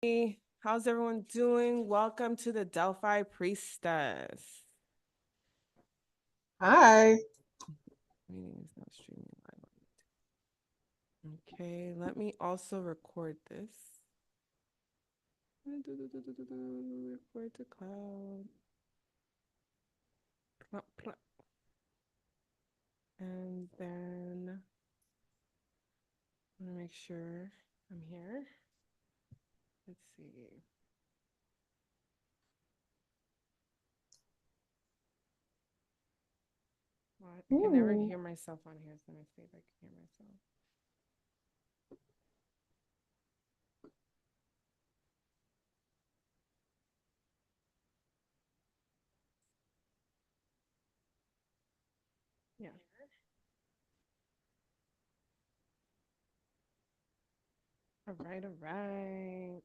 Hey, how's everyone doing? Welcome to the Delphi Priestess. Hi. Meeting is not streaming live. Okay, let me also record this. Record to cloud. Plop, plop. And then I'm gonna make sure I'm here. Let's see. What? I can never Ooh. hear myself on here, so let me see if I can hear myself. Yeah. All right, all right.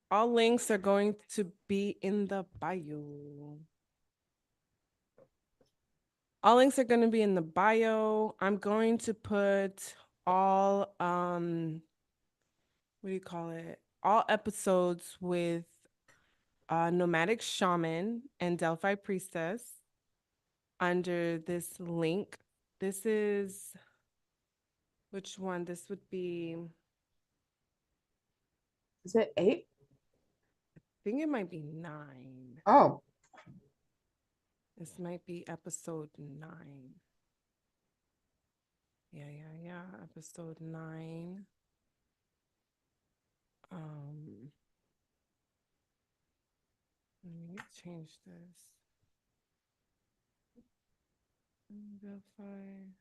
All links are going to be in the bio. All links are going to be in the bio. I'm going to put all what do you call it? All episodes with Nomadic Shaman and Delphi Priestess under this link. This is which one? This would be Is it 8? I think it might be 9. Oh. This might be episode 9. Yeah. Episode 9. Um Let me change this. Delphi.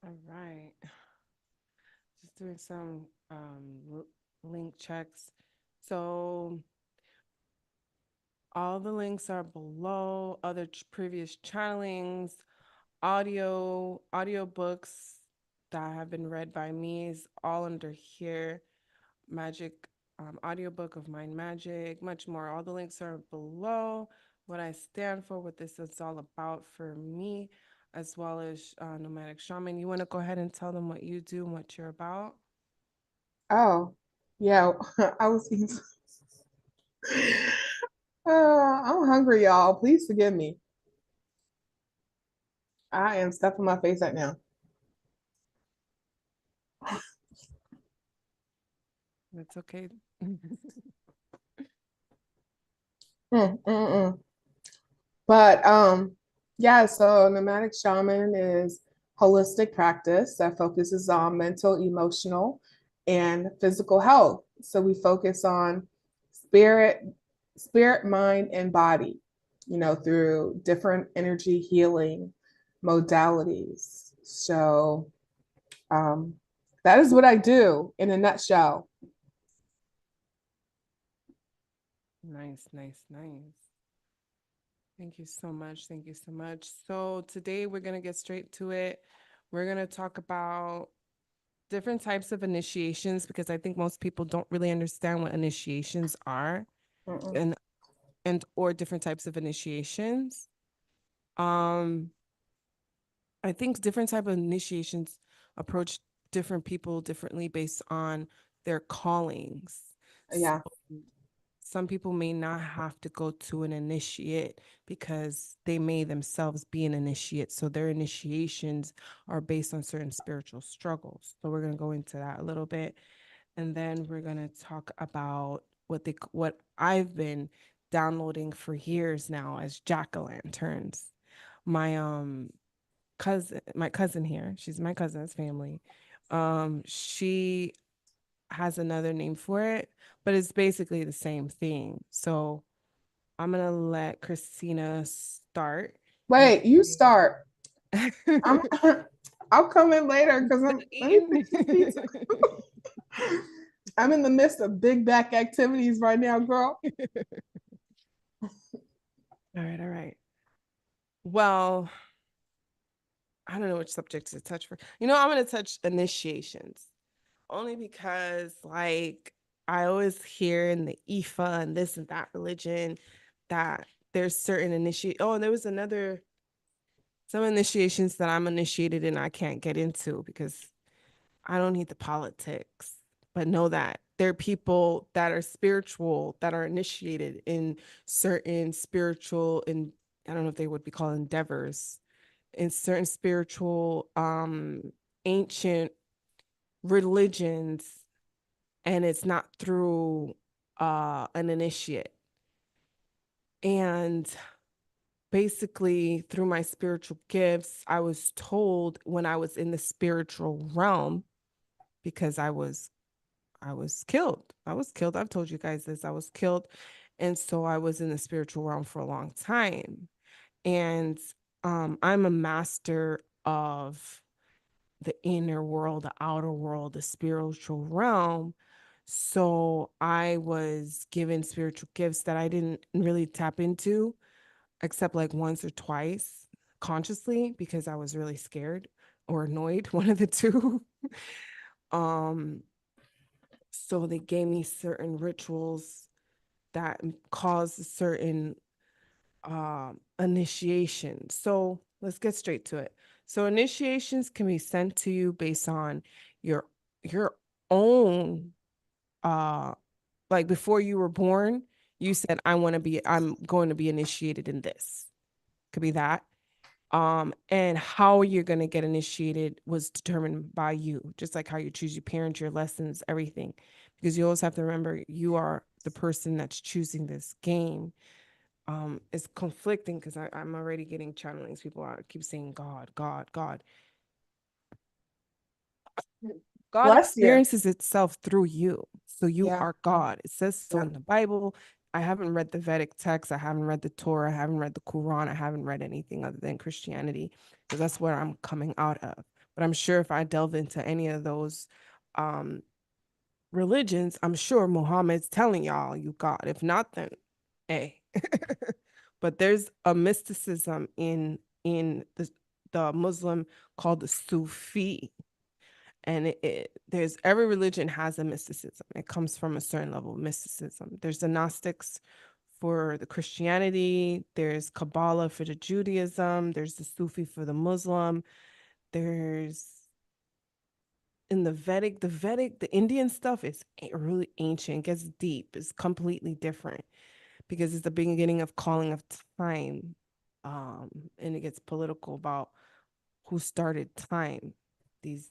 All right. Just doing some link checks. So all the links are below. Other previous channelings, audiobooks that have been read by me is all under here. Magic audiobook of Mind Magic, much more. All the links are below. What I stand for, what this is all about for me, as well as Nomadic Shaman. You want to go ahead and tell them what you do and what you're about? Oh. Yeah. I was eating. I'm hungry, y'all. Please forgive me. I am stuffing my face right now. That's okay. Mm, mm, mm. But yeah, so nomadic shaman is holistic practice that focuses on mental, emotional, and physical health. So we focus on spirit, spirit, mind, and body, through different energy healing modalities. So um, that is what I do in a nutshell. Nice. Thank you so much. Thank you so much. So today we're going to get straight to it. We're going to talk about different types of initiations because I think most people don't really understand what initiations are Mm-mm. and or different types of initiations. Um I think different type of initiations approach different people differently based on their callings. So Yeah, some people may not have to go to an initiate because they may themselves be an initiate. So their initiations are based on certain spiritual struggles. So we're going to go into that a little bit. And then we're going to talk about what I've been downloading for years now as jack-o'-lanterns. My my cousin here, she's my cousin's family. She has another name for it, but it's basically the same thing. So I'm gonna let Christina start. And wait, you start. I'm I'll come in later because still let me eating. finish this pizza. I'm in the midst of big back activities right now, girl. All right. Well, I don't know which subject to touch for. I'm going to touch initiations only because, like, I always hear in the Ifa and this and that religion that there's certain initiate. Oh, and there was some initiations that I'm initiated in I can't get into because I don't need the politics, but know that there are people that are spiritual that are initiated in certain spiritual, and I don't know if they would be called endeavors, in certain spiritual ancient religions, and it's not through an initiate. And basically through my spiritual gifts, I was told when I was in the spiritual realm, because I was killed. I was killed. I've told you guys this. I was killed. And so I was in the spiritual realm for a long time. And I'm a master of the inner world, the outer world, the spiritual realm. So I was given spiritual gifts that I didn't really tap into, except like once or twice consciously because I was really scared or annoyed, one of the two. um, so they gave me certain rituals that caused a certain initiation. So let's get straight to it. So initiations can be sent to you based on your your own like before you were born, you said I'm going to be initiated in this. Could be that. And how you're going to get initiated was determined by you, just like how you choose your parents, your lessons, everything, because you always have to remember you are the person that's choosing this game. It's conflicting because I'm already getting channelings. People keep saying God, God, God. God Bless you. experiences itself through you. So you Yeah. are God. It says so Yeah. in the Bible. I haven't read the Vedic text. I haven't read the Torah. I haven't read the Quran. I haven't read anything other than Christianity because that's where I'm coming out of. But I'm sure if I delve into any of those um, religions, I'm sure Muhammad's telling y'all you God. If not, then hey. But there's a mysticism in the Muslim called the Sufi, and there's every religion has a mysticism. It comes from a certain level of mysticism. There's the Gnostics for the Christianity, there's Kabbalah for the Judaism, there's the Sufi for the Muslim, there's in the Indian stuff is really ancient, gets deep, it's completely different because it's the beginning of calling of time. And it gets political about who started time. These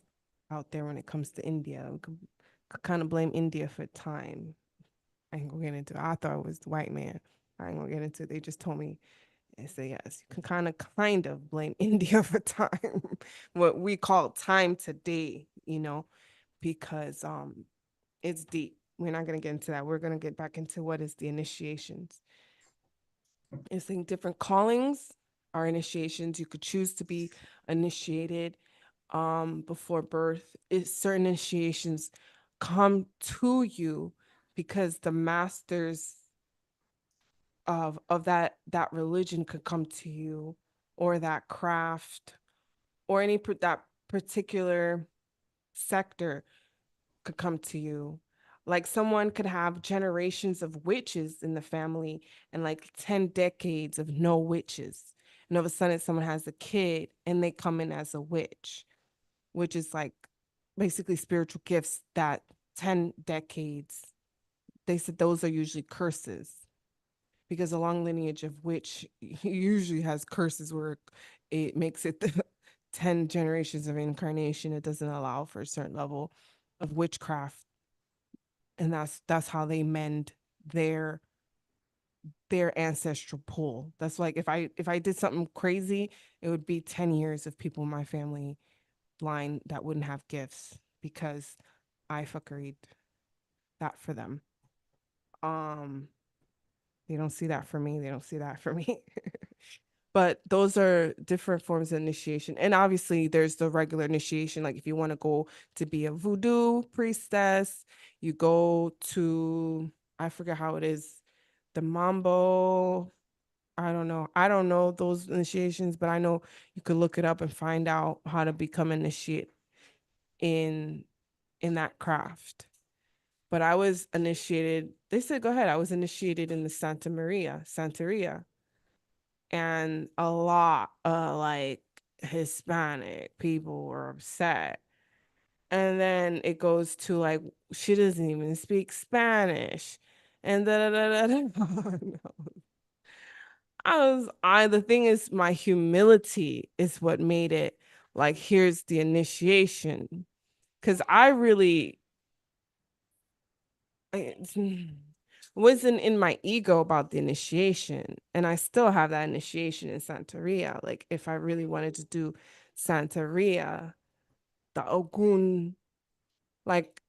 out there when it comes to India, we could kind of blame India for time. I ain't gonna get into it. I thought it was the white man. I ain't gonna get into it. They just told me and say yes, you can kind of blame India for time, what we call time today, because it's deep. We're not gonna get into that. We're gonna get back into what is the initiations. It's in different callings are initiations. You could choose to be initiated before birth. Certain initiations come to you because the masters of that religion could come to you, or that craft, or that particular sector could come to you. Like someone could have generations of witches in the family and like 10 decades of no witches. And all of a sudden someone has a kid and they come in as a witch, which is like basically spiritual gifts that 10 decades. They said those are usually curses because a long lineage of witch usually has curses where it makes it 10 generations of incarnation. It doesn't allow for a certain level of witchcraft, and that's how they mend their their ancestral pool. That's like if I did something crazy, it would be 10 years of people in my family line that wouldn't have gifts because I fuckeried that for them. Um, they don't see that for me. They don't see that for me. But those are different forms of initiation. And obviously there's the regular initiation. Like if you want to go to be a voodoo priestess, you go to, I forget how it is, the Mambo. I don't know. I don't know those initiations, but I know you could look it up and find out how to become initiate in that craft. But I was initiated. They said, go ahead. I was initiated in the Santeria, and a lot of like Hispanic people were upset. And then it goes to like, she doesn't even speak Spanish. And da da da da. The thing is, my humility is what made it like, here's the initiation. Cause I really, it wasn't in my ego about the initiation. And I still have that initiation in Santeria. Like, if I really wanted to do Santeria, the Ogun, like,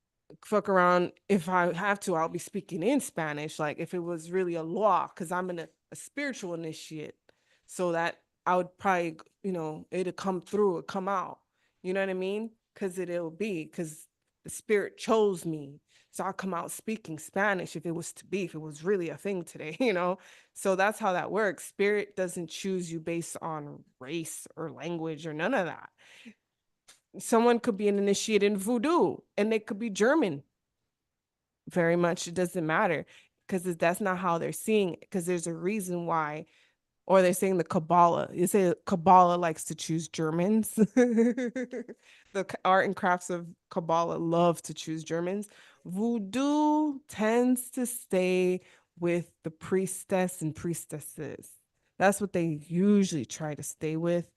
fuck around, if I have to, I'll be speaking in Spanish, like if it was really a law, because I'm in a spiritual initiate, so that I would probably, it'll come through, it'll come out, you know what I mean? Because it'll be, because the spirit chose me, so I'll come out speaking Spanish if it was to be, if it was really a thing today, so that's how that works. Spirit doesn't choose you based on race or language or none of that. Someone could be an initiate in voodoo and they could be German. Very much, it doesn't matter, because that's not how they're seeing it, because there's a reason why. Or they're saying the Kabbalah. You say Kabbalah likes to choose Germans. The art and crafts of Kabbalah love to choose Germans. Voodoo tends to stay with the priestess and priestesses. That's what they usually try to stay with.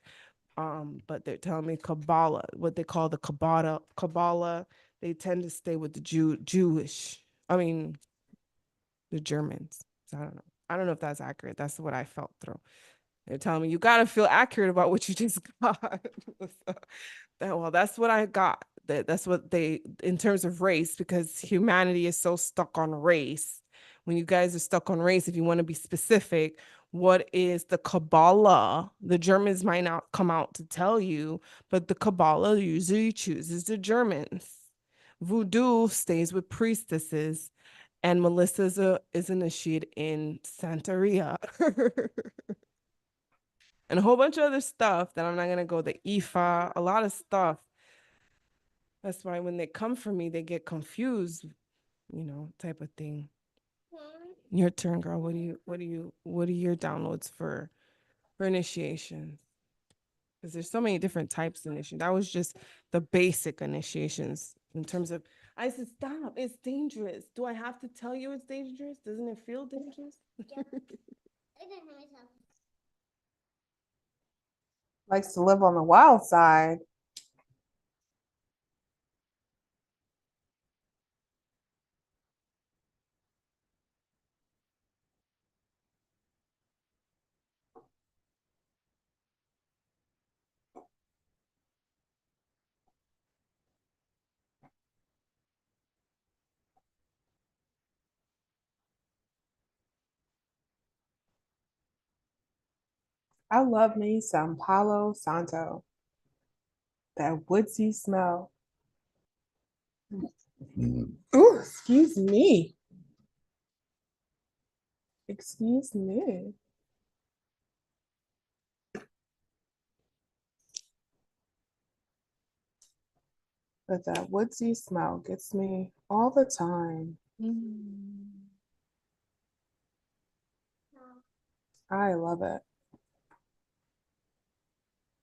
But they're telling me Kabbalah, what they call the Kabbalah, they tend to stay with the Jewish. I mean, the Germans. So I don't know if that's accurate. That's what I felt through. They're telling me you gotta feel accurate about what you just got. Well, that's what I got. That's what they, in terms of race, because humanity is so stuck on race. When you guys are stuck on race, if you want to be specific, what is the Kabbalah? The Germans might not come out to tell you, but the Kabbalah usually chooses the Germans. Voodoo stays with priestesses, and Melissa is initiated in Santeria. And a whole bunch of other stuff that I'm not gonna go, the Ifa, a lot of stuff. That's why when they come for me, they get confused, type of thing. Your turn, girl. What are your downloads for initiation? Because there's so many different types of initiation. That was just the basic initiations in terms of. I said, stop, it's dangerous. Do I have to tell you it's dangerous? Doesn't it feel dangerous? Likes to live on the wild side. I love me some Palo Santo. That woodsy smell. Oh, excuse me. Excuse me. But that woodsy smell gets me all the time. I love it.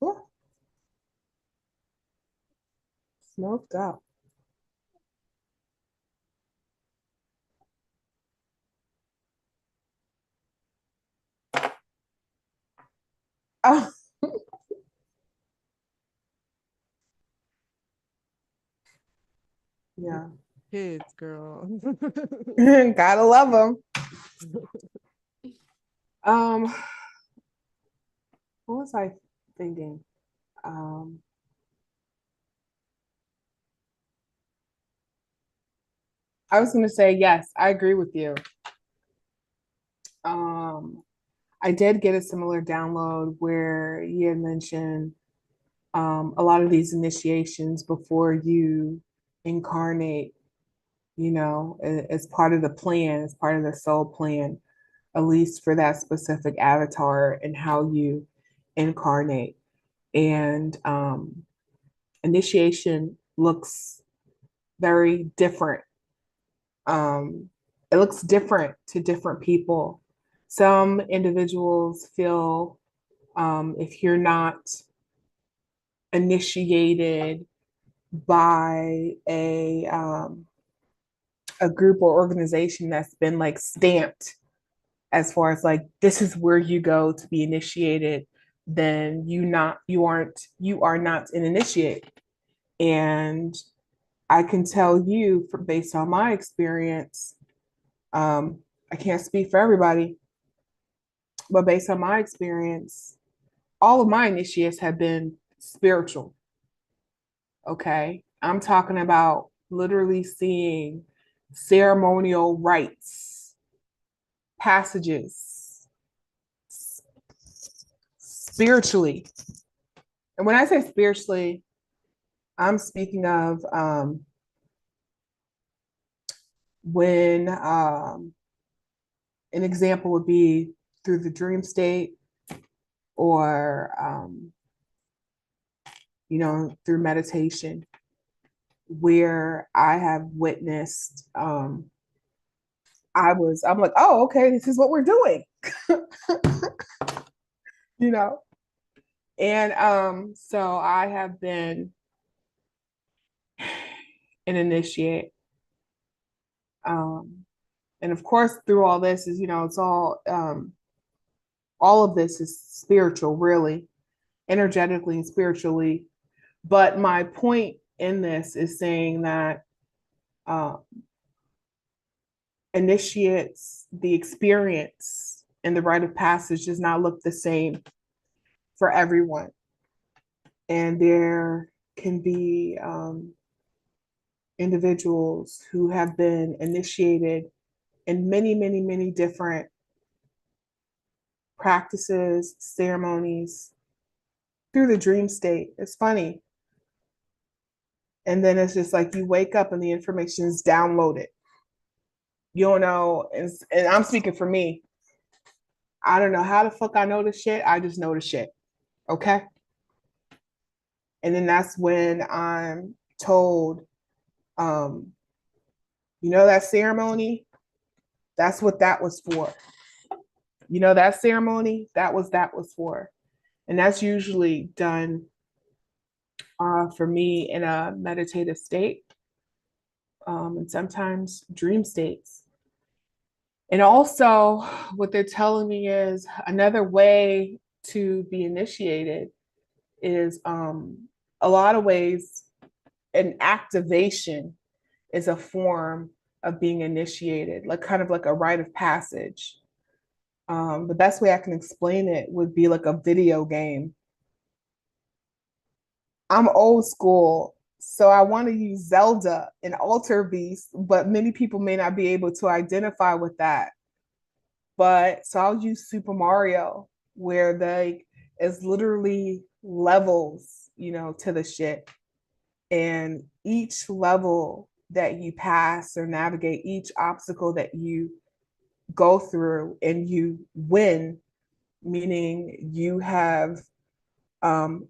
Ooh, smoked up. Oh, yeah. Kids, girl. Gotta love them. Um, what was I thinking? Um, I was gonna say yes, I agree with you. Um, I did get a similar download where you had mentioned a lot of these initiations before you incarnate, as part of the plan, as part of the soul plan. at least for that specific avatar and how you incarnate. And initiation looks very different. It looks different to different people. Some individuals feel if you're not initiated by a group or organization that's been like stamped as far as like this is where you go to be initiated, then you are not an initiate. And I can tell you based on my experience, I can't speak for everybody, but based on my experience, all of my initiates have been spiritual. Okay. I'm talking about literally seeing ceremonial rites, passages, spiritually. And when I say spiritually, I'm speaking of when an example would be through the dream state or, through meditation, where I have witnessed, I'm like, oh, okay, this is what we're doing, you know? And so I have been an initiate. And of course, through all this is, it's all of this is spiritual, really, energetically and spiritually. But my point in this is saying that uh, initiates, the experience and the rite of passage does not look the same for everyone. And there can be individuals who have been initiated in many, many, many different practices, ceremonies through the dream state. It's funny. And then it's just like you wake up and the information is downloaded. You don't know. And I'm speaking for me. I don't know how the fuck I know the shit. I just know the shit. Okay. And then that's when I'm told, um, that ceremony, that's what that was for. That ceremony, that was for. And that's usually done for me in a meditative state, and sometimes dream states. And also, what they're telling me is another way to be initiated is a lot of ways an activation is a form of being initiated, like kind of like a rite of passage. The best way I can explain it would be like a video game. I'm old school, so I want to use Zelda and Alter Beast, but many people may not be able to identify with that. But so I'll use Super Mario, where they is literally levels, to the shit. And each level that you pass or navigate, each obstacle that you go through and you win, meaning you have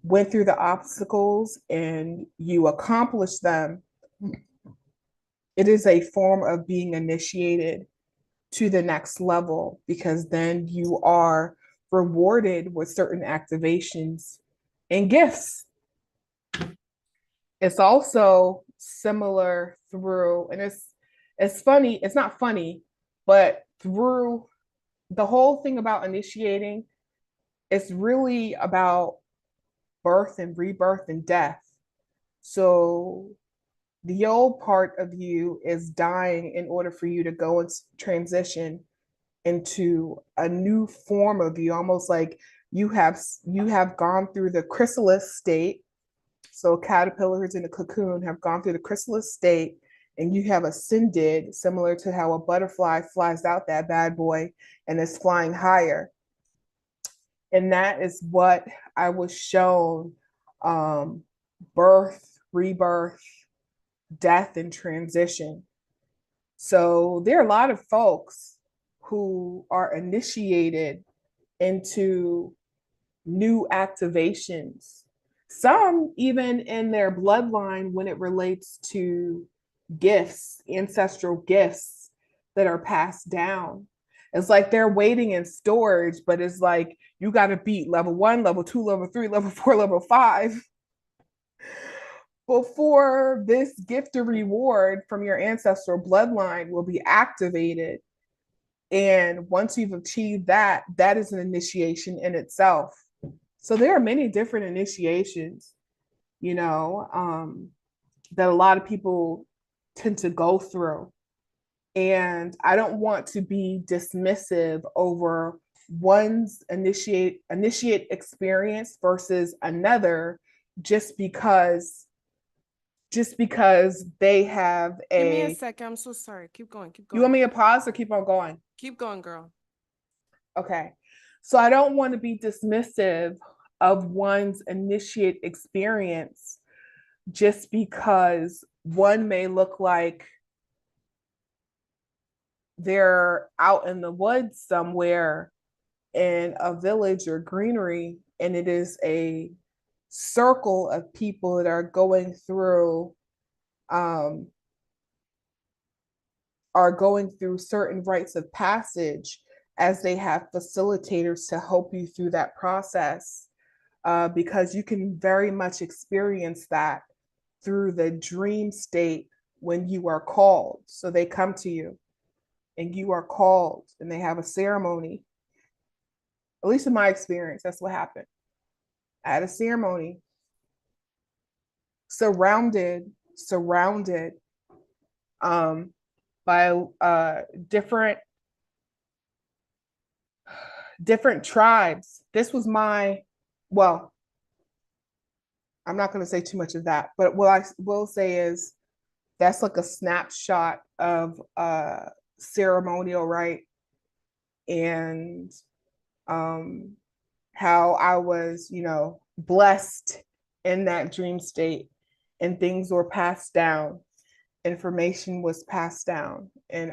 went through the obstacles and you accomplish them, it is a form of being initiated to the next level, because then you are rewarded with certain activations and gifts. It's also similar through, and it's funny, it's not funny, but through the whole thing about initiating, it's really about birth and rebirth and death. So the old part of you is dying in order for you to go and transition into a new form of you, almost like you have gone through the chrysalis state. So caterpillars in a cocoon have gone through the chrysalis state, and you have ascended, similar to how a butterfly flies out that bad boy and is flying higher. And that is what I was shown, birth, rebirth, death, and transition. So there are a lot of folks who are initiated into new activations. Some even in their bloodline when it relates to gifts, ancestral gifts that are passed down. It's like they're waiting in storage, but it's like you got to beat level 1, level 2, level 3, level 4, level 5 before this gift or reward from your ancestral bloodline will be activated. And once you've achieved that, that is an initiation in itself. So there are many different initiations, you know, that a lot of people tend to go through. And I don't want to be dismissive over one's initiate experience versus another just because they have Give me a a. second. I'm so sorry. Keep going. Keep You going. want me to pause or keep on going? Keep going, girl. Okay. So I don't want to be dismissive of one's initiate experience just because one may look like they're out in the woods somewhere in a village or greenery, and it is a circle of people that um, are going through certain rites of passage as they have facilitators to help you through that process, because you can very much experience that through the dream state when you are called. So they come to you and you are called and they have a ceremony. At least in my experience, that's what happened. I had a ceremony surrounded um, by different tribes. This was well, I'm not going to say too much of that, but what I will say is that's like a snapshot of ceremonial rite and um, how I was, blessed in that dream state and things were passed down. Information was passed down and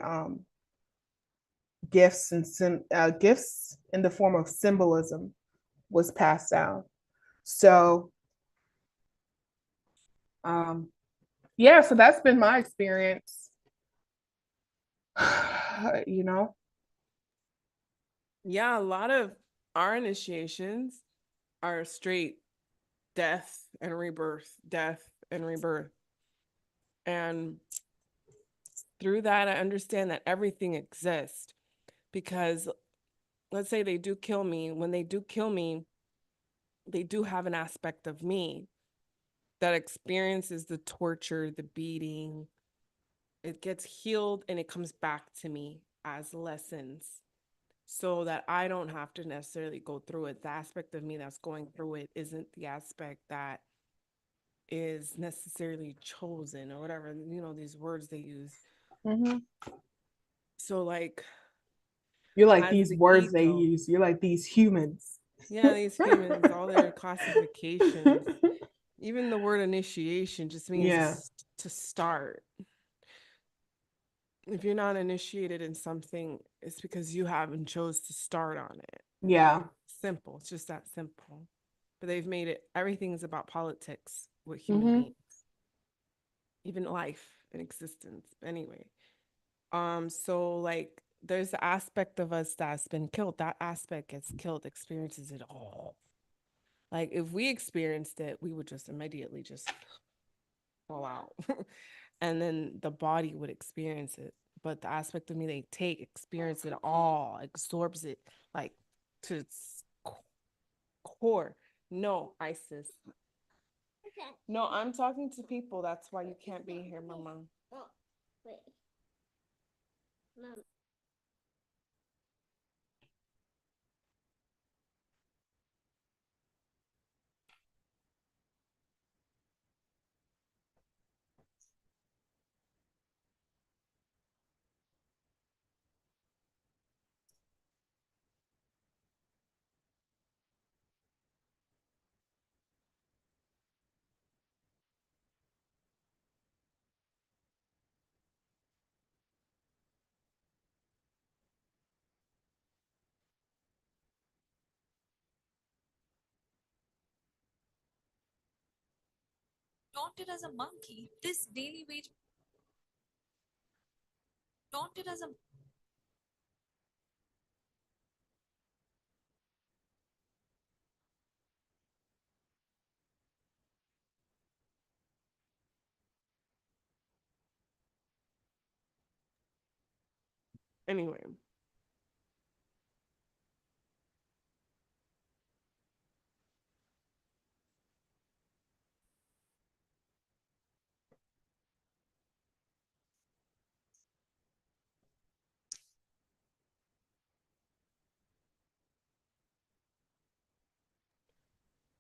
gifts in the form of symbolism was passed down. So, yeah, so that's been my experience. you know, Yeah, a lot of our initiations are straight death and rebirth, death and rebirth. And through that, I understand that everything exists because let's say they do kill me. When they do kill me, they do have an aspect of me that experiences the torture, the beating. It gets healed and it comes back to me as lessons so that I don't have to necessarily go through it. The aspect of me that's going through it isn't the aspect that is necessarily chosen or whatever, these words they use. mm-hmm. So, like, You're like as these the words they ego, use. You're like these humans. yeah, these humans, all their classifications, even the word initiation just Yeah. means to start. If you're not initiated in something, it's because you haven't chose to start on it. Yeah. Simple. It's just that simple. But they've made it, everything's about politics with human Mm-hmm. beings, even life and existence. Anyway, so like there's the aspect of us that's been killed. That aspect gets killed, experiences it all. Like if we experienced it, we would just immediately just fall out. And then the body would experience it. But the aspect of me they take, experience it all, absorbs it like to its core. No, Isis. No, I'm talking to people. That's why you can't be here, Mama. Oh, wait. Mom. taunted as a monkey. This daily wage taunted as a Anyway,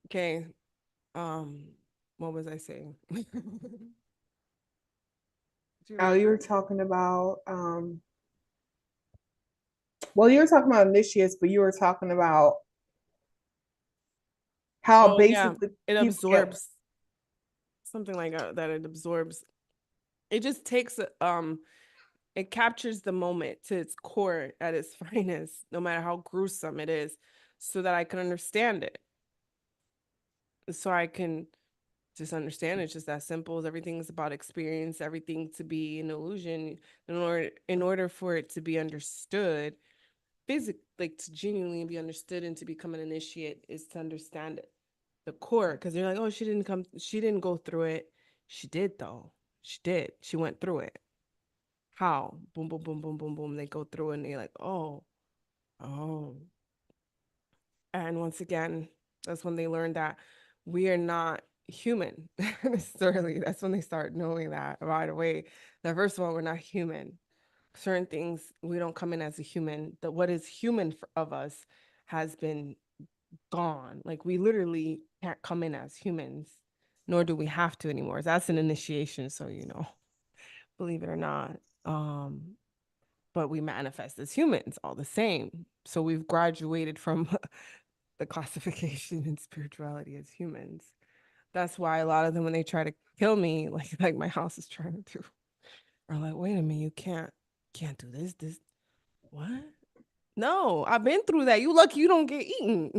okay. Um, what was I saying? Do you Oh, you were remember? talking about well, you were talking about initiates, but you were talking about how Oh yeah, basically it people get absorbs something like that. It absorbs. It just takes it captures the moment to its core at its finest, no matter how gruesome it is, so that I can understand it. So I can just understand it's just that simple. Everything's about experience, everything to be an illusion. In order for it to be understood, physically, like to genuinely be understood and to become an initiate is to understand it, the core. Because you're like, oh, she didn't go through it. She did though. She did. She went through it. How? Boom, boom, boom, boom, boom, boom. They go through it and they're like, oh, oh. And once again, that's when they learn that we are not human necessarily. That's when they start knowing that right away. That first of all, we're not human. Certain things we don't come in as a human. That what is human of us has been gone. Like we literally can't come in as humans, nor do we have to anymore. That's an initiation, so believe it or not. Um, but we manifest as humans all the same. So we've graduated from the classification in spirituality as humans. That's why a lot of them, when they try to kill me, like my house is trying to, are like, wait a minute, you can't do this. What? No, I've been through that. You lucky you don't get eaten.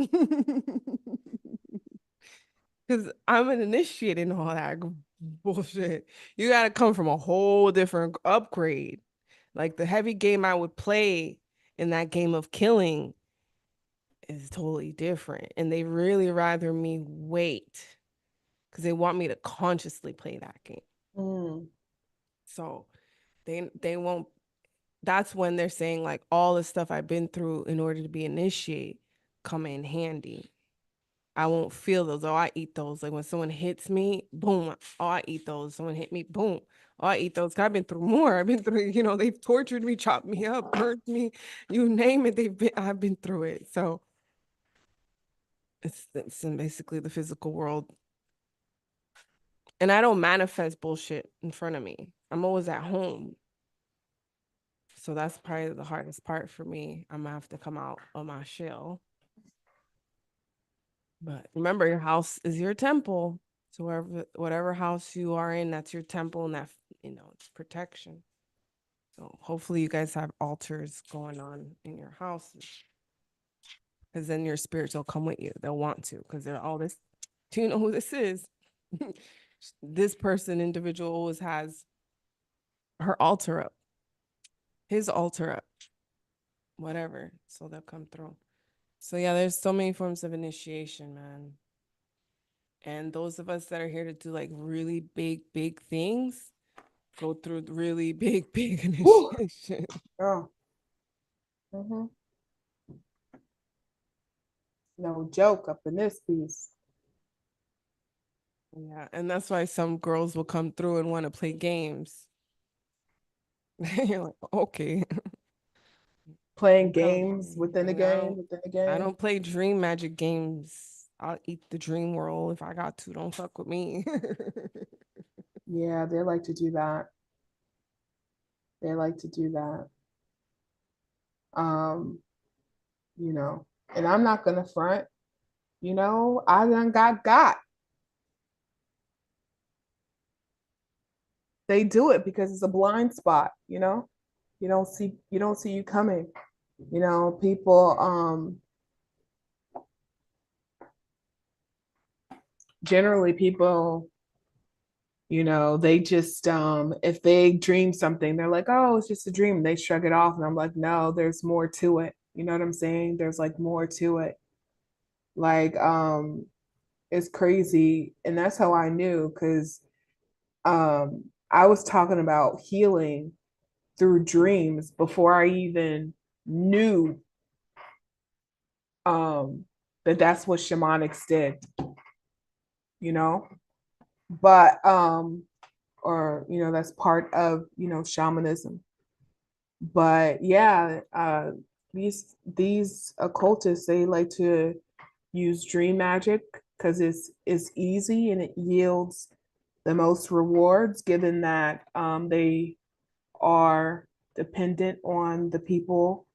Because I'm an initiate in all that bullshit. You got to come from a whole different upgrade. Like the heavy game I would play in that game of killing is totally different. And they really rather me wait because they want me to consciously play that game. mm, So they won't. That's when they're saying like all the stuff I've been through in order to be initiate come in handy. I won't feel those. Oh, I eat those. Like when someone hits me, boom. Oh, I eat those. Someone hit me, boom. Oh, I eat those. 'Cause I've been through more. I've been through, they've tortured me, chopped me up, burnt me, you name it. I've been through it. So it's in basically the physical world. And I don't manifest bullshit in front of me. I'm always at home. So that's probably the hardest part for me. I'm gonna have to come out of my shell. But remember, your house is your temple. So whatever house you are in, that's your temple, and that it's protection. So hopefully you guys have altars going on in your houses, because then your spirits will come with you. They'll want to, because they're all this. Do you know who this is? This person, individual, always has her altar up, his altar up, whatever. So they'll come through. So yeah, there's so many forms of initiation, man. And those of us that are here to do like really big, big things go through really big, big whew, initiation. oh, mhm. No joke up in this piece. Yeah. And that's why some girls will come through and want to play games. You're like, okay. Playing I don't, games within a I game, don't within a I game. don't play dream magic games. I'll eat the dream world if I got to. Don't fuck with me. Yeah, they like to do that. They like to do that. Um, you know, and I'm not gonna front, I done got. They do it because it's a blind spot, you don't see you coming. People generally people You know, they just if they dream something, they're like, oh, it's just a dream. And they shrug it off. And I'm like, no, there's more to it. You know what I'm saying? There's like more to it. Like, it's crazy. And that's how I knew, because I was talking about healing through dreams before I even knew that that's what shamanics did, you know? But or that's part of shamanism. But yeah, these occultists, they like to use dream magic because it's easy and it yields the most rewards, given that they are dependent on the people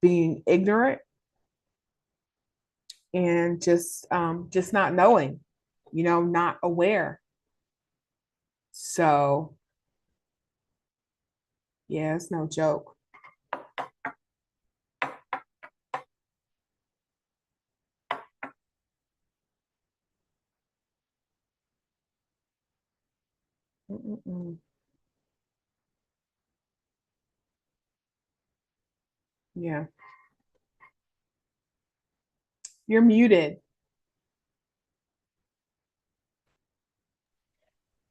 being ignorant and just not knowing, not aware. So yeah, it's no joke. Mm-mm-mm. Yeah, you're muted.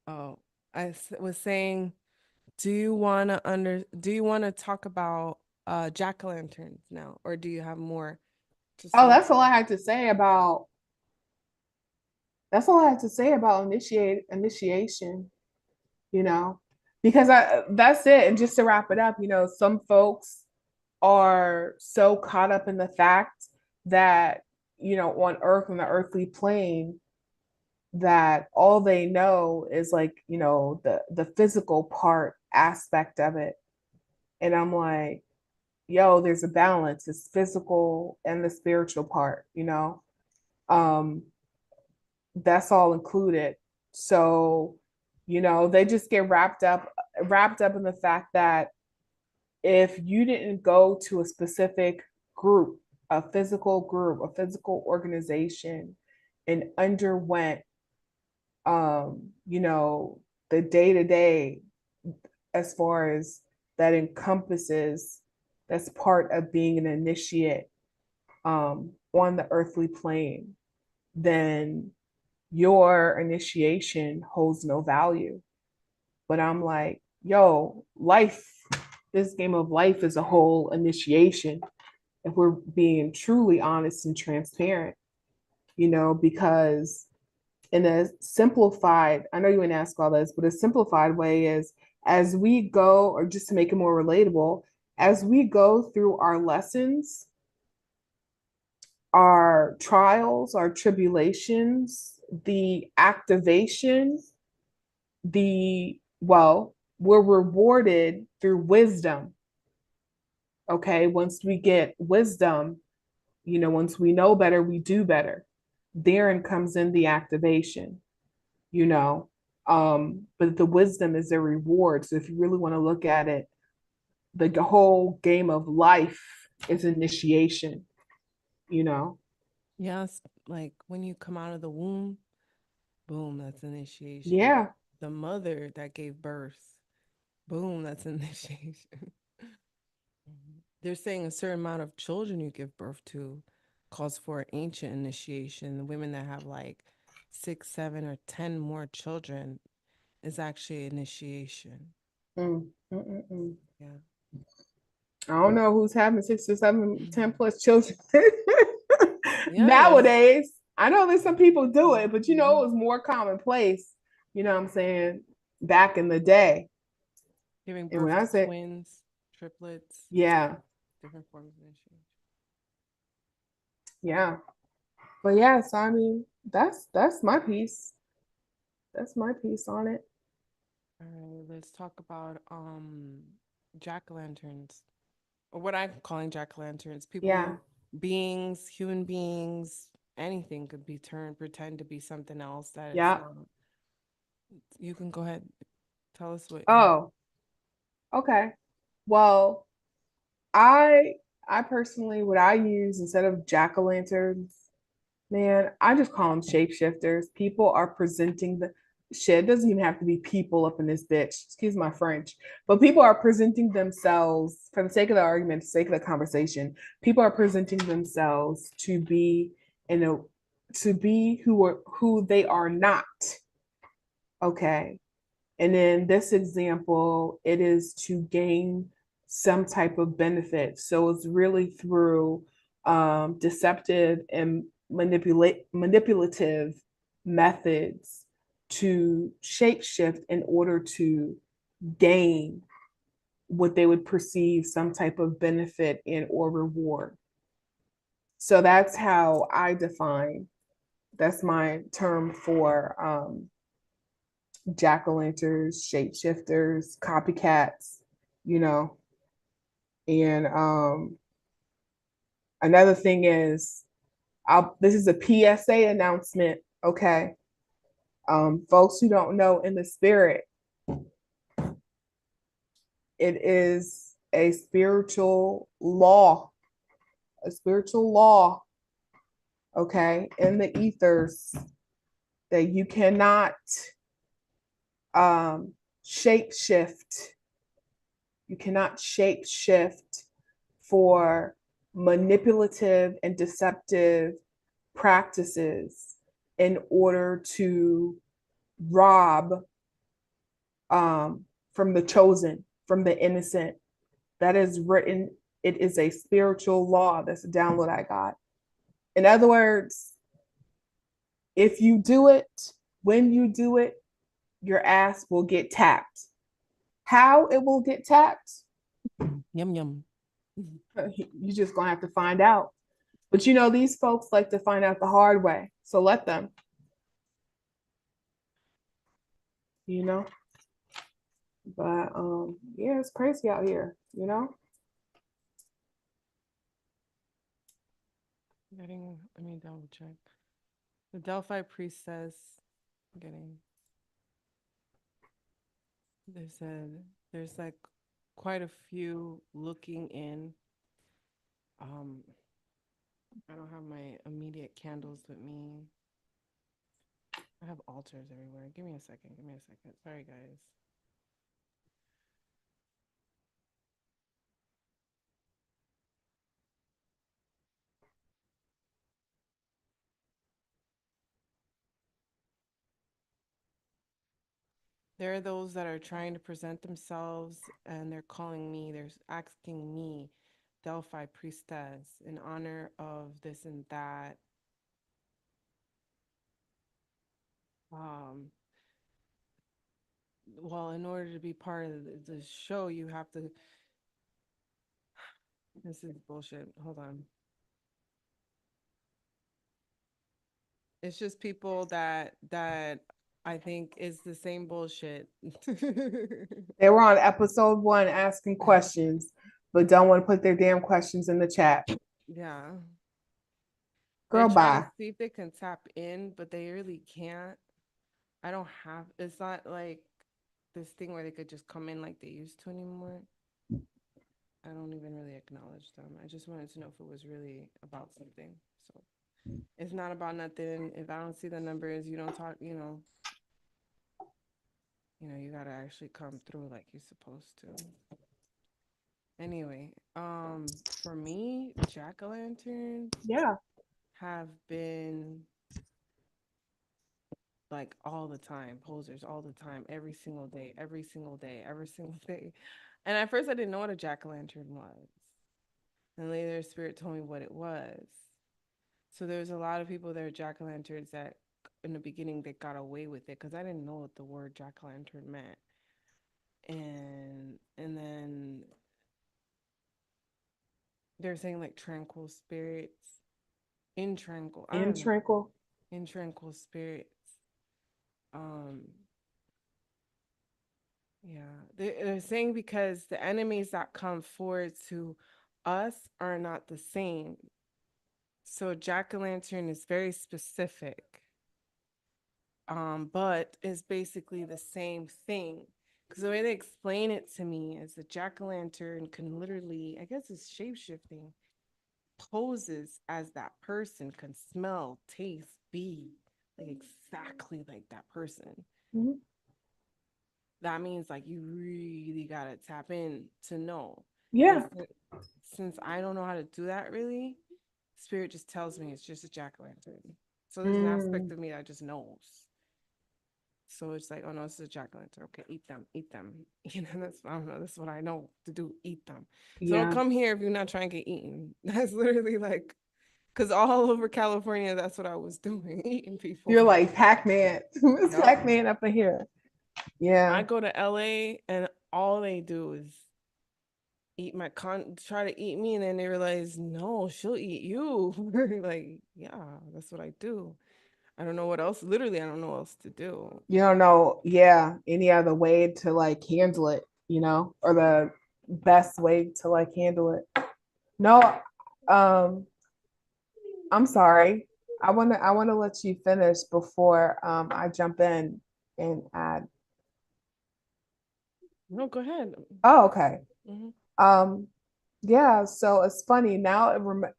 Oh, was saying, do you want to talk about jack-o'-lanterns now, or do you have more to Oh, say? that's all I had to say about initiation, you know, because I that's it. And just to wrap it up, some folks are so caught up in the fact that, on earth, on the earthly plane, that all they know is like, the physical part aspect of it. And I'm like, yo, there's a balance. It's physical and the spiritual part, Um, that's all included. So, they just get wrapped up in the fact that if you didn't go to a specific group, a physical organization, and underwent the day to day, as far as that encompasses, that's part of being an initiate on the earthly plane, then your initiation holds no value. But I'm like, yo, life, this game of life is a whole initiation, if we're being truly honest and transparent, because in a simplified, I know you didn't ask all this, but a simplified way is, as we go, or just to make it more relatable, as we go through our lessons, our trials, our tribulations, the activation, we're rewarded through wisdom. Okay. Once we get wisdom, once we know better, we do better. Therein comes in the activation, you know. But the wisdom is a reward. So if you really want to look at it, the whole game of life is initiation, you know. Yes, like when you come out of the womb, boom, that's initiation. Yeah. The mother that gave birth, boom, that's initiation. They're saying a certain amount of children you give birth to calls for ancient initiation. The women that have like 6, 7, or 10 more children is actually initiation. Mm, mm, mm, mm. Yeah. I don't know who's having 6 or 7, 10+ children Yeah, there's nowadays. I know there's some people do it, but it Mhm. was more commonplace, what I'm saying, back in the day. Giving And when birth I to say, twins, triplets, yeah, different forms of initiation. yeah. But yeah, so I mean, that's my piece. That's my piece on it. All right, let's talk about jack-o'-lanterns, or what I'm calling jack-o'-lanterns. Yeah. People, beings, human beings, anything could be turned, pretend to be something else that it's Yeah. not. You can go ahead, tell us what you. Oh, okay. Well, I I personally, what I use instead of jack-o'-lanterns, man, I just call them shapeshifters. People are presenting shit, it doesn't even have to be people up in this bitch, excuse my French, but people are presenting themselves, for the sake of the argument, for the sake of the conversation, people are presenting themselves to be in a to be who they are not. Okay. And in this example, it is to gain some type of benefit. So it's really through deceptive and manipulative methods to shapeshift in order to gain what they would perceive some type of benefit in or reward. So that's how I define, that's my term for jack-o'-lanterns, shapeshifters, copycats, you know. And another thing is, this is a PSA announcement, okay? Folks who don't know, in the spirit, it is a spiritual law, okay, in the ethers, that you cannot shape shift. You cannot shape shift for manipulative and deceptive practices in order to rob from the chosen, from the innocent. That is written, it is a spiritual law. That's a download I got. In other words, if you do it, when you do it, your ass will get tapped. How it will get tapped? Yum, yum. You just gonna have to find out. But you know, these folks like to find out the hard way. So let them. You know? But yeah, it's crazy out here, you know? Let me double check. The Delphi Priestess, they said there's like quite a few looking in. I don't have my immediate candles with me. I have altars everywhere. Give me a second. Sorry, guys. There are those that are trying to present themselves and they're calling me, they're asking me, Delphi Priestess, in honor of this and that. Well, in order to be part of the show, you have to. This is bullshit. Hold on. It's just people that I think is the same bullshit. They were on episode 1 asking questions, but don't want to put their damn questions in the chat. Yeah. Girl, They're trying bye. to see if they can tap in, but they really can't. I don't have, it's not like this thing where they could just come in like they used to anymore. I don't even really acknowledge them. I just wanted to know if it was really about something. So it's not about nothing. If I don't see the numbers, you don't talk, you gotta actually come through like you're supposed to. Anyway, for me, jack-o'-lanterns have been like all the time, posers all the time, every single day. And at first I didn't know what a jack-o'-lantern was. And later spirit told me what it was. So there's a lot of people that are jack-o'-lanterns that in the beginning they got away with it because I didn't know what the word jack-o'-lantern meant. And then they're saying like tranquil spirits. In tranquil spirits. Yeah, they're saying because the enemies that come forward to us are not the same. So jack-o'-lantern is very specific, but is basically the same thing. Because the way they explain it to me is a jack-o'-lantern can literally, I guess it's shape-shifting, poses as that person, can smell, taste, be like exactly like that person, Mhm. that means like you really gotta tap in to know. Yeah. And since I don't know how to do that really, spirit just tells me it's just a jack-o'-lantern. So there's an aspect Mm. of me that just knows. So it's like, oh no, this is a jack-o'-lantern. Okay, eat them, eat them. You know, that's, I don't know, that's what I know to do. Eat them. So don't Yeah. come here if you're not trying to get eaten. That's literally like, because all over California, that's what I was doing, eating people. You're like Pac-Man. It's Yep. Pac-Man up in here. Yeah. I go to LA and all they do is eat my try to eat me, and then they realize, no, she'll eat you. Like, yeah, that's what I do. I don't know what else. Literally, I don't know what else to do. You don't know, yeah, any other way to like handle it, or the best way to like handle it. No, I'm sorry. I wanna let you finish before I jump in and add. No, go ahead. Oh, okay. Mhm. Um, yeah, so it's funny now.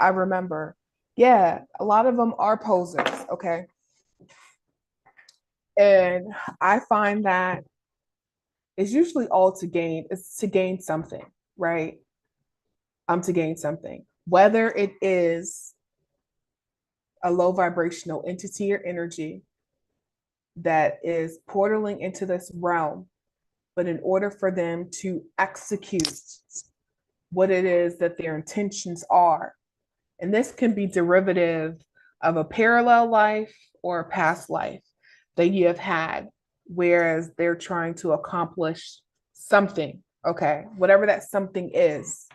I remember. Yeah, a lot of them are posers. Okay, and I find that it's usually all to gain. It's to gain something, right? To gain something, whether it is a low vibrational entity or energy that is portaling into this realm, but in order for them to execute what it is that their intentions are. And this can be derivative of a parallel life or a past life that you have had, whereas they're trying to accomplish something, okay, whatever that something is,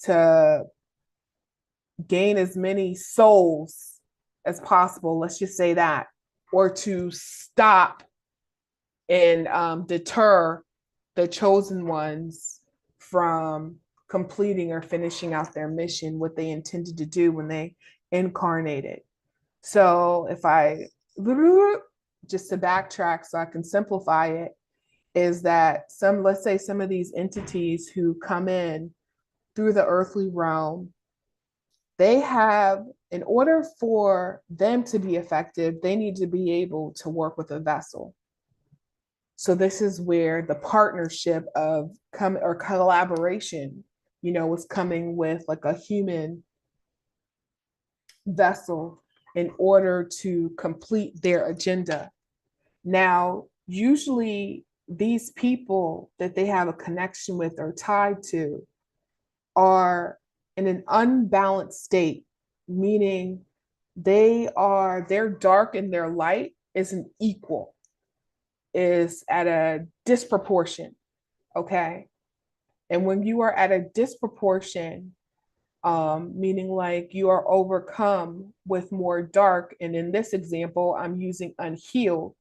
to gain as many souls as possible, let's just say that, or to stop and deter the chosen ones from completing or finishing out their mission, what they intended to do when they incarnated. So if I just to backtrack so I can simplify it, is that let's say some of these entities who come in through the earthly realm, they have, in order for them to be effective, they need to be able to work with a vessel. So this is where the partnership of or collaboration, was coming with like a human vessel in order to complete their agenda. Now, usually these people that they have a connection with or tied to are in an unbalanced state, meaning their dark and their light isn't equal, is at a disproportion. Okay. And when you are at a disproportion, meaning like you are overcome with more dark, and in this example, I'm using unhealed,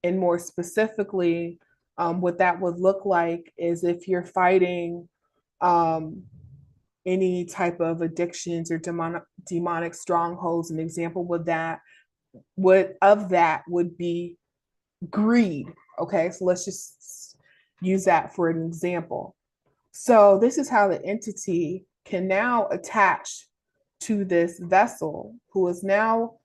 and more specifically, what that would look like is if you're fighting um, any type of addictions or demonic strongholds. An example of that would be greed. Okay, so let's just use that for an example. So this is how the entity can now attach to this vessel who is now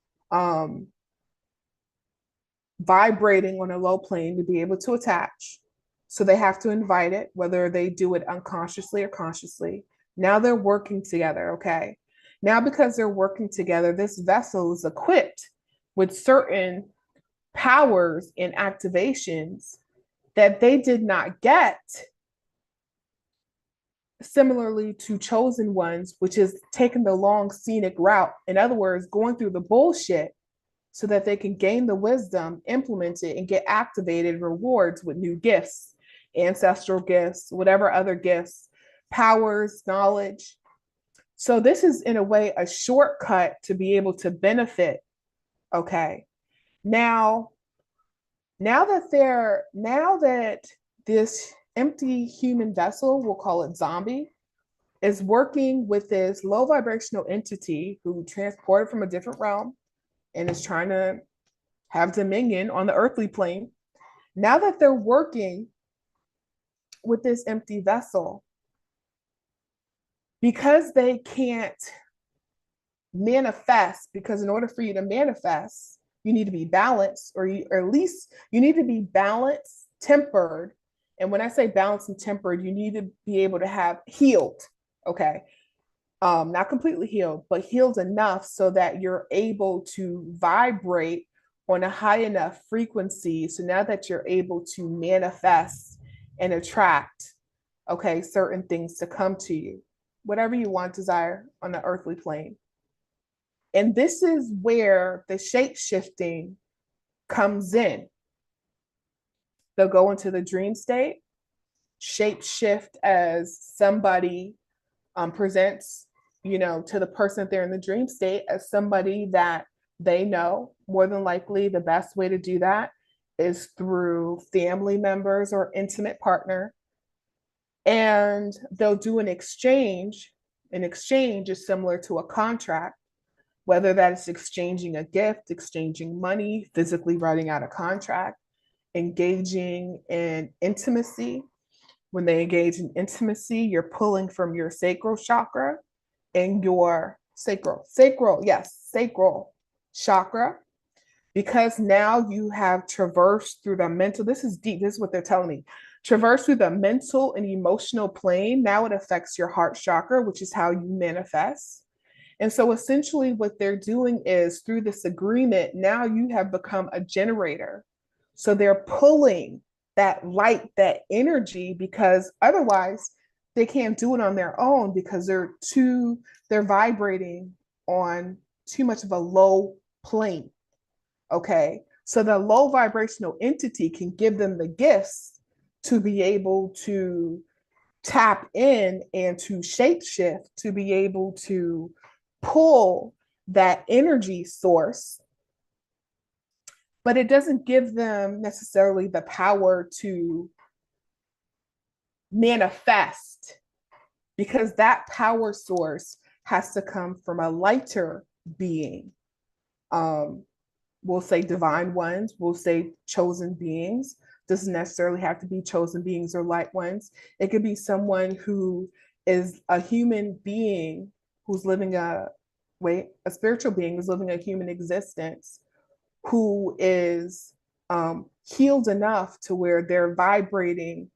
vibrating on a low plane to be able to attach. So they have to invite it, whether they do it unconsciously or consciously. Now they're working together, okay? Now, because they're working together, this vessel is equipped with certain powers and activations that they did not get, similarly to chosen ones, which is taking the long scenic route. In other words, going through the bullshit so that they can gain the wisdom, implement it, and get activated rewards with new gifts, ancestral gifts, whatever other gifts, powers, knowledge. So this is in a way a shortcut to be able to benefit. Okay. Now that this empty human vessel, we'll call it zombie, is working with this low vibrational entity who transported from a different realm and is trying to have dominion on the earthly plane. Now that they're working with this empty vessel, because they can't manifest, because in order for you to manifest, you need to be balanced, or at least you need to be balanced, tempered. And when I say balanced and tempered, you need to be able to have healed, okay? Not completely healed, but healed enough so that you're able to vibrate on a high enough frequency. So now that you're able to manifest and attract, okay, certain things to come to you, whatever you want, desire on the earthly plane. And this is where the shape shifting comes in. They'll go into the dream state, shape shift as somebody presents, to the person they're in the dream state as somebody that they know. More than likely, the best way to do that is through family members or intimate partner. And they'll do an exchange. An exchange is similar to a contract, whether that's exchanging a gift, exchanging money, physically writing out a contract, engaging in intimacy. When they engage in intimacy, you're pulling from your sacral chakra and your sacral chakra, because now you have traversed through the mental. This is deep. This is what they're telling me. Traverse through the mental and emotional plane. Now it affects your heart chakra, which is how you manifest. And so essentially what they're doing is, through this agreement, now you have become a generator. So they're pulling that light, that energy, because otherwise they can't do it on their own, because they're vibrating on too much of a low plane. Okay. So the low vibrational entity can give them the gifts to be able to tap in and to shapeshift, to be able to pull that energy source, but it doesn't give them necessarily the power to manifest, because that power source has to come from a lighter being. We'll say divine ones, we'll say chosen beings. Doesn't necessarily have to be chosen beings or light ones. It could be someone who is a human being who's living a spiritual being who's living a human existence, who is healed enough to where they're vibrating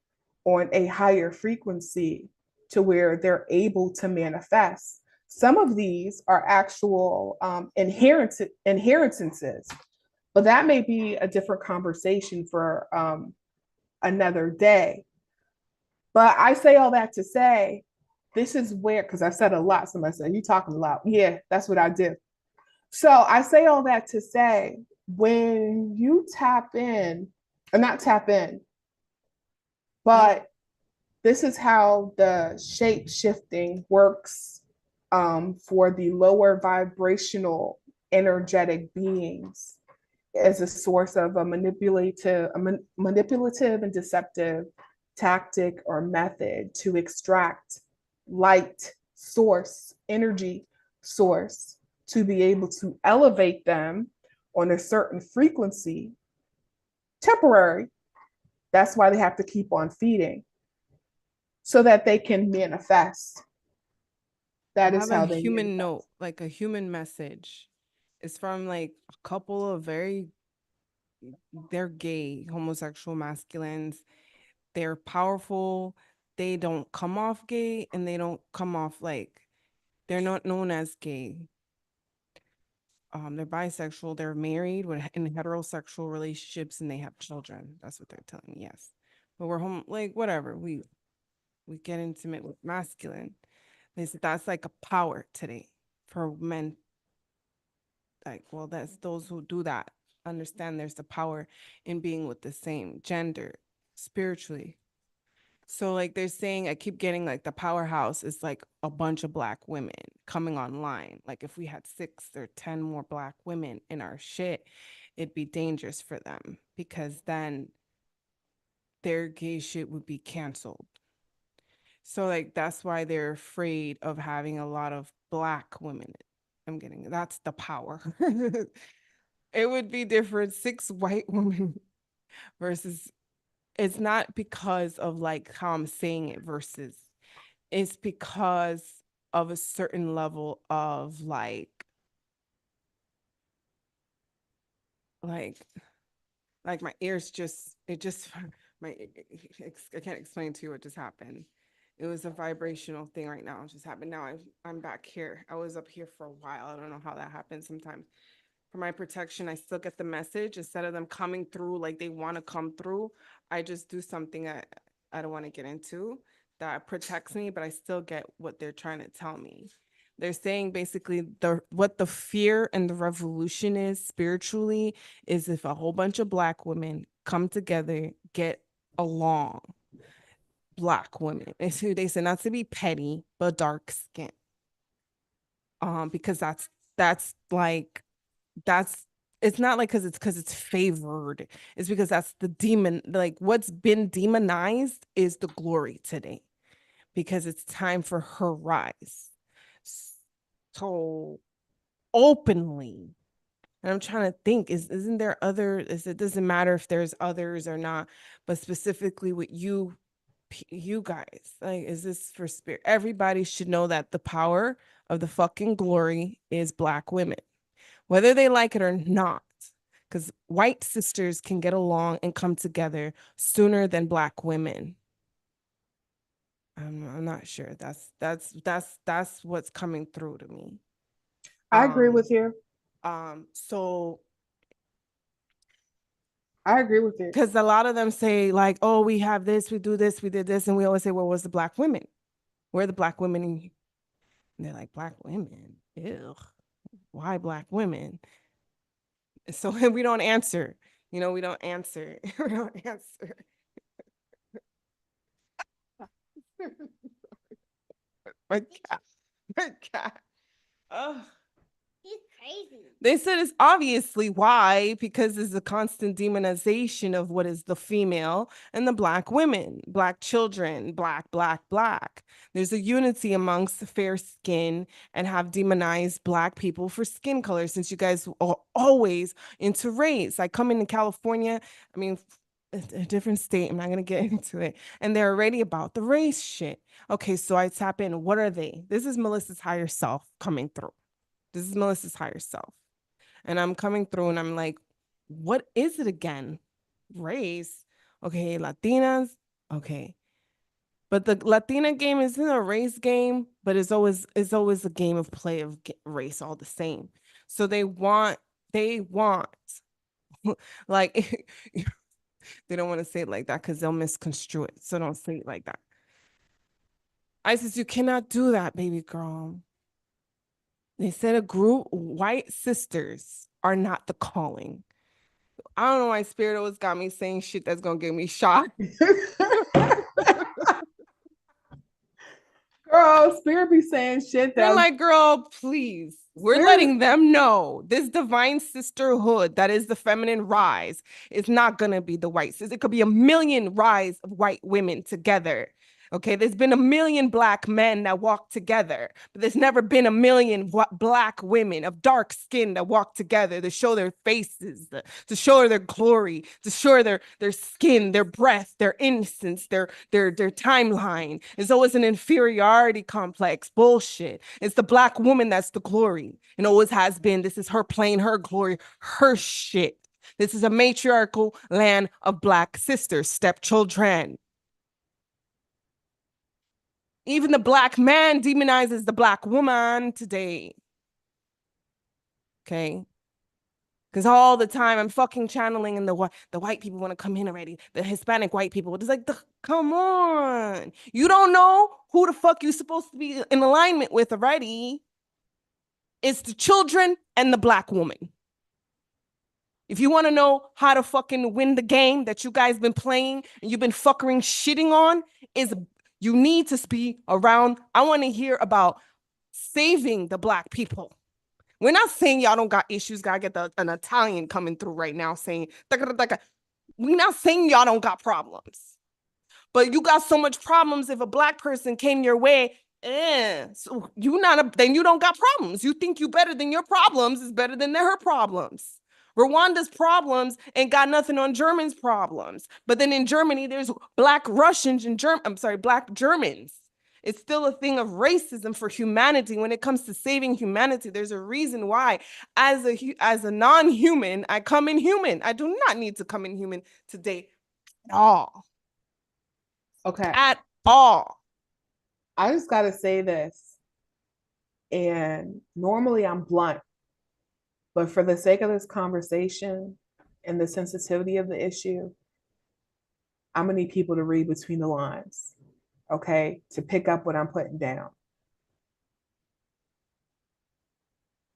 on a higher frequency, to where they're able to manifest. Some of these are actual inheritances, but that may be a different conversation for another day. But I say all that to say, this is where, because I said a lot, somebody said, you talking a lot. Yeah, that's what I do. So I say all that to say, when you tap in, or not tap in, but this is how the shape shifting works for the lower vibrational energetic beings, as a source of a manipulative and deceptive tactic or method to extract light source, energy source, to be able to elevate them on a certain frequency, temporary. That's why they have to keep on feeding, so that they can manifest. That is how they human manifest. note, like a human message. It's from like a couple of they're gay, homosexual masculines. They're powerful. They don't come off gay, and they don't come off like, they're not known as gay. They're bisexual. They're married in heterosexual relationships, and they have children. That's what they're telling me. Yes, but we're home, like whatever. We get intimate with masculine. They said that's like a power today for men. Like, well, that's those who do that understand there's the power in being with the same gender spiritually. So like they're saying, I keep getting like the powerhouse is like a bunch of Black women coming online. Like if we had 6 or 10 more Black women in our shit, it'd be dangerous for them, because then their gay shit would be canceled. So like that's why they're afraid of having a lot of Black women. That's the power. It would be different. 6 white women versus, it's not because of like how I'm saying it versus, it's because of a certain level of like like my ears just, it just, I can't explain to you what just happened. It was a vibrational thing right now. It just happened. Now I'm back here. I was up here for a while. I don't know how that happens sometimes. For my protection, I still get the message. Instead of them coming through like they want to come through, I just do something I don't want to get into that protects me, but I still get what they're trying to tell me. They're saying basically what the fear and the revolution is spiritually is if a whole bunch of Black women come together, get along. Black women. They say not to be petty, but dark skin. Because that's like that's it's not like because it's favored. It's because that's the demon, like what's been demonized is the glory today, because it's time for her rise. So openly, and I'm trying to think, isn't there other, it doesn't matter if there's others or not, but specifically with you guys, like, is this for spirit? Everybody should know that the power of the fucking glory is Black women, whether they like it or not, because white sisters can get along and come together sooner than Black women. I'm not sure. That's what's coming through to me. I agree with you. So I agree with you. because a lot of them say like, oh, we have this, we do this, we did this, and we always say, well, where's the Black women? Where are the Black women? And they're like, Black women? Ew. Why Black women? So we don't answer. We don't answer. We don't answer. My cat. My cat. Oh. He's crazy. They said it's obviously why, because there's a constant demonization of what is the female and the Black women, Black children, Black. There's a unity amongst fair skin and have demonized Black people for skin color, since you guys are always into race. I come into California, I mean, a different state, I'm not going to get into it, and they're already about the race shit. Okay, so I tap in. What are they? This is Melissa's higher self coming through. This is Melissa's higher self. And I'm coming through and I'm like, what is it again? Race. Okay, Latinas. Okay. But the Latina game isn't a race game, but it's always a game of play of race all the same. So they want like they don't want to say it like that because they'll misconstrue it. So don't say it like that. Isis, you cannot do that, baby girl. They said a group, white sisters are not the calling. I don't know why Spirit always got me saying shit that's gonna get me shot. Girl, Spirit be saying shit They're that like, girl, please. We're Spirit- letting them know this divine sisterhood that is the feminine rise is not gonna be the white sisters. It could be a million rise of white women together. Okay, there's been a million Black men that walk together, but there's never been a million Black women of dark skin that walk together to show their faces, to show their glory, to show their skin, their breath, their innocence, their timeline. It's always an inferiority complex bullshit. It's the Black woman that's the glory, and always has been. This is her plane, her glory, her shit. This is a matriarchal land of Black sisters, stepchildren. Even the Black man demonizes the Black woman today. Okay. Because all the time I'm fucking channeling, and the white people want to come in already. The Hispanic white people. It's like, come on. You don't know who the fuck you're supposed to be in alignment with already. It's the children and the Black woman. If you want to know how to fucking win the game that you guys been playing and you've been fucking shitting on, is you need to be around. I want to hear about saving the Black people. We're not saying y'all don't got issues. Gotta get an Italian coming through right now saying, we're not saying y'all don't got problems. But you got so much problems. If a Black person came your way, so then you don't got problems. You think you better than your problems is better than her problems. Rwanda's problems ain't got nothing on Germans' problems. But then in Germany, there's Black Russians and Black Germans. It's still a thing of racism for humanity. When it comes to saving humanity, there's a reason why, as a non-human, I come in human. I do not need to come in human today at all. Okay. At all. I just got to say this. And normally I'm blunt, but for the sake of this conversation and the sensitivity of the issue, I'm going to need people to read between the lines, okay, to pick up what I'm putting down.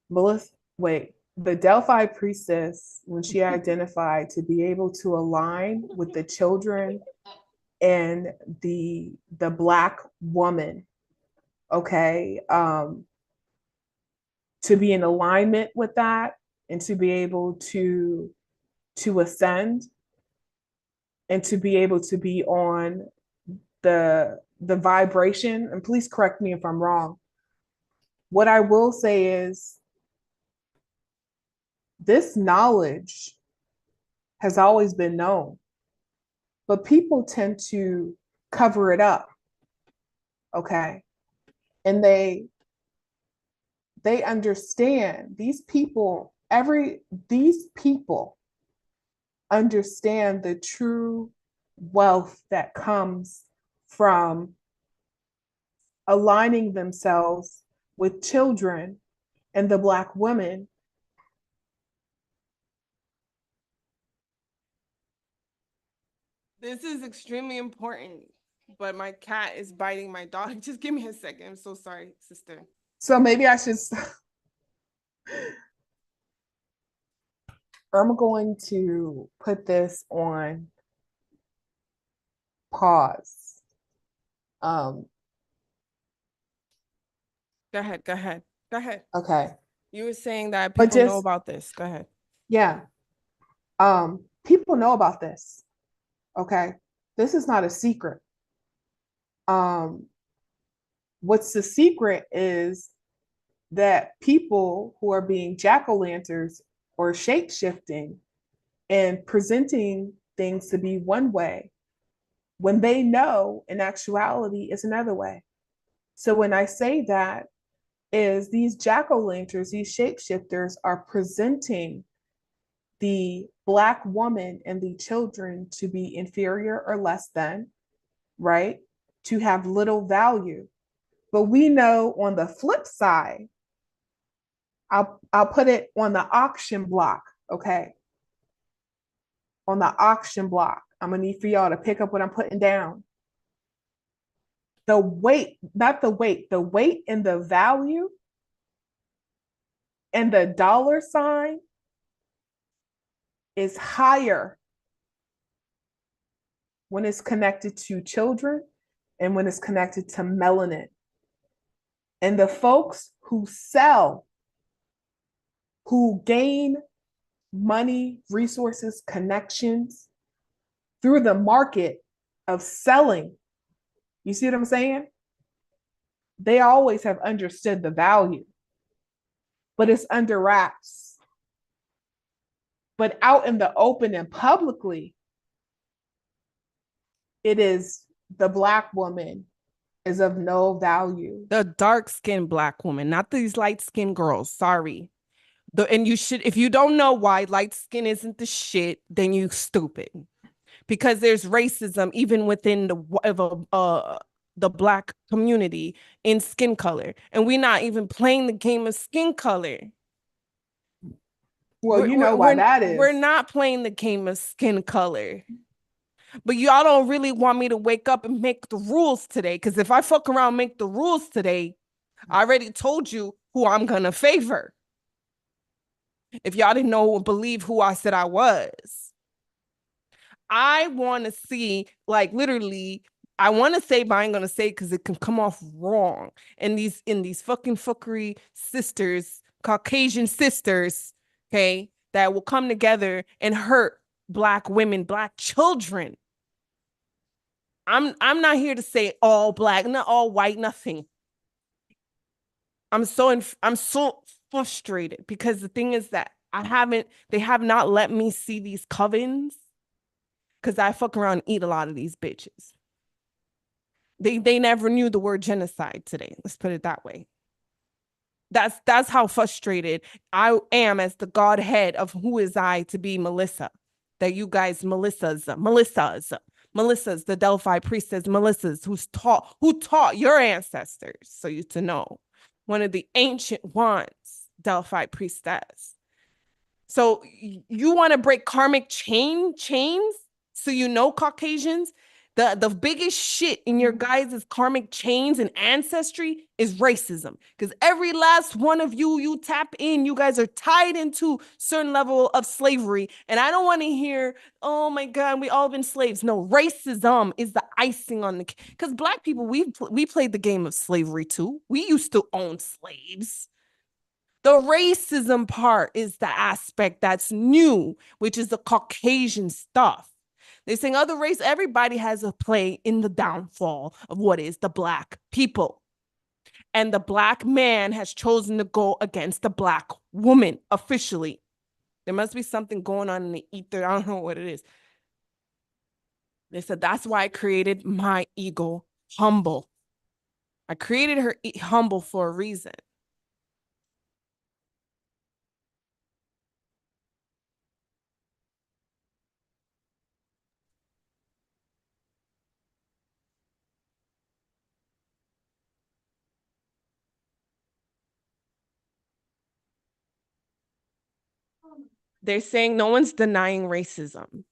Melissa, wait, the Delphi Priestess, when she identified to be able to align with the children and the Black woman, okay, to be in alignment with that and to be able to ascend and to be able to be on the vibration, and please correct me if I'm wrong. What I will say is this knowledge has always been known, but people tend to cover it up, okay? And they understand, these people understand the true wealth that comes from aligning themselves with children and the Black women. This is extremely important, but my cat is biting my dog. Just give me a second. I'm so sorry, sister. So maybe I should, I'm going to put this on pause. Go ahead. Okay. You were saying that But people know just- about this. Go ahead. Yeah. People know about this. Okay. This is not a secret. What's the secret is that people who are being jack-o'-lanterns or shape-shifting and presenting things to be one way, when they know in actuality it's another way. So when I say that, is these jack-o'-lanterns, these shapeshifters are presenting the Black woman and the children to be inferior or less than, right? To have little value. But we know on the flip side, I'll put it on the auction block, okay? On the auction block, I'm gonna need for y'all to pick up what I'm putting down. The weight, not the weight and the value and the dollar sign is higher when it's connected to children and when it's connected to melanin. And the folks who sell, who gain money, resources, connections through the market of selling, you see what I'm saying? They always have understood the value, but it's under wraps. But out in the open and publicly, it is the Black woman is of no value. The dark-skinned Black woman, not these light-skinned girls. Sorry. And you should, if you don't know why light skin isn't the shit, then you stupid. Because there's racism even within the Black community in skin color, and we're not even playing the game of skin color. Well, you know why that is. We're not playing the game of skin color. But y'all don't really want me to wake up and make the rules today. Because if I fuck around and make the rules today, I already told you who I'm going to favor. If y'all didn't know or believe who I said I was. I want to see, like, literally, I want to say, but I ain't going to say because it can come off wrong. And these fucking fuckery sisters, Caucasian sisters, okay, that will come together and hurt Black women, Black children. I'm not here to say all Black, not all white, nothing. I'm so frustrated because the thing is that they have not let me see these covens because I fuck around and eat a lot of these bitches. They never knew the word genocide today. Let's put it that way. That's how frustrated I am as the Godhead of who is I to be Melissa. That you guys, Melissa's, the Delphi Priestess, Melissa's, who taught your ancestors, so you to know. One of the ancient ones, Delphi Priestess. So you want to break karmic chains? So you know, Caucasians, the biggest shit in your guys' karmic chains and ancestry is racism. Because every last one of you tap in, you guys are tied into certain level of slavery. And I don't want to hear, oh my God, we all been slaves. No, racism is the icing on the cake. Because Black people, we played the game of slavery too. We used to own slaves. The racism part is the aspect that's new, which is the Caucasian stuff. They're saying other race, everybody has a play in the downfall of what is the Black people. And the Black man has chosen to go against the Black woman officially. There must be something going on in the ether. I don't know what it is. They said, that's why I created my ego humble. I created her humble for a reason. They're saying no one's denying racism.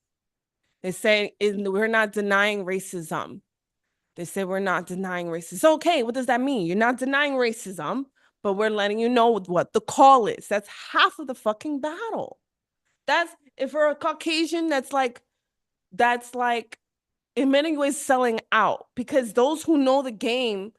They say we're not denying racism. They say we're not denying racism. Okay, what does that mean? You're not denying racism, but we're letting you know what the call is. That's half of the fucking battle. That's if we're a Caucasian, that's like in many ways selling out, because those who know the game,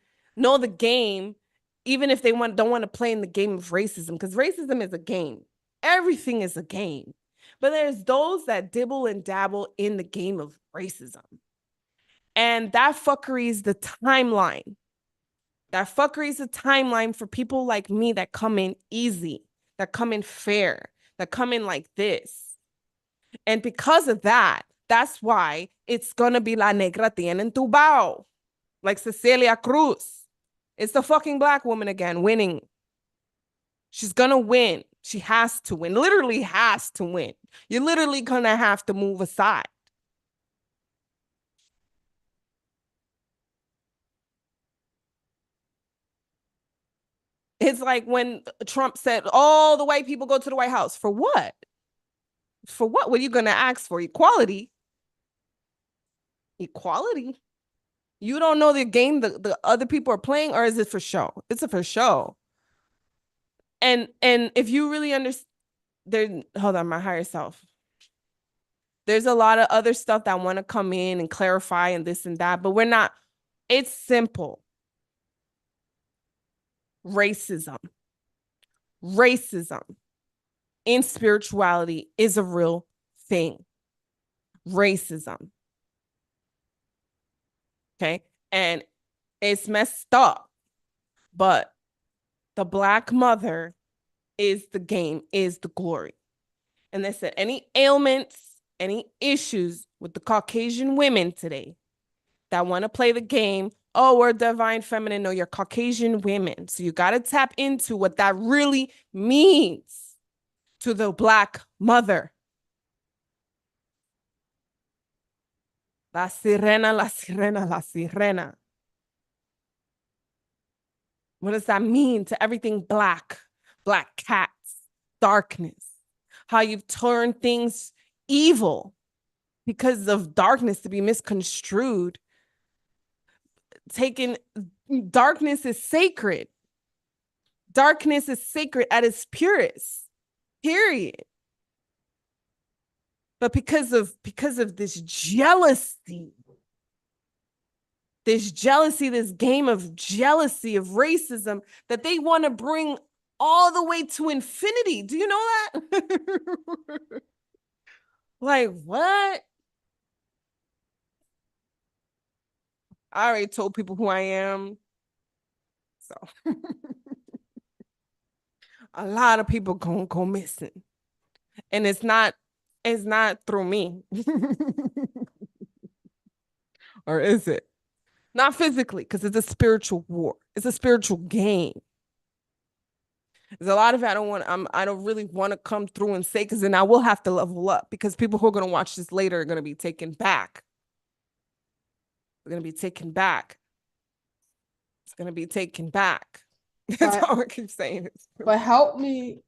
even if they don't want to play in the game of racism, because racism is a game. Everything is a game. But there's those that dibble and dabble in the game of racism. And that fuckery is the timeline. That fuckery is the timeline for people like me that come in easy, that come in fair, that come in like this. And because of that, that's why it's going to be La Negra tienen tu bao. Like Cecilia Cruz. It's the fucking Black woman again winning. She's going to win. She has to win. Literally has to win. You're literally going to have to move aside. It's like when Trump said, all the white people go to the White House. For what? For what? What are you going to ask for? Equality? Equality? You don't know the game the other people are playing, or is it for show? It's a for show. And if you really understand, hold on, my higher self. There's a lot of other stuff that want to come in and clarify and this and that, but we're not. It's simple. Racism in spirituality is a real thing. Racism. Okay. And it's messed up, but the Black mother is the game, is the glory. And they said any ailments, any issues with the Caucasian women today that want to play the game, oh, we're divine feminine. No, you're Caucasian women. So you got to tap into what that really means to the Black mother. La sirena, la sirena, la sirena. What does that mean to everything Black? Black cats, darkness. How you've turned things evil because of darkness to be misconstrued. Darkness is sacred. Darkness is sacred at its purest, period. But because of this jealousy, this game of jealousy, of racism that they want to bring all the way to infinity. Do you know that? Like, what? I already told people who I am. So a lot of people gonna go missing. And it's not through me. Or is it? Not physically, because it's a spiritual war. It's a spiritual game. There's a lot of it I don't really want to come through and say, because then I will have to level up, because people who are going to watch this later are going to be taken back. They're going to be taken back. It's going to be taken back. That's But- all I keep saying. But help me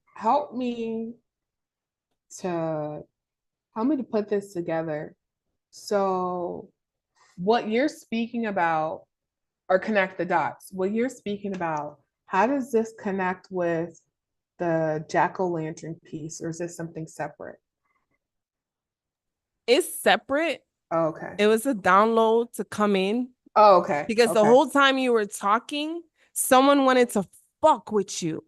to put this together. So what you're speaking about, or connect the dots, what you're speaking about, how does this connect with the jack-o'-lantern piece, or is this something separate? It's separate. Oh, okay. It was a download to come in, Oh, okay. because the Okay. whole time you were talking, someone wanted to fuck with you.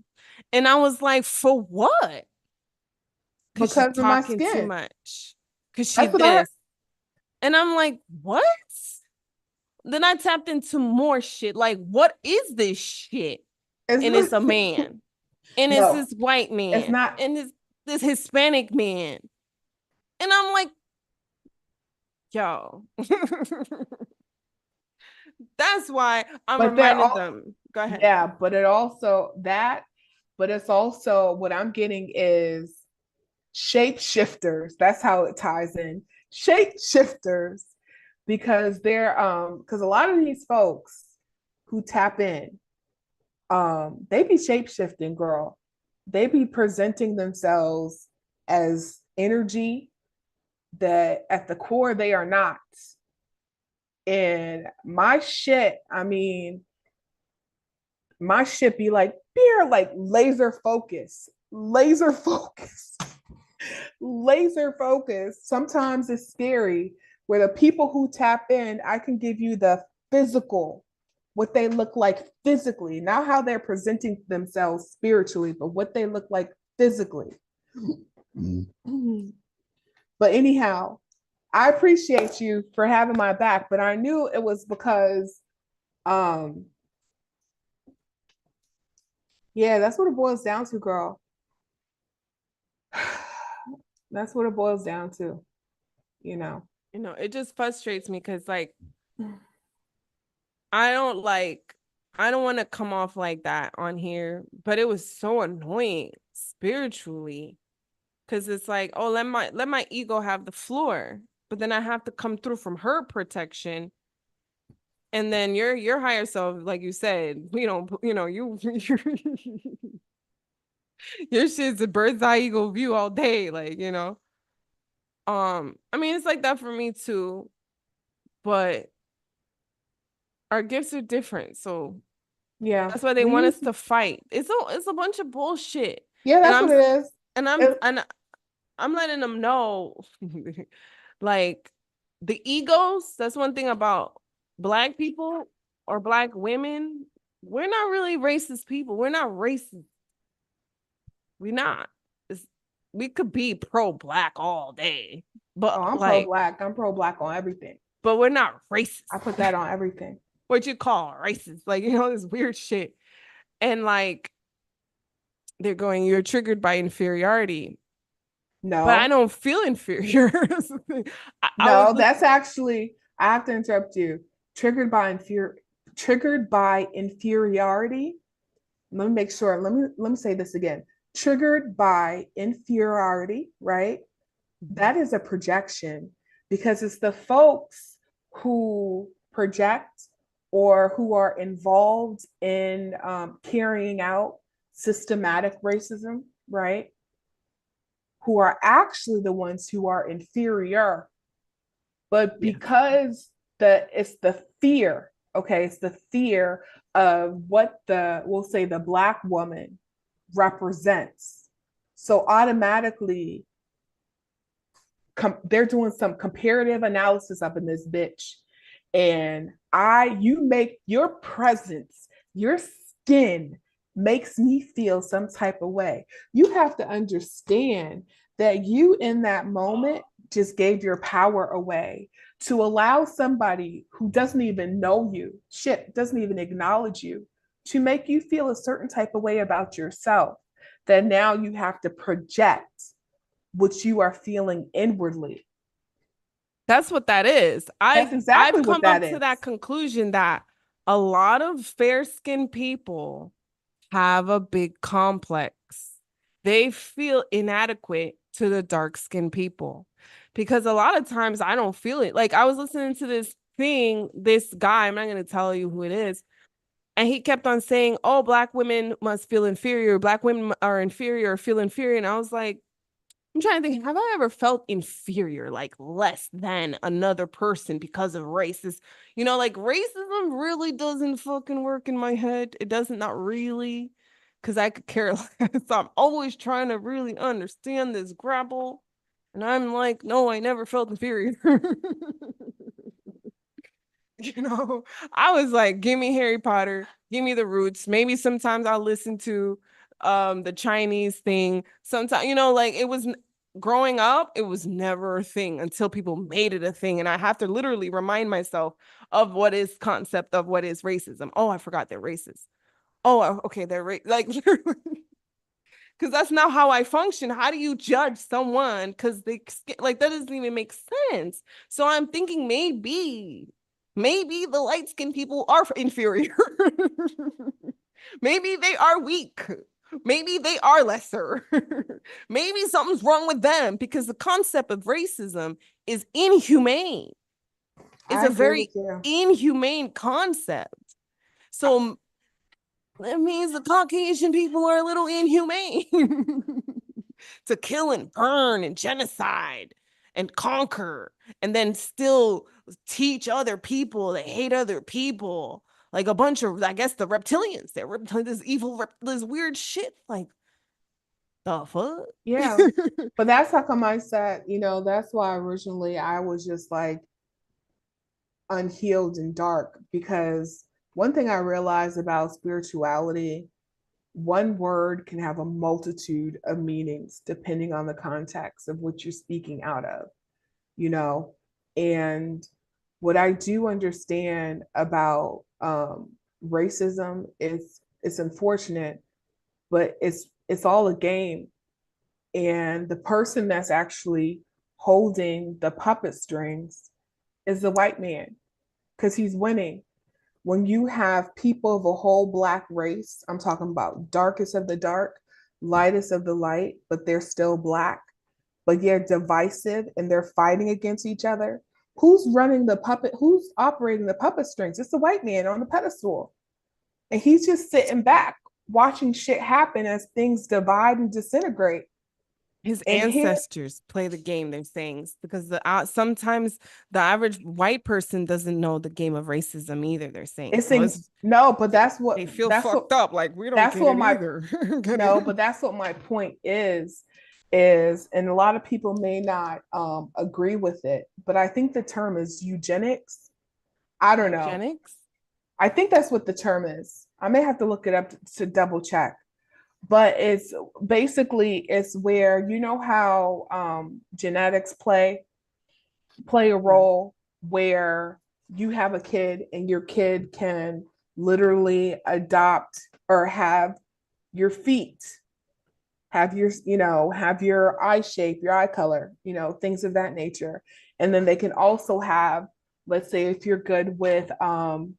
And I was like, for what? Because she's Because of my talking too skin. much. Because she That's what I heard. this. And I'm like, what? Then I tapped into more shit. Like, what is this shit? And it's a man. And it's No, this white man. it's not. And it's this Hispanic man. And I'm like, yo. That's why I'm But they're reminding all- them. Go ahead. Yeah, but it's also what I'm getting is shapeshifters. That's how it ties in. Shapeshifters, because because a lot of these folks who tap in, they be shapeshifting, girl. They be presenting themselves as energy that at the core they are not. And my shit be like, beer, like laser focus. Sometimes it's scary, where the people who tap in, I can give you the physical, what they look like physically, not how they're presenting themselves spiritually, but what they look like physically. But anyhow, I appreciate you for having my back, but I knew it was because, yeah, that's what it boils down to, girl. That's what it boils down to, you know. It just frustrates me, because like, I don't want to come off like that on here, but it was so annoying spiritually, because it's like, oh, let my ego have the floor, but then I have to come through from her protection. And then your higher self, like you said, we don't, you your shit's a bird's eye eagle view all day, like, I mean, it's like that for me too, but our gifts are different, so Yeah, that's why they want us to fight. It's a bunch of bullshit. Yeah, that's And what it is. and I'm letting them know, like, the egos. That's one thing about Black people or Black women. We're not really racist people. We're not racist. We're not. We could be pro-Black all day, but I'm like, pro-Black. I'm pro-Black on everything. but we're not racist. I put that on everything. What you call racist? Like, this weird shit. And like, they're going, you're triggered by inferiority. No, But I don't feel inferior. that's actually, I have to interrupt you. Triggered by inferiority. Let me make sure. Let me say this again. Triggered by inferiority, right? That is a projection, because it's the folks who project or who are involved in carrying out systematic racism, right? Who are actually the ones who are inferior. But because it's the fear, okay, it's the fear of what we'll say the Black woman represents. So automatically, they're doing some comparative analysis up in this bitch. And you make your presence, your skin makes me feel some type of way. You have to understand that you in that moment just gave your power away to allow somebody who doesn't even know you, doesn't even acknowledge you, to make you feel a certain type of way about yourself, that now you have to project what you are feeling inwardly. That's what that is. That's exactly I've what come up that to is. that conclusion that a lot of fair-skinned people have a big complex. They feel inadequate to the dark-skinned people because a lot of times I don't feel it. Like I was listening to this thing, this guy, I'm not going to tell you who it is, and he kept on saying, "Oh, black women must feel inferior. Black women are inferior or feel inferior." And I was like, I'm trying to think, have I ever felt inferior, like less than another person because of races? You know, like racism really doesn't fucking work in my head. It doesn't, not really, because I could care less. So I'm always trying to really understand this grapple. And I'm like, no, I never felt inferior. You know, I was like, give me Harry Potter, give me the roots. Maybe sometimes I'll listen to the Chinese thing. Sometimes, you know, like it was growing up, it was never a thing until people made it a thing. And I have to literally remind myself of what is concept of what is racism. Oh, I forgot they're racist. Oh, okay, they're like because that's not how I function. How do you judge someone? Because they like that doesn't even make sense. So I'm thinking maybe the light skinned people are inferior. Maybe they are weak. Maybe they are lesser. Maybe something's wrong with them because the concept of racism is inhumane. It's I a agree very with you. inhumane concept. So that means the Caucasian people are a little inhumane to kill and burn and genocide and conquer and then still teach other people that hate other people. Like a bunch of, I guess, the reptilians. They're this evil, this weird shit. Like, the fuck? Yeah. But that's how come I said, that's why originally I was just like unhealed and dark, because one thing I realized about spirituality, one word can have a multitude of meanings depending on the context of what you're speaking out of, you know? And what I do understand about racism is it's unfortunate, but it's all a game. And the person that's actually holding the puppet strings is the white man because he's winning. When you have people of a whole black race, I'm talking about darkest of the dark, lightest of the light, but they're still black, but they're divisive and they're fighting against each other. Who's running the puppet? Who's operating the puppet strings? It's the white man on the pedestal. And he's just sitting back watching shit happen as things divide and disintegrate. His And here, ancestors play the game, they're saying, because sometimes the average white person doesn't know the game of racism either, they're saying. it's So it's no, but they feel fucked up, like we don't that's get what it my either. no, but that's what my point is, and a lot of people may not agree with it, but I think the term is eugenics. I don't know. Eugenics? I think that's what the term is. I may have to look it up to double check, but it's basically it's where you know how genetics play a role where you have a kid and your kid can literally adopt or have your feet, have your, have your eye shape, your eye color, things of that nature. And then they can also have, let's say, if you're good with artwork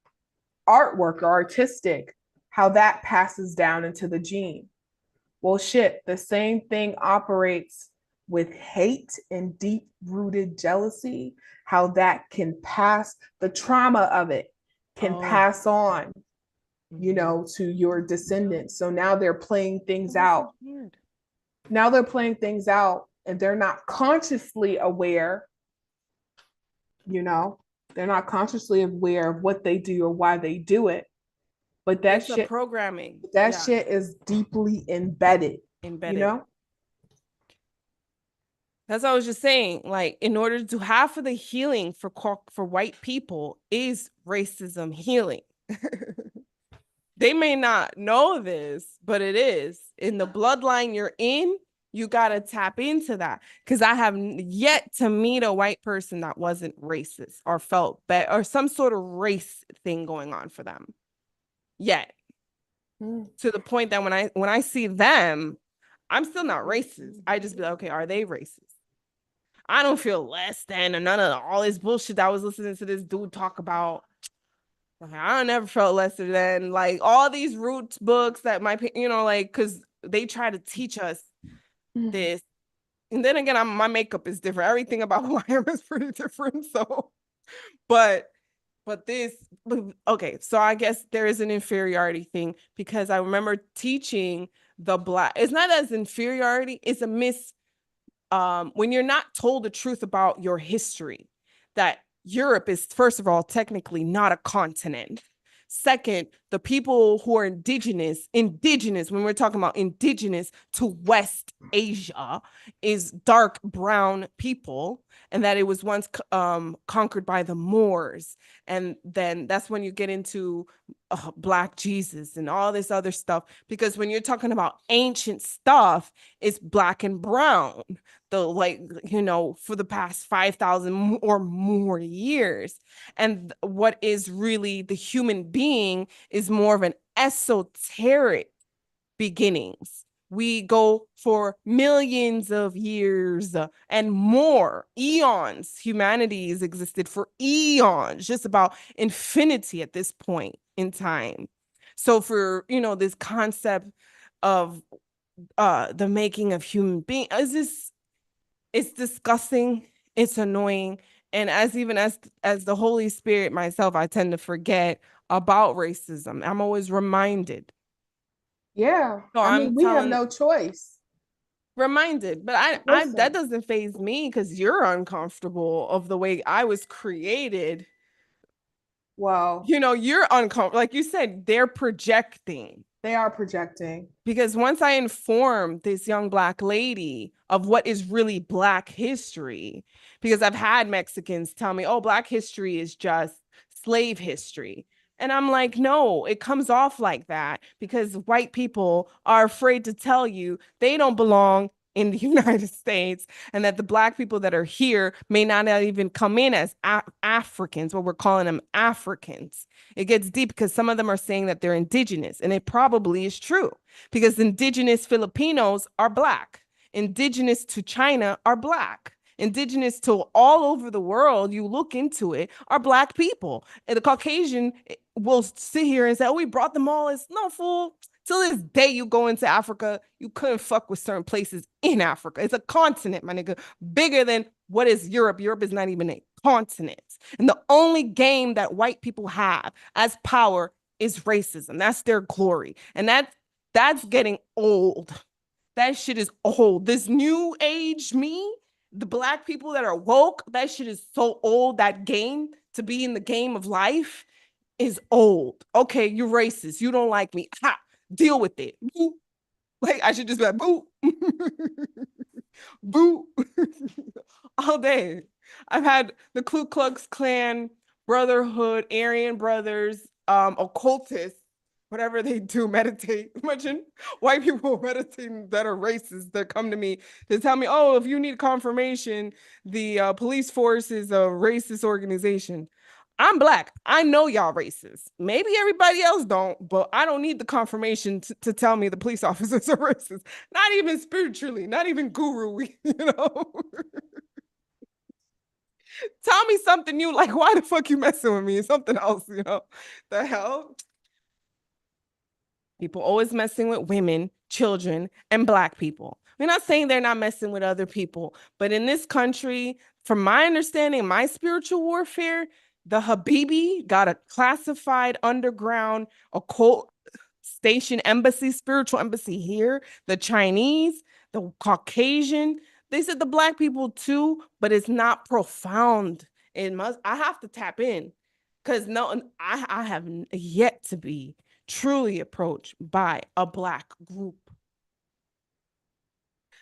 or artistic, how that passes down into the gene. Well, shit, the same thing operates with hate and deep rooted jealousy, how that can pass, the trauma of it can pass on, to your descendants. So now they're playing things out. Now they're playing things out and they're not consciously aware, they're not consciously aware of what they do or why they do it. But that it's shit, programming. that shit is deeply embedded. That's what I was just saying. Like, in order to do half of the healing for white people is racism healing. They may not know this, but it is. In the bloodline you're in, you got to tap into that. Because I have yet to meet a white person that wasn't racist or felt bad or some sort of race thing going on for them. Yet. To the point that when I see them, I'm still not racist. I just be like, okay, are they racist? I don't feel less than, or none of all this bullshit that I was listening to this dude talk about. Like, I never felt lesser than, like, all these roots books that like, because they try to teach us this. And then again, my makeup is different. Everything about who I am is pretty different. So, but okay. So I guess there is an inferiority thing, because I remember teaching the Black. It's not as inferiority. It's a when you're not told the truth about your history, that Europe is, first of all, technically not a continent. Second, the people who are indigenous, when we're talking about indigenous to West Asia, is dark brown people, and that it was once conquered by the Moors. And then that's when you get into Black Jesus and all this other stuff, because when you're talking about ancient stuff, it's black and brown, for the past 5,000 or more years. And what is really the human being is more of an esoteric beginnings. We go for millions of years and more eons. Humanity has existed for eons, just about infinity at this point in time. So for, this concept of the making of human beings, it's disgusting, it's annoying. And as the Holy Spirit myself, I tend to forget about racism. I'm always reminded. Yeah. So I mean, I'm we have no choice. reminded, but I Listen. that doesn't faze me, because you're uncomfortable of the way I was created. Well, You're uncomfortable. Like you said, they're projecting. they are projecting. Because once I informed this young Black lady of what is really Black history, because I've had Mexicans tell me, oh, Black history is just slave history. And I'm like, no, it comes off like that because white people are afraid to tell you they don't belong in the United States, and that the Black people that are here may not even come in as Africans, what we're calling them Africans. It gets deep because some of them are saying that they're indigenous, and it probably is true, because indigenous Filipinos are Black, indigenous to China are Black, indigenous to all over the world, you look into it, are Black people. And the Caucasian will sit here and say, oh, we brought them all as, no, fool. Till this day, you go into Africa, you couldn't fuck with certain places in Africa. It's a continent, my nigga, bigger than what is Europe. Europe is not even a continent. And the only game that white people have as power is racism. That's their glory. And that's getting old. That shit is old. This new age me, the Black people that are woke, that shit is so old. That game, to be in the game of life, is old. Okay, you're racist. You don't like me. Ha! Deal with it. Boo. Like, I should just be like, boo. Boo. All day. I've had the Ku Klux Klan, Brotherhood, Aryan Brothers, occultists, whatever they do, meditate. Imagine white people meditating that are racist that come to me to tell me, oh, if you need confirmation, the police force is a racist organization. I'm Black. I know y'all racist. Maybe everybody else don't, but I don't need the confirmation to tell me the police officers are racist. Not even spiritually, not even guru, Tell me something new, like, why the fuck you messing with me? Something else, The hell? People always messing with women, children, and Black people. We're not saying they're not messing with other people, but in this country, from my understanding, my spiritual warfare, the Habibi got a classified underground occult station embassy, spiritual embassy here. The Chinese, the Caucasian, they said the Black people too, but it's not profound. I have to tap in, because I have yet to be truly approached by a Black group,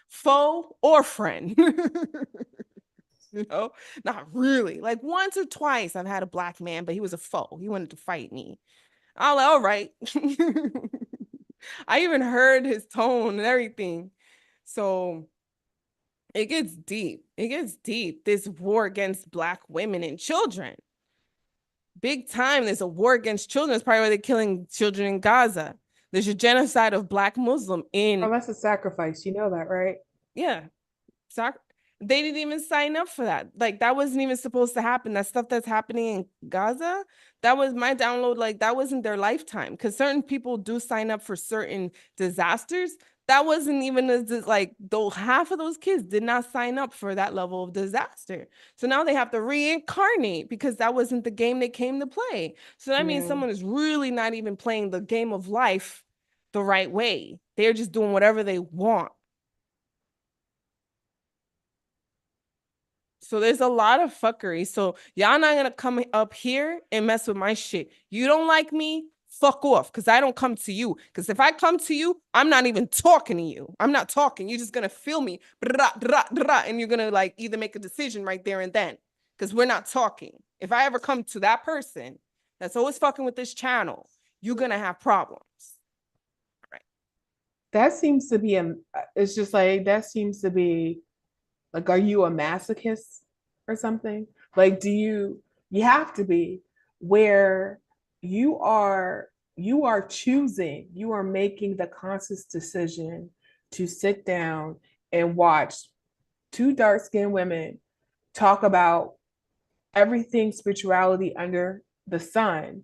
foe or friend. Not really. Like once or twice I've had a Black man, but he was a foe. He wanted to fight me. I was like, all right. I even heard his tone and everything. So it gets deep. It gets deep. This war against Black women and children. Big time. There's a war against children. It's probably why they're killing children in Gaza. There's a genocide of Black Muslim in. Oh, that's a sacrifice. You know that, right? Yeah. They didn't even sign up for that. Like, that wasn't even supposed to happen. That stuff that's happening in Gaza, that was my download. Like, that wasn't their lifetime. Because certain people do sign up for certain disasters. That wasn't even like, though half of those kids did not sign up for that level of disaster. So now they have to reincarnate because that wasn't the game they came to play. So that means someone is really not even playing the game of life the right way. They're just doing whatever they want. So there's a lot of fuckery. So y'all not gonna come up here and mess with my shit. You don't like me? Fuck off, because I don't come to you. Because if I come to you, I'm not even talking to you. I'm not talking. You're just gonna feel me, and you're gonna like either make a decision right there and then. Because we're not talking. If I ever come to that person that's always fucking with this channel, you're gonna have problems. That seems to be it's just like, that seems to be like, are you a masochist or something? Like, you have to be, where you are choosing, you are making the conscious decision to sit down and watch two dark-skinned women talk about everything spirituality under the sun,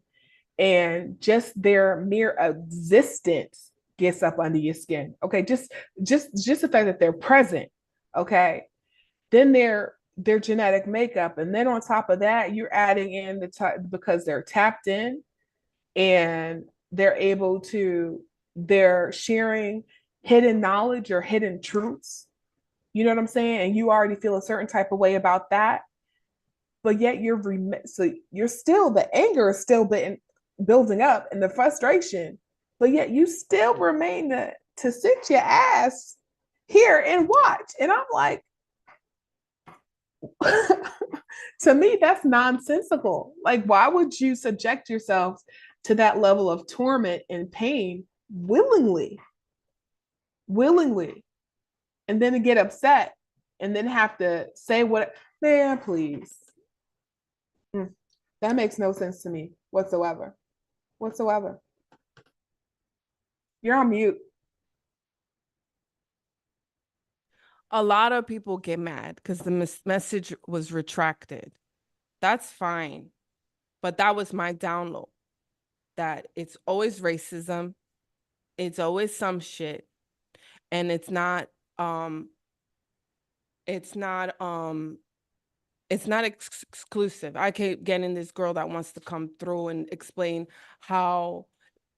and just their mere existence gets up under your skin. Okay, just the fact that they're present. Okay, then their genetic makeup, and then on top of that, you're adding in because they're tapped in, and they're sharing hidden knowledge or hidden truths. You know what I'm saying? And you already feel a certain type of way about that, but yet you're still, the anger is still building up, and the frustration, but yet you still remain to sit your ass here and watch. And I'm like, to me, that's nonsensical. Like, why would you subject yourself to that level of torment and pain willingly, and then to get upset and then have to say what, man, please. That makes no sense to me whatsoever. You're on mute. A lot of people get mad because the message was retracted. That's fine. But that was my download. That it's always racism. It's always some shit. And it's not exclusive. I keep getting this girl that wants to come through and explain how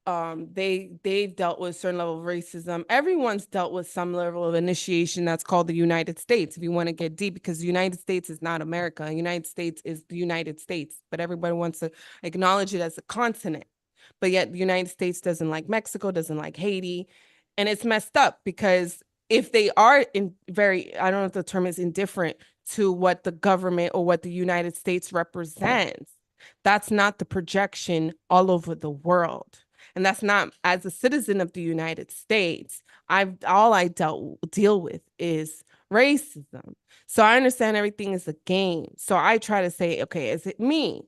they've dealt with a certain level of racism. Everyone's dealt with some level of initiation that's called the United States, if you want to get deep, because the United States is not America. The United States is the United States, but everybody wants to acknowledge it as a continent. But yet the United States doesn't like Mexico, doesn't like Haiti. And it's messed up because if they are I don't know if the term is indifferent to what the government or what the United States represents, that's not the projection all over the world. And that's not, as a citizen of the United States, all I deal with is racism. So I understand everything is a game. So I try to say, okay, is it me?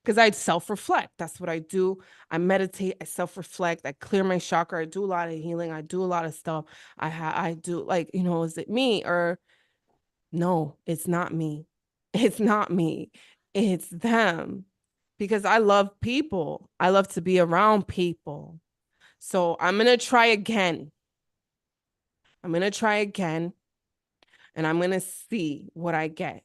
Because I self-reflect. That's what I do. I meditate, I self-reflect, I clear my chakra, I do a lot of healing, I do a lot of stuff. I do, like, is it me? Or no, it's not me. It's not me. It's them. Because I love people. I love to be around people. So I'm going to try again. And I'm going to see what I get.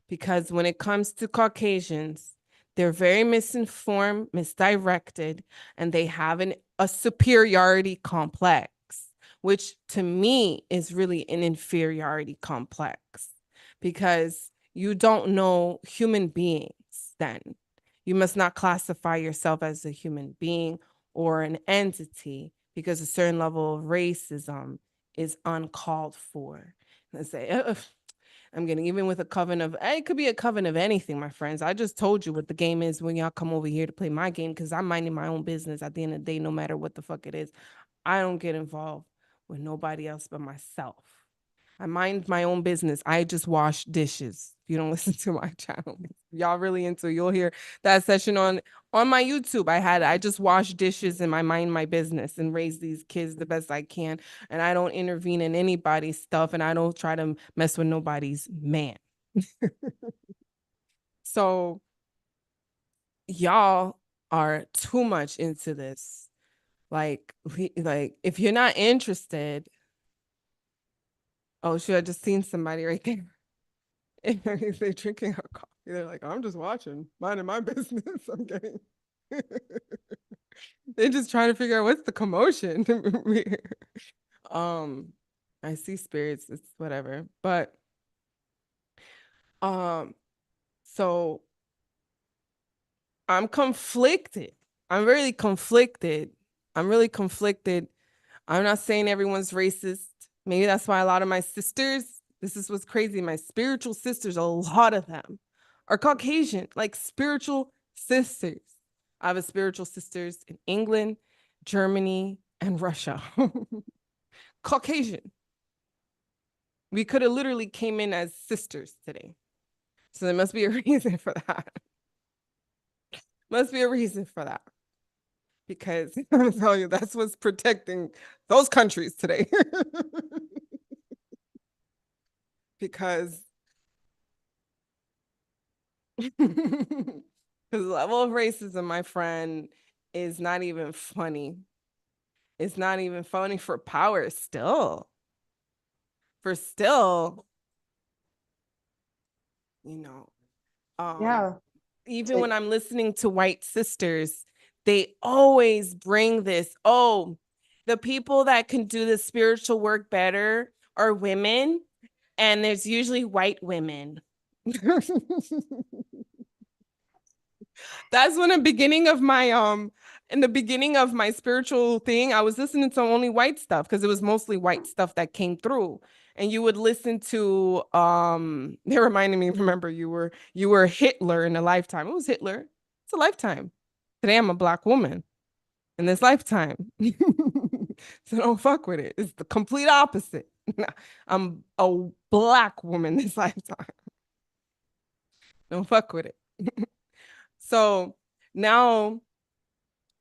Because when it comes to Caucasians, they're very misinformed, misdirected, and they have a superiority complex, which to me is really an inferiority complex, because you don't know human beings then. You must not classify yourself as a human being or an entity, because a certain level of racism is uncalled for. Let's say, I'm getting even with a coven of, it could be a coven of anything, my friends. I just told you what the game is when y'all come over here to play my game, because I'm minding my own business at the end of the day, no matter what the fuck it is. I don't get involved with nobody else but myself. I mind my own business. I just wash dishes. If you don't listen to my channel, y'all really into it, you'll hear that session on my YouTube. I just wash dishes and I mind my business and raise these kids the best I can. And I don't intervene in anybody's stuff and I don't try to mess with nobody's man. So y'all are too much into this. Like if you're not interested, oh, should I just seen somebody right there? If they're drinking a coffee, they're like, I'm just watching, minding my business. I'm getting. They're just trying to figure out what's the commotion. I see spirits, it's whatever. But so I'm conflicted. I'm really conflicted. I'm really conflicted. I'm not saying everyone's racist. Maybe that's why a lot of my sisters, this is what's crazy, my spiritual sisters, a lot of them are Caucasian, like spiritual sisters. I have a spiritual sisters in England, Germany, and Russia. Caucasian. We could have literally came in as sisters today. So there must be a reason for that. Must be a reason for that. Because I'm gonna tell you, that's what's protecting those countries today. Because the level of racism, my friend, is not even funny. It's not even funny for power still. For still, you know, Yeah. even when I'm listening to white sisters, they always bring this, oh, the people that can do the spiritual work better are women, and there's usually white women. That's when in the beginning of my spiritual thing, I was listening to only white stuff because it was mostly white stuff that came through. And you would listen to they reminded me, remember you were Hitler in a lifetime. It was Hitler. It's a lifetime. Today I'm a Black woman in this lifetime. So don't fuck with it. It's the complete opposite. I'm a Black woman this lifetime. Don't fuck with it. So now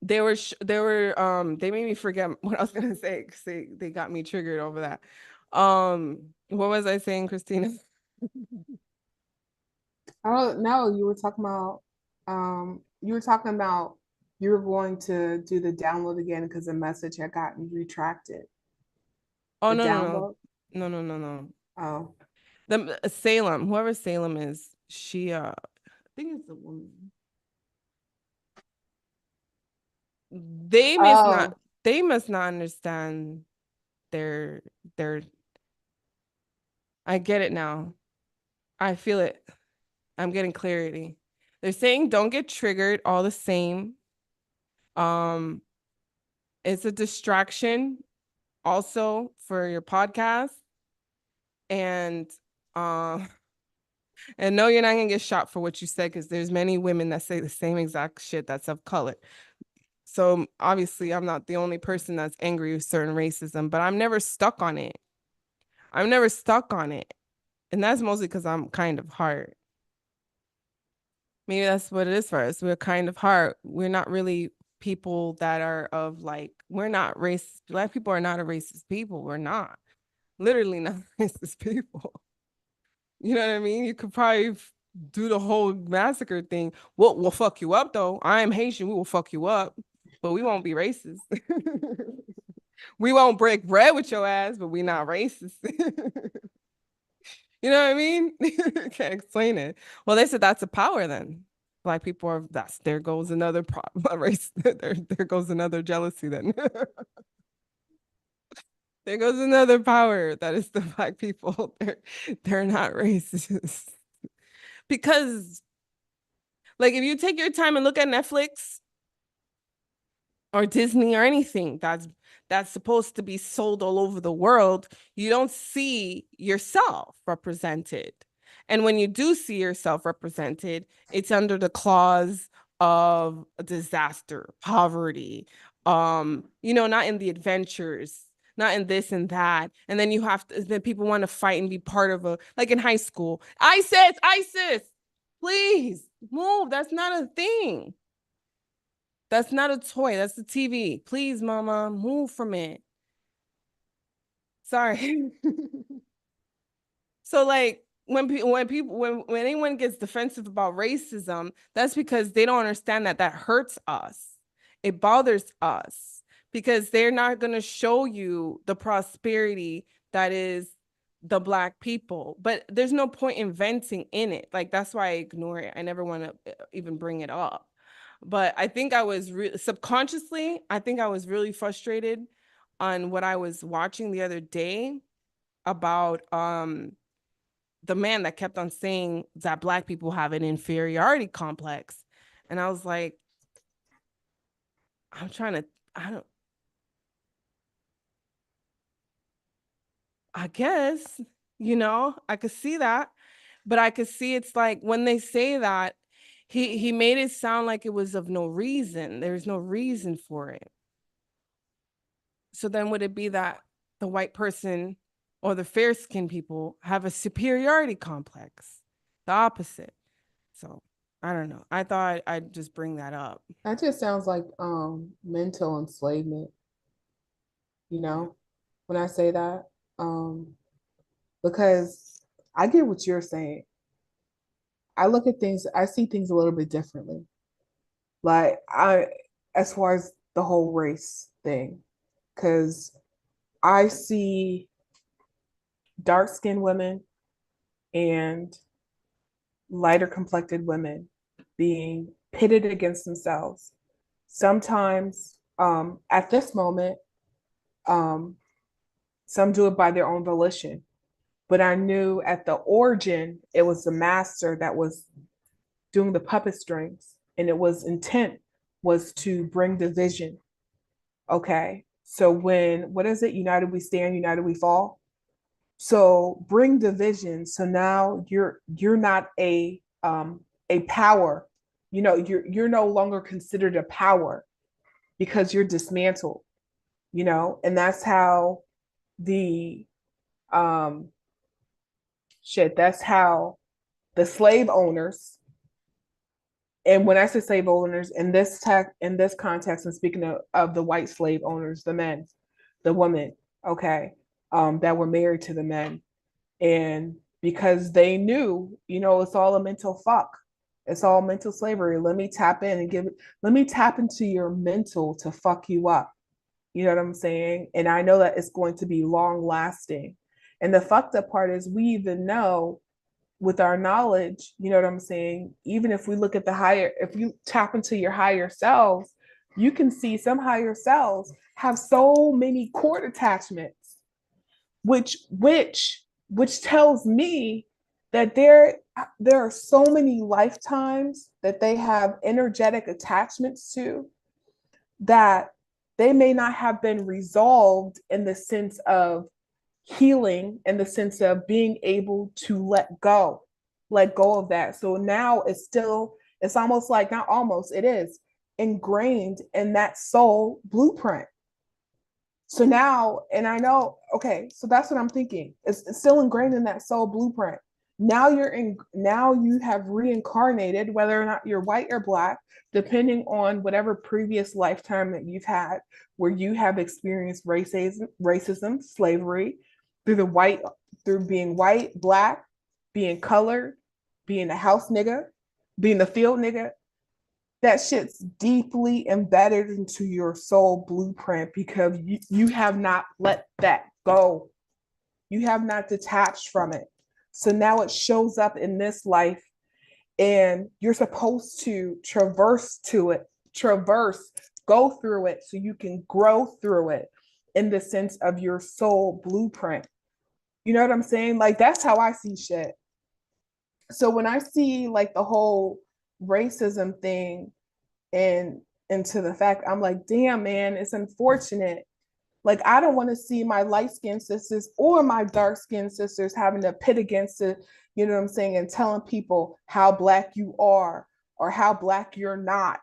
they made me forget what I was gonna say because they got me triggered over that. What was I saying, Christina? I don't know. You were talking about you were going to do the download again because the message had gotten retracted. Oh The no, download. no. Oh. The Salem, whoever Salem is, she I think it's a woman. They must not understand their I get it now. I feel it. I'm getting clarity. They're saying don't get triggered all the same. It's a distraction also for your podcast. And and no, you're not gonna get shot for what you said because there's many women that say the same exact shit that's of color. So obviously I'm not the only person that's angry with certain racism, but I'm never stuck on it. I'm never stuck on it. And that's mostly because I'm kind of hard. Maybe that's what it is for us. We're kind of hard. We're not really people that are of like, we're not racist. Black people are not a racist people. We're not. Literally not racist people. You know what I mean? You could probably do the whole massacre thing. We'll fuck you up though. I am Haitian. We will fuck you up, but we won't be racist. We won't break bread with your ass, but we not racist. You know what I mean? Can't explain it. Well, they said that's a power then. Black people are, there goes another race. There goes another jealousy then. There goes another power that is the Black people. They're not racist. Because like if you take your time and look at Netflix or Disney or anything that's supposed to be sold all over the world, you don't see yourself represented. And when you do see yourself represented, it's under the clause of disaster, poverty, not in the adventures not in this and that. And then you have to, then people want to fight and be part of a, like in high school, ISIS, please move. That's not a thing. That's not a toy. That's the TV. Please, mama, move from it. Sorry. So like when anyone gets defensive about racism, that's because they don't understand that hurts us. It bothers us because they're not going to show you the prosperity that is the Black people. But there's no point in venting in it. Like, that's why I ignore it. I never want to even bring it up. But I think I was subconsciously, I think I was really frustrated on what I was watching the other day about the man that kept on saying that Black people have an inferiority complex. And I was like, I guess, I could see that, but I could see it's like when they say that, he made it sound like it was of no reason. There's no reason for it. So then would it be that the white person or the fair-skinned people have a superiority complex? The opposite. So I don't know. I thought I'd just bring that up. That just sounds like mental enslavement, when I say that. Because I get what you're saying. I see things a little bit differently. Like as far as the whole race thing, because I see dark-skinned women and lighter complected women being pitted against themselves. Sometimes at this moment, some do it by their own volition. But I knew at the origin, it was the master that was doing the puppet strings, and it was intent was to bring division. Okay. So what is it? United we stand, united we fall. So bring division. So now you're not a power. You're no longer considered a power because you're dismantled, and that's how the that's how the slave owners, and when I say slave owners in this context, I'm speaking of the white slave owners, the men, the women, okay, that were married to the men. And because they knew, it's all a mental fuck. It's all mental slavery. Let me tap into your mental to fuck you up. You know what I'm saying? And I know that it's going to be long lasting. And the fucked up part is we even know with our knowledge, you know what I'm saying? Even if we look at if you tap into your higher selves, you can see some higher selves have so many cord attachments, which tells me that there are so many lifetimes that they have energetic attachments to that they may not have been resolved in the sense of healing, in the sense of being able to let go of that. So now it's almost like, not almost, it is ingrained in that soul blueprint. So now, and I know, okay, so that's what I'm thinking. It's still ingrained in that soul blueprint. Now you have reincarnated, whether or not you're white or Black, depending on whatever previous lifetime that you've had, where you have experienced racism, slavery, through being white, Black, being colored, being a house nigga, being the field nigga. That shit's deeply embedded into your soul blueprint because you have not let that go. You have not detached from it. So now it shows up in this life, and you're supposed to go through it so you can grow through it in the sense of your soul blueprint. You know what I'm saying? Like, that's how I see shit. So when I see like the whole racism thing and into the fact, I'm like, damn, man, it's unfortunate. Like, I don't want to see my light-skinned sisters or my dark-skinned sisters having to pit against it, you know what I'm saying, and telling people how Black you are or how Black you're not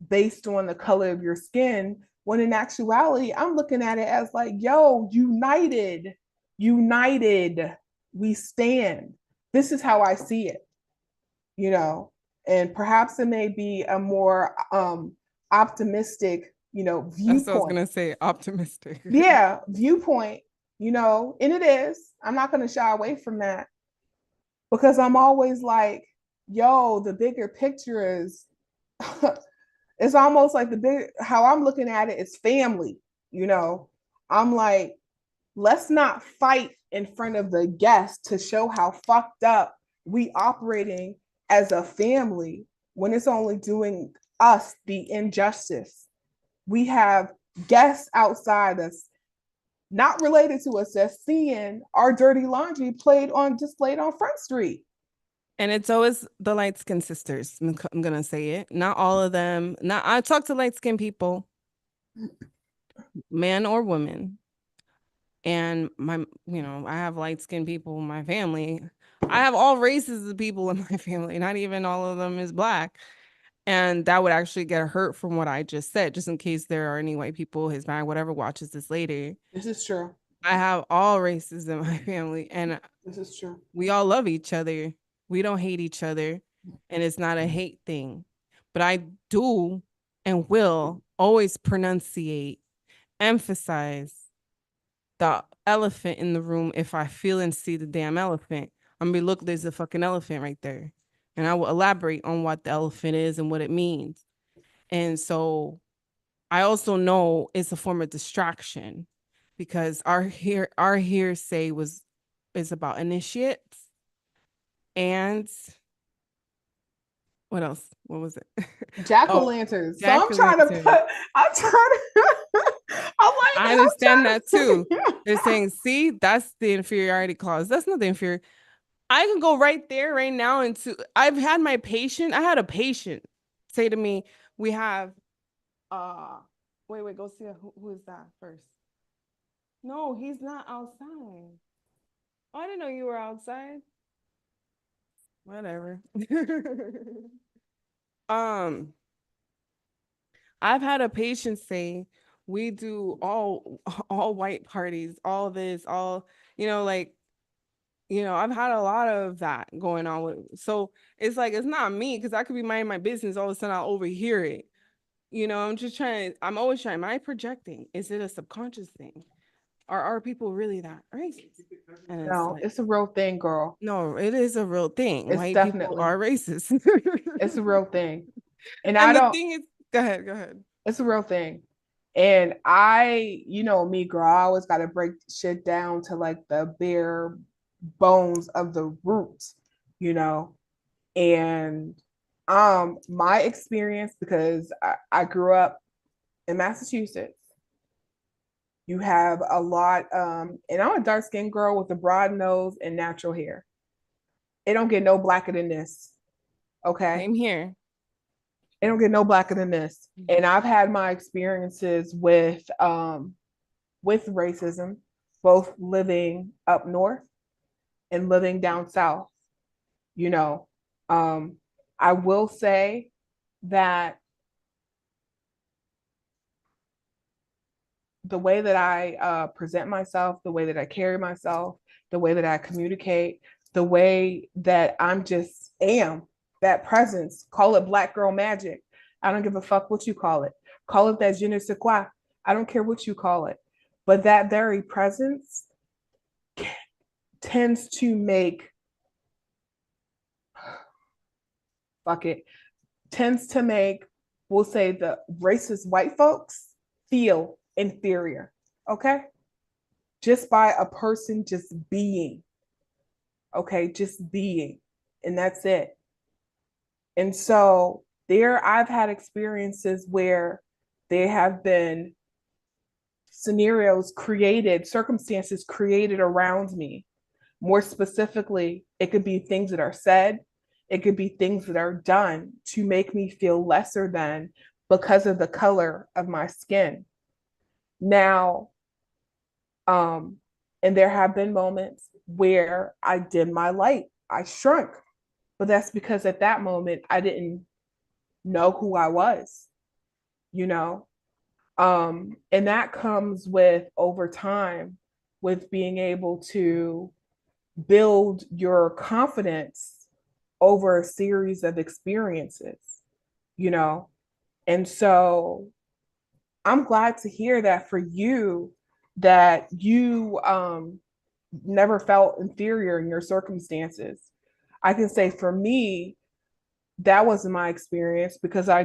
based on the color of your skin, when in actuality, I'm looking at it as like, yo, united, united, we stand. This is how I see it, you know, and perhaps it may be a more optimistic, you know, That's what I was viewpoint. gonna say, optimistic. Yeah, viewpoint, you know, and it is. I'm not going to shy away from that because I'm always like, yo, the bigger picture is it's almost like the big how I'm looking at it is family, you know. I'm like, let's not fight in front of the guests to show how fucked up we operating as a family when it's only doing us the injustice. We have guests outside us, not related to us, that's seeing our dirty laundry displayed on Front Street. And it's always the light skinned sisters. I'm gonna say it. Not all of them. Not I talk to light skinned people, man or woman. And I have light skinned people in my family. I have all races of people in my family. Not even all of them is black. And that would actually get hurt from what I just said, just in case there are any white people, Hispanic, whatever, watches this later. This is true. I have all races in my family, and this is true. We all love each other. We don't hate each other, and it's not a hate thing. But I do and will always pronunciate, emphasize the elephant in the room if I feel and see the damn elephant. I'm gonna be, look, there's a fucking elephant right there. And I will elaborate on what the elephant is and what it means. And so I also know it's a form of distraction because our hearsay is about initiates and what else? What was it? Jack-o'-lanterns. So I'm trying to I'm like, I understand that too. They're saying, see, that's the inferiority clause. That's not the inferior. I can go right there right now into I had a patient say to me, we have wait, go see who is that first. No, he's not outside. Oh, I didn't know you were outside. Whatever. I've had a patient say we do all white parties, all this, all, like, I've had a lot of that going on with, so it's like, it's not me, because I could be minding my business, all of a sudden I'll overhear it. I'm always trying, am I projecting? Is it a subconscious thing? Are people really that racist? And no, it's a real thing, girl. No, it is a real thing. It's White definitely people are racist. It's a real thing. And the thing is, go ahead. It's a real thing. And me, girl, I always got to break shit down to like the bare bones of the roots, and my experience, because I grew up in Massachusetts, you have a lot, and I'm a dark-skinned girl with a broad nose and natural hair. It don't get no blacker than this. Okay. Same here. It don't get no blacker than this. And I've had my experiences with racism, both living up north and living down south. I will say that the way that I present myself, the way that I carry myself, the way that I communicate, the way that I'm just am, that presence, call it Black girl magic. I don't give a fuck what you call it. Call it that je ne sais quoi. I don't care what you call it. But that very presence tends to make, we'll say, the racist white folks feel inferior, okay? Just by a person just being, okay? Just being, and that's it. And so I've had experiences where there have been circumstances created around me. More specifically, it could be things that are said, it could be things that are done to make me feel lesser than because of the color of my skin. Now, and there have been moments where I dimmed my light, I shrunk, but that's because at that moment I didn't know who I was, And that comes with over time, with being able to build your confidence over a series of experiences, you know? And so I'm glad to hear that for you, that you never felt inferior in your circumstances. I can say for me, that wasn't my experience, because I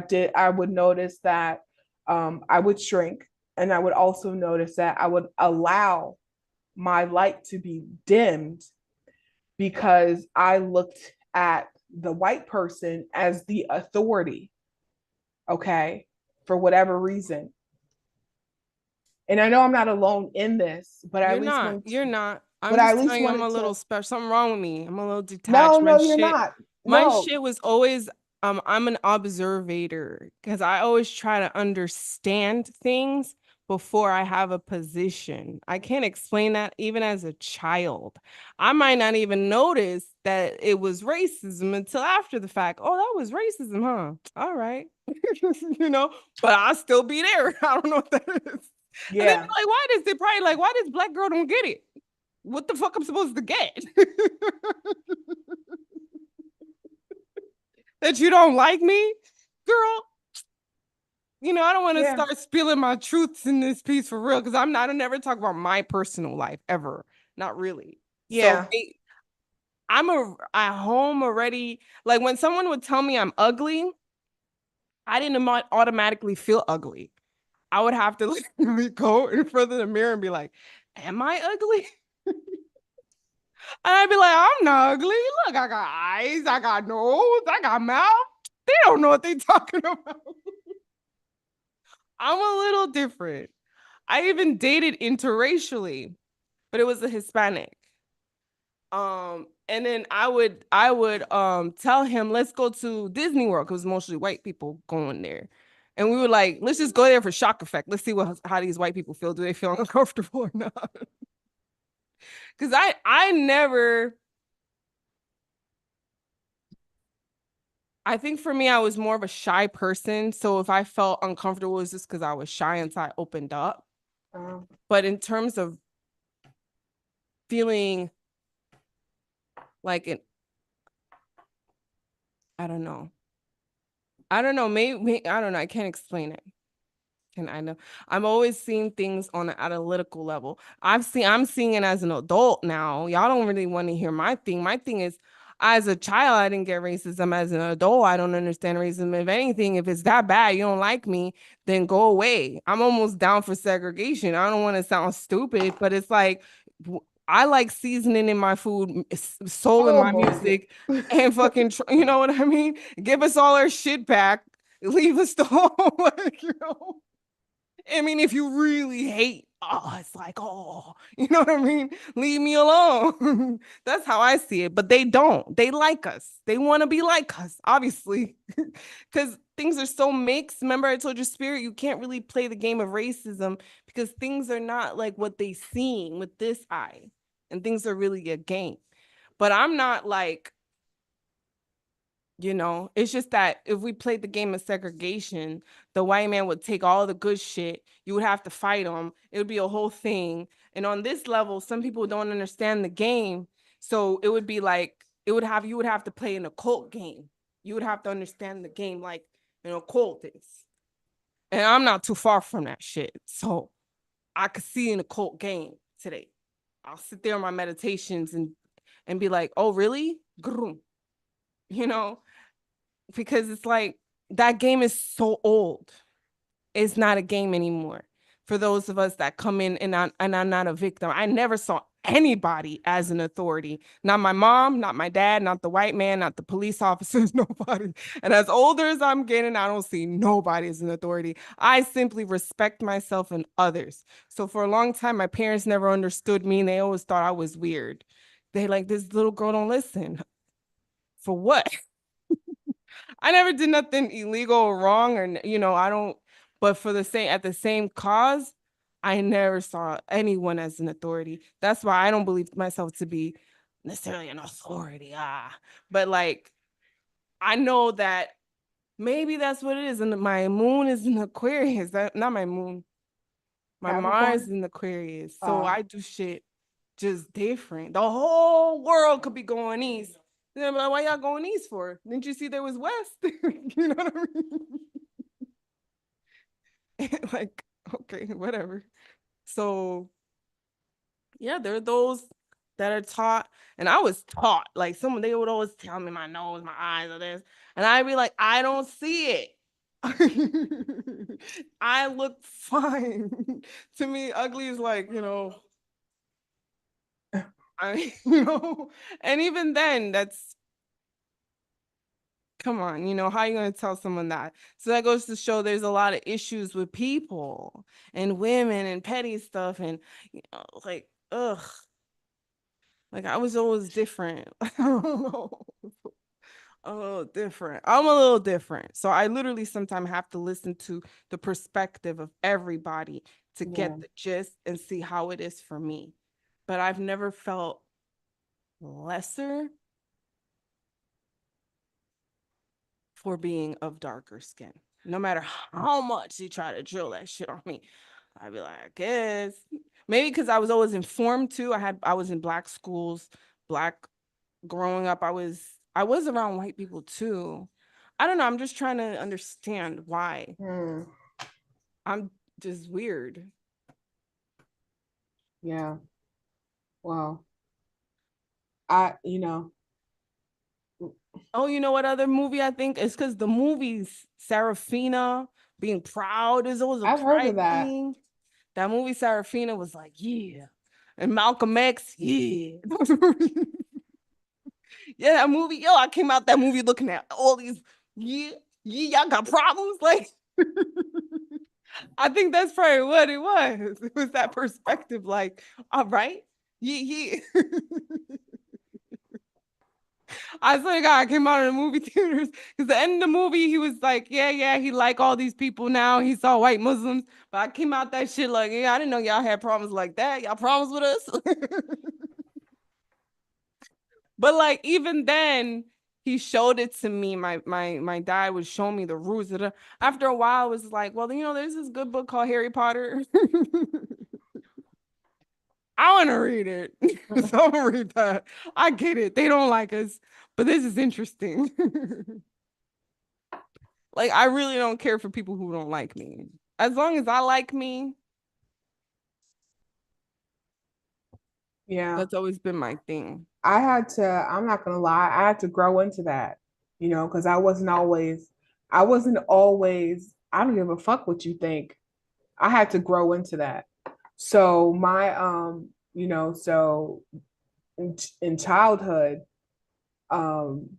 would notice that I would shrink, and I would also notice that I would allow my light to be dimmed because I looked at the white person as the authority, okay, for whatever reason. And I know I'm not alone in this, but I You're at least not. wanted You're to, not. but I'm I at just least telling you, I'm a wanted little to, special. Something wrong with me. I'm a little no, detached. no, you're not. My No, shit was always, I'm an observator because I always try to understand things before I have a position. I can't explain that even as a child. I might not even notice that it was racism until after the fact. Oh, that was racism, huh? All right. You know, but I'll still be there. I don't know what that is. And then yeah, like, why does they probably like, why does black girl don't get it? What the fuck I'm supposed to get? That you don't like me, girl? You know, I don't want to yeah, start spilling my truths in this piece for real, because I don't never talk about my personal life ever. Not really. So yeah. I'm at home already. Like when someone would tell me I'm ugly, I didn't automatically feel ugly. I would have to literally go in front of the mirror and be like, am I ugly? And I'd be like, I'm not ugly. Look, I got eyes, I got nose, I got mouth. They don't know what they're talking about. I'm a little different. I even dated interracially, but it was a Hispanic. And then I would tell him, let's go to Disney World, because mostly white people going there. And we were like, let's just go there for shock effect. Let's see how these white people feel. Do they feel uncomfortable or not? Because I never, I think for me, I was more of a shy person. So if I felt uncomfortable, it was just because I was shy until I opened up. Um, But in terms of feeling like an, I don't know. I don't know. Maybe I don't know. I can't explain it. Can I know? I'm always seeing things on an analytical level. I'm seeing it as an adult now. Y'all don't really want to hear my thing. My thing is, as a child, I didn't get racism. As an adult, I don't understand racism. If anything, if it's that bad, you don't like me, then go away. I'm almost down for segregation. I don't want to sound stupid, but it's like I like seasoning in my food, soul in oh my boy. music, and fucking, you know what I mean? Give us all our shit back. Leave us alone. Like, you know. I mean, if you really hate, oh, it's like, oh, you know what I mean? Leave me alone. That's how I see it. But they don't. They like us. They want to be like us, obviously. Because things are so mixed. Remember, I told you, Spirit, you can't really play the game of racism because things are not like what they seem with this eye. And things are really a game. But I'm not like, you know, it's just that if we played the game of segregation, the white man would take all the good shit. You would have to fight him. It would be a whole thing. And on this level, some people don't understand the game. So it would be like, you would have to play an occult game. You would have to understand the game like an occultist. And I'm not too far from that shit. So I could see an occult game today. I'll sit there in my meditations and be like, oh, really? You know? Because it's like that game is so old. It's not a game anymore. For those of us that come in and I'm not a victim, I never saw anybody as an authority. Not my mom, not my dad, not the white man, not the police officers, nobody. And as older as I'm getting, I don't see nobody as an authority. I simply respect myself and others. So for a long time, my parents never understood me and they always thought I was weird. They like, this little girl don't listen. For what? I never did nothing illegal or wrong, or you know, I don't. But for the same at the same cause, I never saw anyone as an authority. That's why I don't believe myself to be necessarily an authority. But like, I know that Maybe that's what it is. And my moon is in Aquarius. Not my moon. My Mars is Capricorn? in Aquarius. So Oh, I do shit just different. The whole world could be going east. Then I'm like, why y'all going east for? Didn't you see there was west? You know what I mean? Like, okay, whatever. So yeah, there are those that are taught, and I was taught. Like someone, they would always tell me my nose, my eyes, or this, and I'd be like, I don't see it. I look fine. To me, ugly is like, and even then, that's come on, how are you going to tell someone that? So that goes to show there's a lot of issues with people and women and petty stuff, and like, ugh. Like I was always different. I don't know. A little different. I'm a little different. So I literally sometimes have to listen to the perspective of everybody to yeah. get the gist and see how it is for me. But I've never felt lesser for being of darker skin. No matter how much you try to drill that shit on me, I'd be like, I guess. Maybe because I was always informed too. I was in black schools, black growing up. I was around white people too. I don't know. I'm just trying to understand why. Hmm. I'm just weird. Yeah. Well, I. Oh, you know what other movie I think? It's because the movies Serafina being proud is always a I've heard of pride that. thing. That movie Serafina was like, yeah. And Malcolm X, yeah. Yeah, that movie. Yo, I came out that movie looking at all these, yeah, yeah, y'all got problems. Like, I think that's probably what it was. It was that perspective, like, all right, yeah, yeah. I swear to God, I came out of the movie theaters because the end of the movie, he was like, yeah, yeah, he like all these people now. He saw white Muslims, but I came out that shit like, yeah, I didn't know y'all had problems like that. Y'all problems with us. But like even then, he showed it to me. My dad would show me the rules. After a while, I was like, well, there's this good book called Harry Potter. I want to read it. So I'm gonna read that. I get it. They don't like us, but this is interesting. Like I really don't care for people who don't like me. As long as I like me, Yeah. that's always been my thing. I'm not gonna lie, I had to grow into that, because I wasn't always, I don't give a fuck what you think. I had to grow into that. So so in childhood, um,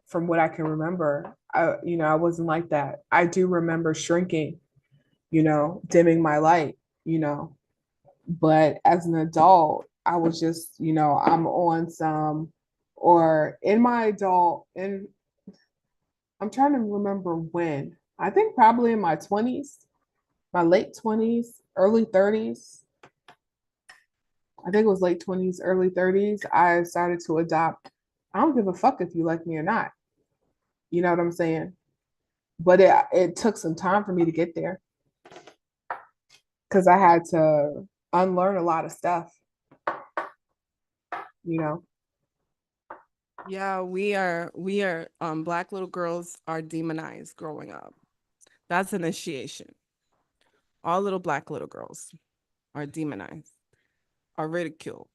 from what I can remember, I wasn't like that. I do remember shrinking, dimming my light, you know, but as an adult, I was just, I'm on some, or in my adult, and I'm trying to remember when. I think probably in my 20s, my late 20s, early 30s. I think it was late 20s, early 30s. I started to adopt. I don't give a fuck if you like me or not. You know what I'm saying? But it took some time for me to get there because I had to unlearn a lot of stuff, you know? Yeah, we are black little girls are demonized growing up. That's initiation. All little black little girls are demonized, are ridiculed,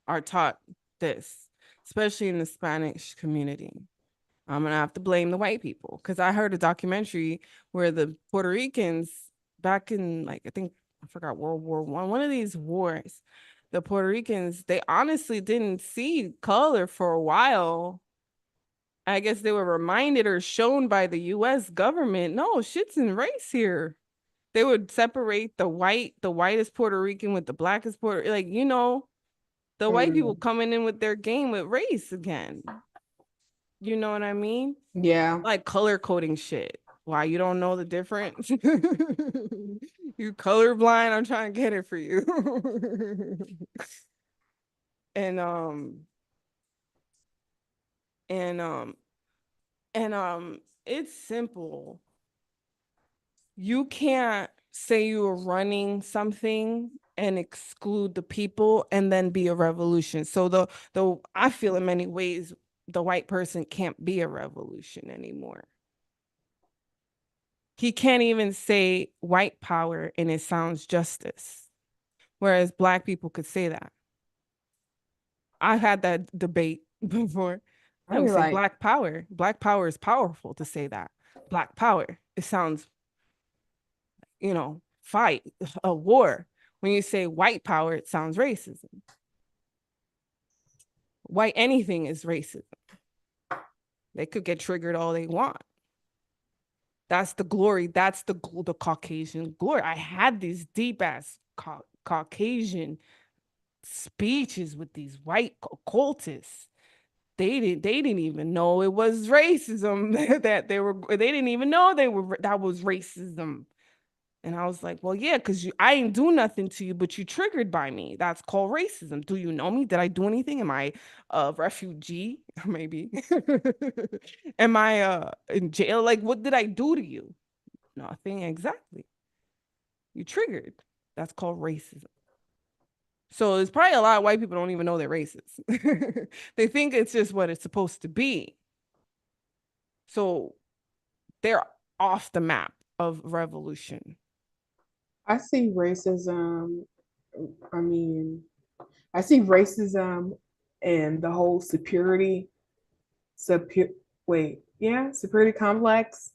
are taught this, especially in the Spanish community. I'm gonna have to blame the white people because I heard a documentary where the Puerto Ricans back in like I think I forgot World War I, one of these wars, the Puerto Ricans they honestly didn't see color for a while. I guess they were reminded or shown by the U.S. government, no, shit's in race here. They would separate the whitest Puerto Rican with the blackest like the white people Mm, coming in with their game with race again. You know what I mean? yeah. Like color coding shit. Why you don't know the difference? You colorblind. I'm trying to get it for you. and and and It's simple. You can't say you are running something and exclude the people and then be a revolution. So the I feel in many ways the white person can't be a revolution anymore. He can't even say white power and it sounds justice, whereas black people could say that. I had that debate before. I I'd be would say like, black power. Black power is powerful to say that. Black power. It sounds, fight, a war. When you say white power, it sounds racism. White anything is racism. They could get triggered all they want. That's the glory. That's the Caucasian glory. I had these deep ass Caucasian speeches with these white occultists. They didn't even know it was racism that they didn't even know that was racism. And I was like, well, yeah, because I ain't do nothing to you, but you triggered by me. That's called racism. Do you know me? Did I do anything? Am I a refugee? Maybe. Am I in jail? Like, what did I do to you? Nothing. Exactly. You triggered. That's called racism. So it's probably a lot of white people don't even know they're racist. They think it's just what it's supposed to be. So they're off the map of revolution. I see racism. I mean, I see racism and the whole security complex.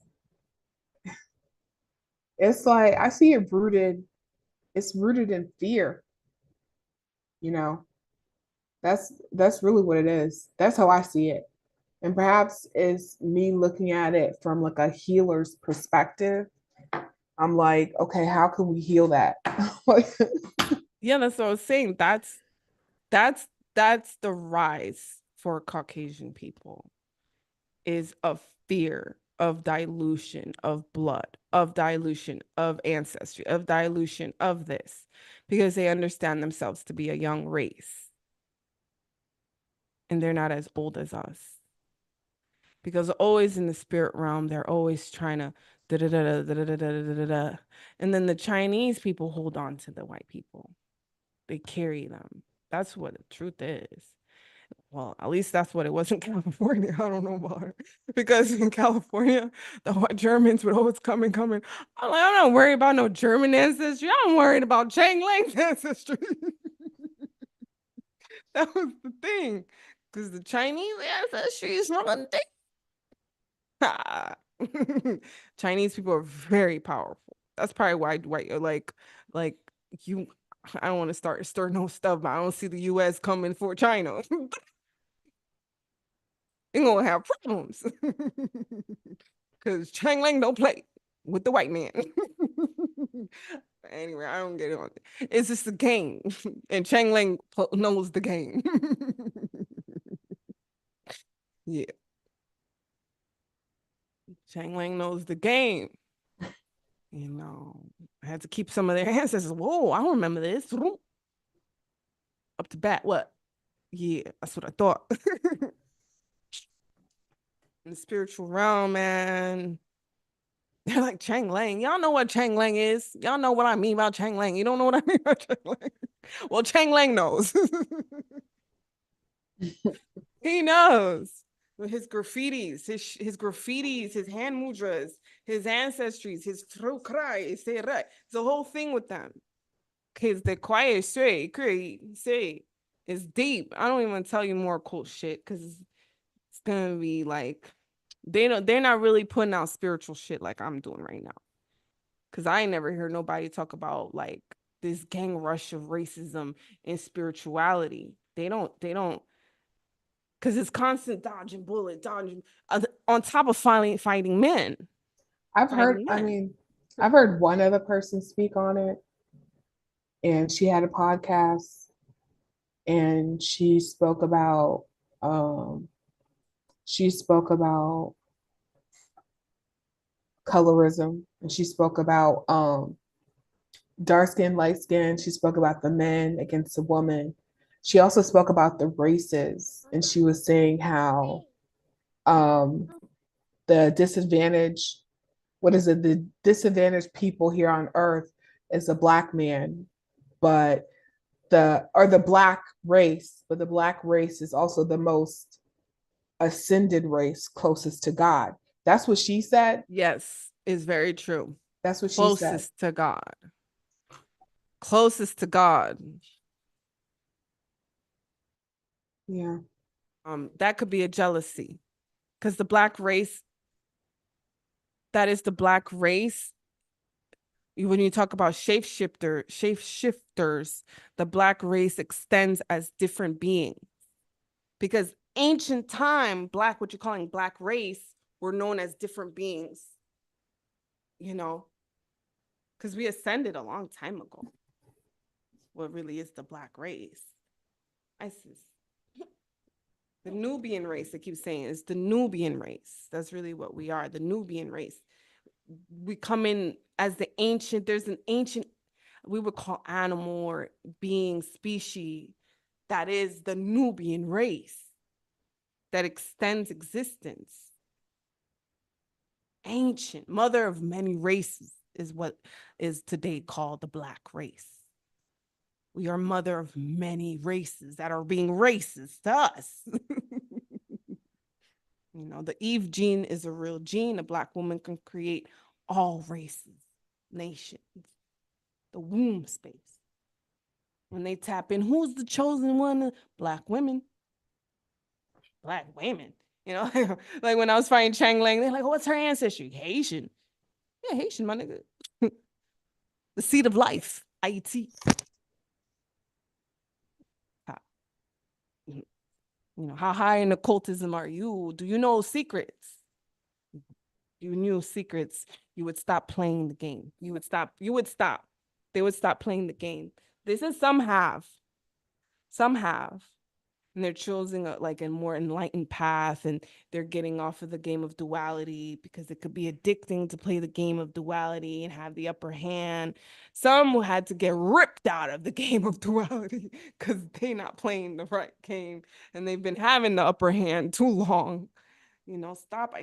It's like I see it rooted. It's rooted in fear. You know, that's really what it is. That's how I see it. And perhaps it's me looking at it from like a healer's perspective. I'm like, okay, how can we heal that? Yeah, that's what I was saying. That's the rise for Caucasian people, is of fear of dilution of blood, of dilution of ancestry, of dilution of this, because they understand themselves to be a young race and they're not as old as us. Because always in the spirit realm, they're always trying to da da da da da da da da da. And then the Chinese people hold on to the white people. They carry them. That's what the truth is. Well, at least that's what it was in California. I don't know about it. Because in California, the white Germans would always come and come in. I'm like, I'm not worried about no German ancestry. I'm worried about Chang Lang's ancestry. That was the thing. Because the Chinese ancestry is not Chinese people are very powerful. That's probably why white like you. I don't want to stir no stuff, but I don't see the U.S. coming for China. They're gonna have problems because Chang Lang don't play with the white man. Anyway, I don't get it on. It's just a game, and Chang Lang knows the game. Yeah, Chang Lang knows the game. I had to keep some of their ancestors. Whoa, I don't remember this. Up to bat, what? Yeah, that's what I thought. In the spiritual realm, man. They're like Chang Lang. Y'all know what Chang Lang is. Y'all know what I mean about Chang Lang. You don't know what I mean about Chang Lang. Well, Chang Lang knows. He knows. His graffitis, his graffitis, his hand mudras, his ancestries, his throat cry, the whole thing with them. Because the quiet say is deep. I don't even tell you more cool shit because it's gonna be like they're not really putting out spiritual shit like I'm doing right now. Because I ain't never heard nobody talk about like this gang rush of racism and spirituality. They don't because it's constant dodging bullet, dodging on top of fighting men. I've heard, Fighting I men. mean, I've heard one other person speak on it, and she had a podcast, and she spoke about colorism, and she spoke about dark skin, light skin. She spoke about the men against the woman. She also spoke about the races, and she was saying how um, the disadvantaged, what is it? The disadvantaged people here on earth is a black man, but the black race, but the black race is also the most ascended race closest to God. That's what she said. Yes, is very true. That's what she said. Closest to God. Closest to God. Yeah. That could be a jealousy. Because the black race, that is the black race. When you talk about shapeshifters, the black race extends as different beings. Because ancient time, black, what you're calling black race, were known as different beings. You know, because we ascended a long time ago. What really is the black race? Isis. The Nubian race, I keep saying, is the Nubian race. That's really what we are, the Nubian race. We come in as the ancient, there's an ancient, we would call animal or being, species, that is the Nubian race that extends existence. Ancient, mother of many races is what is today called the black race. We are mother of many races that are being racist to us. You know, the Eve gene is a real gene. A black woman can create all races, nations, the womb space. When they tap in, who's the chosen one? Black women. Black women. You know, like when I was finding Chang Lang, they're like, oh, what's her ancestry? Haitian. Yeah, Haitian, my nigga. The seed of life, IT. You know, how high in occultism are you? Do you know secrets? You knew secrets, you would stop playing the game. You would stop. They would stop playing the game. This is some have, and they're choosing like a more enlightened path, and they're getting off of the game of duality because it could be addicting to play the game of duality and have the upper hand. Some had to get ripped out of the game of duality because they're not playing the right game, and they've been having the upper hand too long. You know, stop.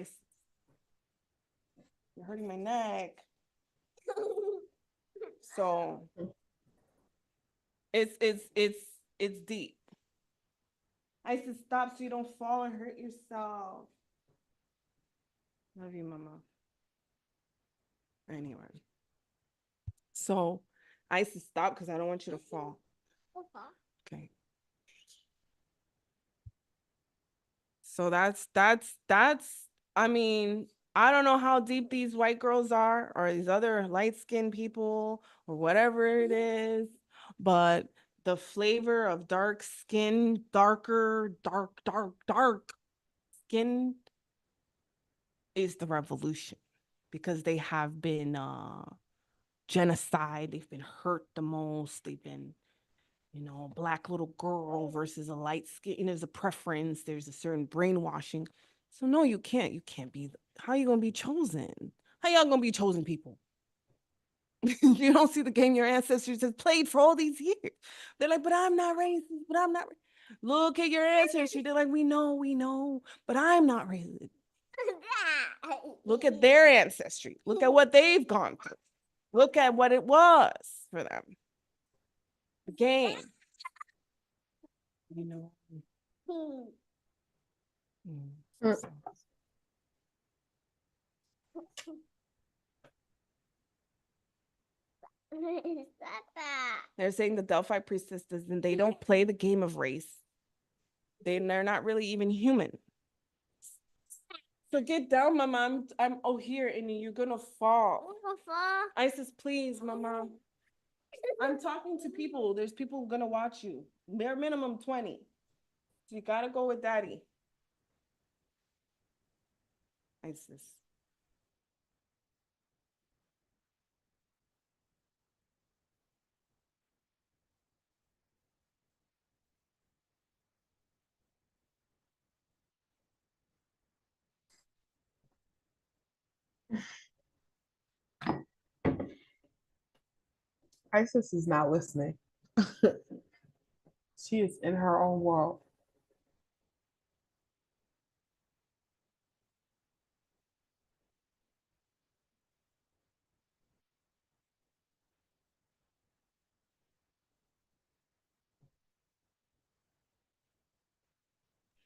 You're hurting my neck. So it's deep. I said stop so you don't fall and hurt yourself. Love you, mama. Anyway. So I said stop because I don't want you to fall. Okay. So that's I mean, I don't know how deep these white girls are or these other light-skinned people or whatever it is, but the flavor of dark skin, dark skin is the revolution because they have been genocide, they've been hurt the most, they've been, you know, black little girl versus a light skin, you know, there's a preference, there's a certain brainwashing. So no, you can't be, how are you gonna be chosen? How y'all gonna be chosen people? You don't see the game your ancestors have played for all these years. They're like, but I'm not racist, but I'm not. Look at your ancestry. They're like, we know, but I'm not racist. Look at their ancestry. Look at what they've gone through. Look at what it was for them. The game. You know. So. They're saying the Delphi Priestesses, and they don't play the game of race. They're not really even human. So get down, mama. I'm here, and you're gonna fall. Isis, please, mama. I'm talking to people. There's people gonna watch you. Bare minimum 20. So you gotta go with daddy. Isis. Isis is not listening. She is in her own world.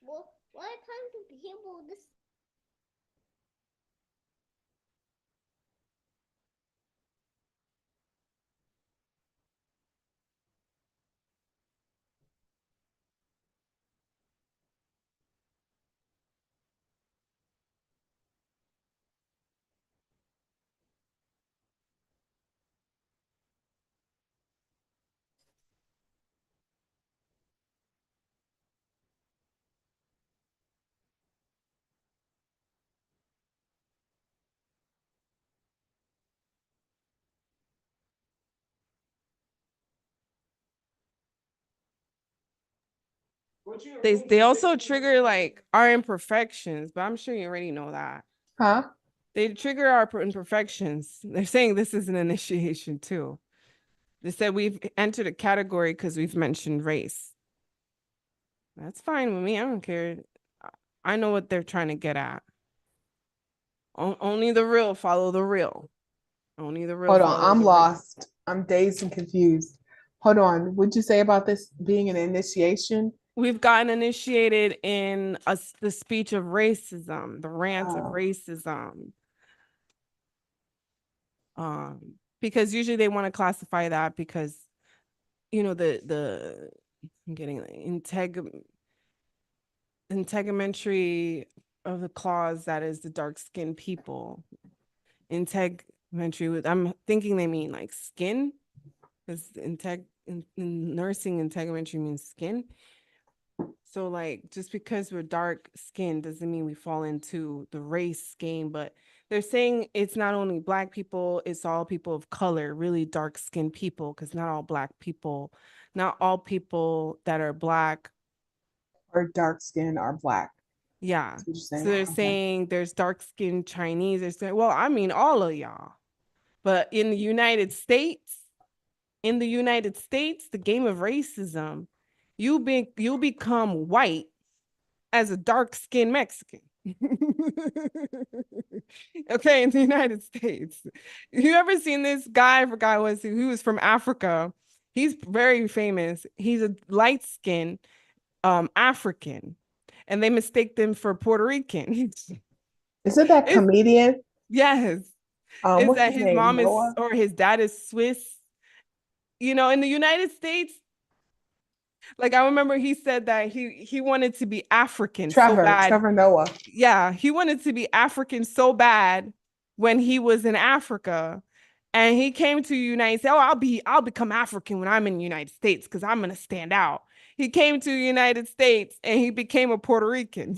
Well, what time to be able this? They also trigger like our imperfections, but I'm sure you already know that. Huh? They trigger our imperfections. They're saying this is an initiation too. They said we've entered a category because we've mentioned race. That's fine with me. I don't care. I know what they're trying to get at. Only the real follow the real. Only the real Hold on, follow I'm the real. lost. I'm dazed and confused. Hold on. What'd you say about this being an initiation? We've gotten initiated in the speech of racism, the rants of Oh. racism. Because usually they want to classify that because the I'm getting integumentary of the clause that is the dark skinned people. Integumentary with I'm thinking they mean like skin, because in nursing integumentary means skin. So like just because we're dark skinned doesn't mean we fall into the race game, but they're saying it's not only black people, it's all people of color, really dark skinned people, because not all people that are black. Or dark skin or black. Yeah. That's what you're So saying. they're Okay. saying there's dark skinned Chinese. They're saying, well, I mean all of y'all. But in the United States, the game of racism, you'll become white as a dark-skinned Mexican. Okay, in the United States. You ever seen this guy? I forgot who was from Africa. He's very famous. He's a light-skinned African, and they mistake them for Puerto Rican. Is it that comedian? Yes. Is What's that his his name? mom is Noah? or his dad is Swiss? In the United States, like I remember he said that he wanted to be African so bad. Trevor Noah. Yeah, he wanted to be African so bad when he was in Africa. And he came to the United States. Oh, I'll become African when I'm in the United States because I'm gonna stand out. He came to the United States and he became a Puerto Rican.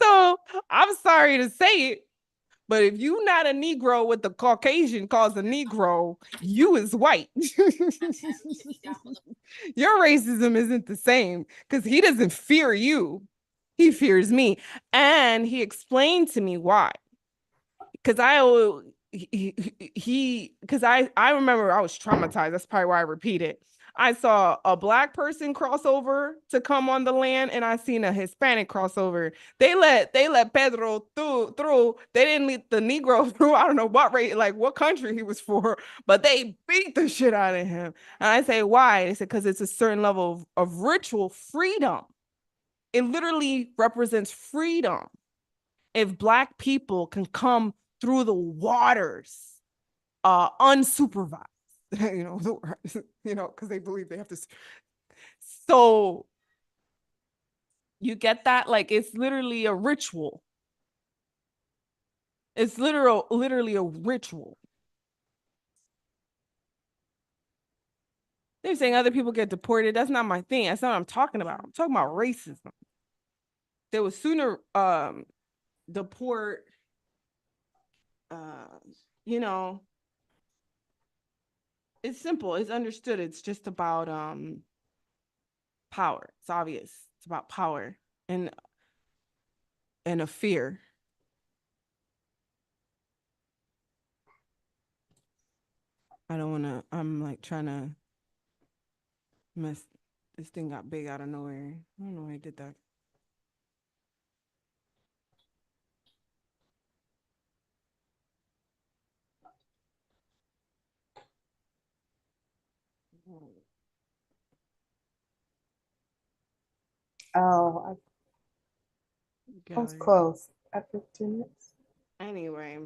So I'm sorry to say it, but if you not a Negro what the Caucasian calls a Negro, you is white. Your racism isn't the same because he doesn't fear you. He fears me. And he explained to me why. Because I remember I was traumatized. That's probably why I repeat it. I saw a black person cross over to come on the land, and I seen a Hispanic crossover. They let Pedro through. They didn't let the Negro through. I don't know what rate, like what country he was for, but they beat the shit out of him. And I say, why? They said, because it's a certain level of ritual freedom. It literally represents freedom. If black people can come through the waters unsupervised, because they believe they have to. So you get that? Like it's literally a ritual. It's literally a ritual. They're saying other people get deported. That's not my thing. That's not what I'm talking about. I'm talking about racism. They would sooner deport you know, it's simple, it's understood. It's just about power. It's obvious. It's about power and a fear. I don't want to, I'm like trying to mess. This thing got big out of nowhere. I don't know why I did that. Oh, I was Gallery. close. At 15 minutes. Anyway,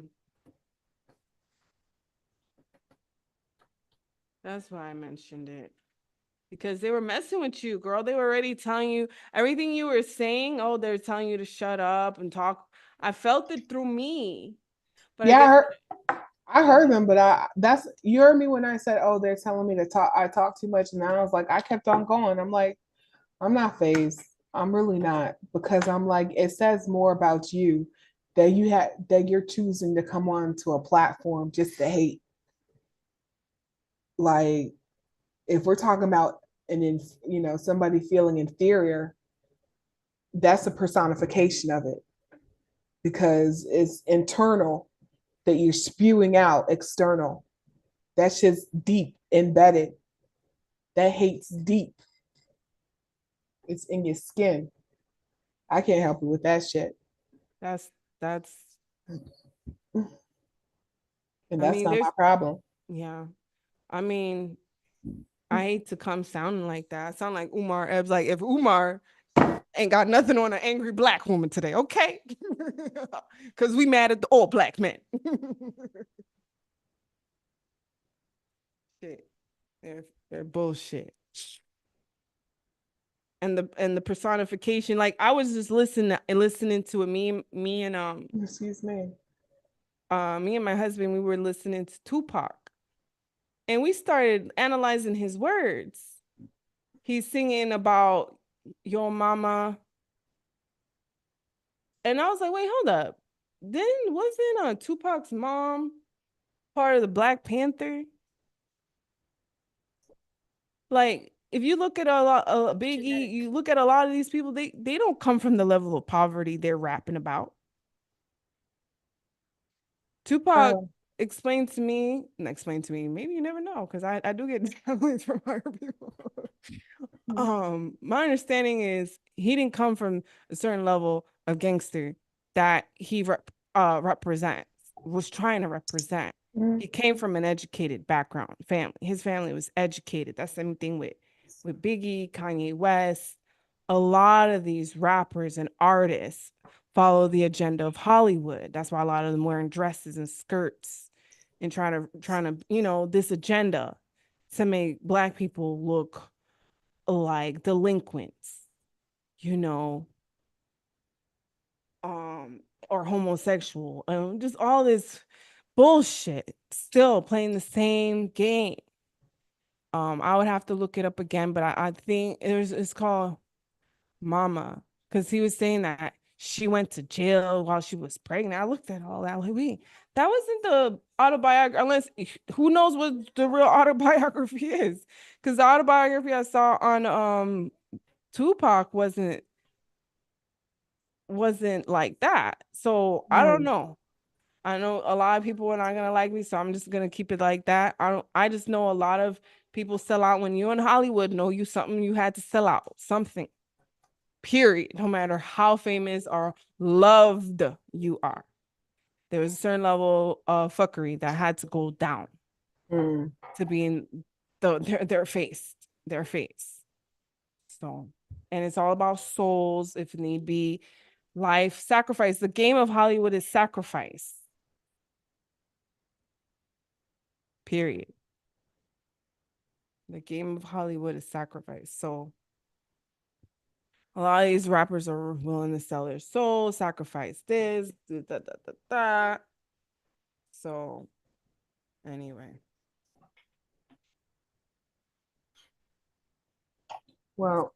that's why I mentioned it. Because they were messing with you, girl. They were already telling you everything you were saying. Oh, they're telling you to shut up and talk. I felt it through me. But I Yeah, guess I heard them, but that's you heard me when I said, "Oh, they're telling me to talk." I talk too much, and I was like, I kept on going. I'm like, I'm not phased. I'm really not because I'm like, it says more about you that you're choosing to come on to a platform just to hate. Like, if we're talking about somebody feeling inferior, that's a personification of it because it's internal that you're spewing out external. That shit's deep embedded. That hate's deep. It's in your skin. I can't help you with that shit. that's And I that's mean, not there's my problem. yeah. I mean, I hate to come sounding like that. I sound like Umar Ebbs. Like if Umar ain't got nothing on an angry black woman today, okay? Because we mad at the all black men. Shit. They're bullshit. And the personification, like I was just listening to it. Excuse me. Me and my husband, we were listening to Tupac. And we started analyzing his words. He's singing about your mama. And I was like, wait, hold up. Then wasn't Tupac's mom part of the Black Panther? Like, if you look at a lot Biggie, you look at a lot of these people, they don't come from the level of poverty they're rapping about. Tupac Oh, explained to me, maybe you never know, because I do get downloads from other people. My understanding is he didn't come from a certain level of gangster that he was trying to represent. mm, He came from an educated background, family. His family was educated. That's the same thing with Biggie, Kanye West. A lot of these rappers and artists follow the agenda of Hollywood. That's why a lot of them wearing dresses and skirts and trying to, this agenda to make black people look like delinquents, you know, or homosexual, just all this bullshit, still playing the same game. I would have to look it up again, but I think it's called Mama, because he was saying that she went to jail while she was pregnant. I looked at all that, like, wait, that wasn't the autobiography, unless who knows what the real autobiography is, because the autobiography I saw on Tupac wasn't like that. So I don't mm, know. I know a lot of people are not gonna like me, so I'm just gonna keep it like that. I just know a lot of people sell out when you're in Hollywood, know you something you had to sell out, something. Period. No matter how famous or loved you are. There was a certain level of fuckery that had to go down mm. to be in their face. Their face. So, and it's all about souls, if need be, life, sacrifice. The game of Hollywood is sacrifice. Period. The game of Hollywood is sacrifice. So a lot of these rappers are willing to sell their soul, sacrifice this, da, da, da, da, da. So anyway. Well,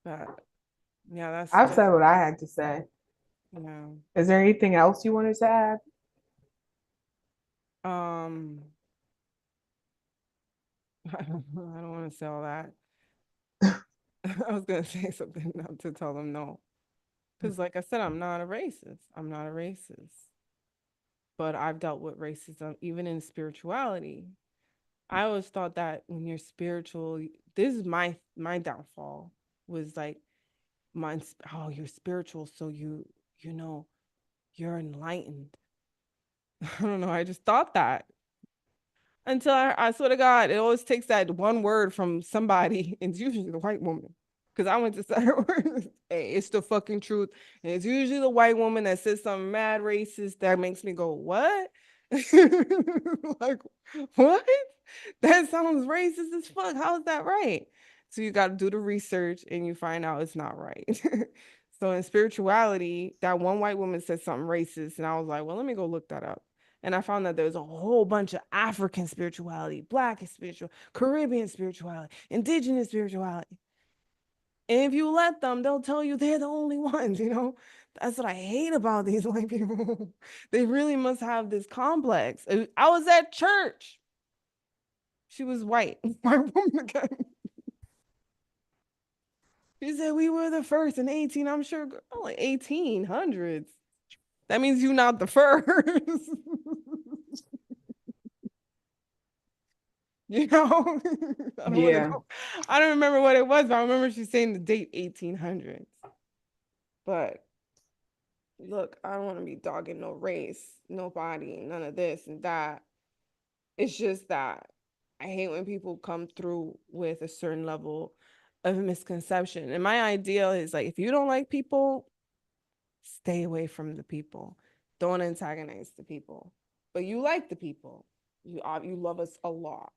But yeah, that's I've just said what I had to say. yeah. Is there anything else you wanted to add? Um I don't want to sell that. I was gonna say something not to tell them no. Because like I said, I'm not a racist. I'm not a racist. But I've dealt with racism even in spirituality. I always thought that when you're spiritual, this is my downfall was like mine's oh, you're spiritual, so you know you're enlightened. I don't know. I just thought that. until I swear to God, it always takes that one word from somebody, and it's usually the white woman. Because I went to Saturday, hey, it's the fucking truth. And it's usually the white woman that says something mad racist that makes me go, what? Like, what? That sounds racist as fuck. How is that right? So you got to do the research and you find out it's not right. So in spirituality, that one white woman said something racist, and I was like, well, let me go look that up. And I found that there's a whole bunch of African spirituality, Black spiritual, Caribbean spirituality, indigenous spirituality. And if you let them, they'll tell you they're the only ones, you know? That's what I hate about these white people. They really must have this complex. I was at church. She was white. White woman again. She said we were the first in 18. I'm sure like 1800s. That means you're not the first. You know? I don't Yeah. know. I don't remember what it was, but I remember she saying the date 1800s. But look, I don't want to be dogging no race, nobody, none of this and that. It's just that I hate when people come through with a certain level of misconception. And my ideal is like, if you don't like people, stay away from the people. Don't antagonize the people. But you like the people. You love us a lot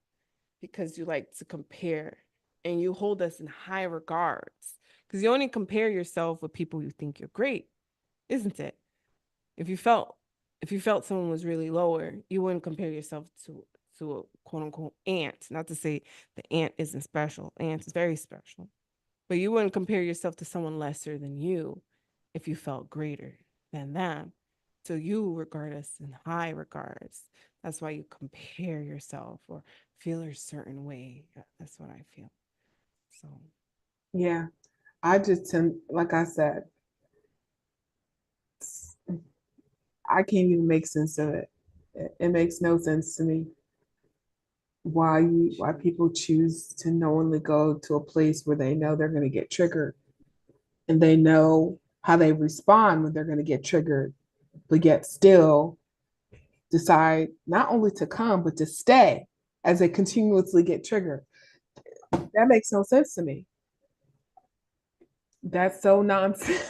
because you like to compare and you hold us in high regards. Because you only compare yourself with people you think you're great, isn't it? If you felt someone was really lower, you wouldn't compare yourself to a quote unquote ant. Not to say the ant isn't special. Ant is very special. But you wouldn't compare yourself to someone lesser than you if you felt greater than them. So you regard us in high regards. That's why you compare yourself or feel a certain way. That's what I feel. So Yeah. I just tend, like I said, I can't even make sense of it. It makes no sense to me why people choose to knowingly go to a place where they know they're going to get triggered and they know how they respond when they're going to get triggered, but yet still decide not only to come but to stay as they continuously get triggered. That makes no sense to me. That's so nonsense.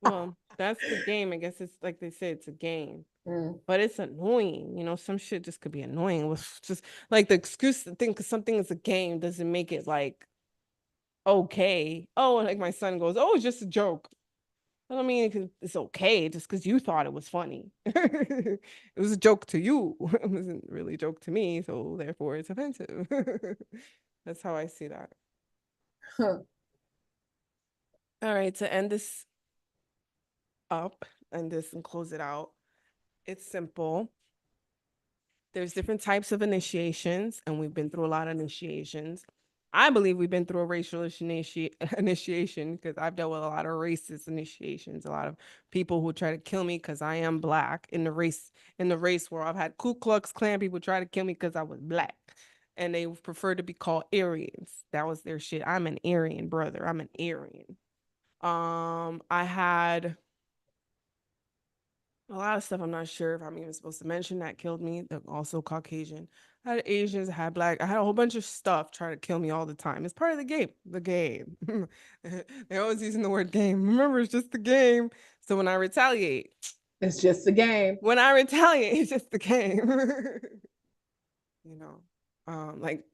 well, that's the game. I guess it's like they say, it's a game. Mm. But it's annoying, you know. Some shit just could be annoying. It was just like the excuse to think because something is a game doesn't make it like okay. Oh, like my son goes, oh, it's just a joke. I don't mean it's okay just because you thought it was funny. It was a joke to you. It wasn't really a joke to me, so therefore it's offensive. That's how I see that. Huh. All right, to end this up and close it out, it's simple. There's different types of initiations, and we've been through a lot of initiations. I believe we've been through a racial initiation because I've dealt with a lot of racist initiations, a lot of people who try to kill me because I am Black in the race world. I've had Ku Klux Klan people try to kill me because I was Black, and they prefer to be called Aryans. That was their shit. I'm an Aryan, brother. I'm an Aryan. I had a lot of stuff I'm not sure if I'm even supposed to mention that killed me. They're also Caucasian. I had Asians, I had Black. I had a whole bunch of stuff trying to kill me all the time. It's part of the game. The game. They're always using the word game. Remember, it's just the game. So when I retaliate, It's just a game. it's just the game. You know, like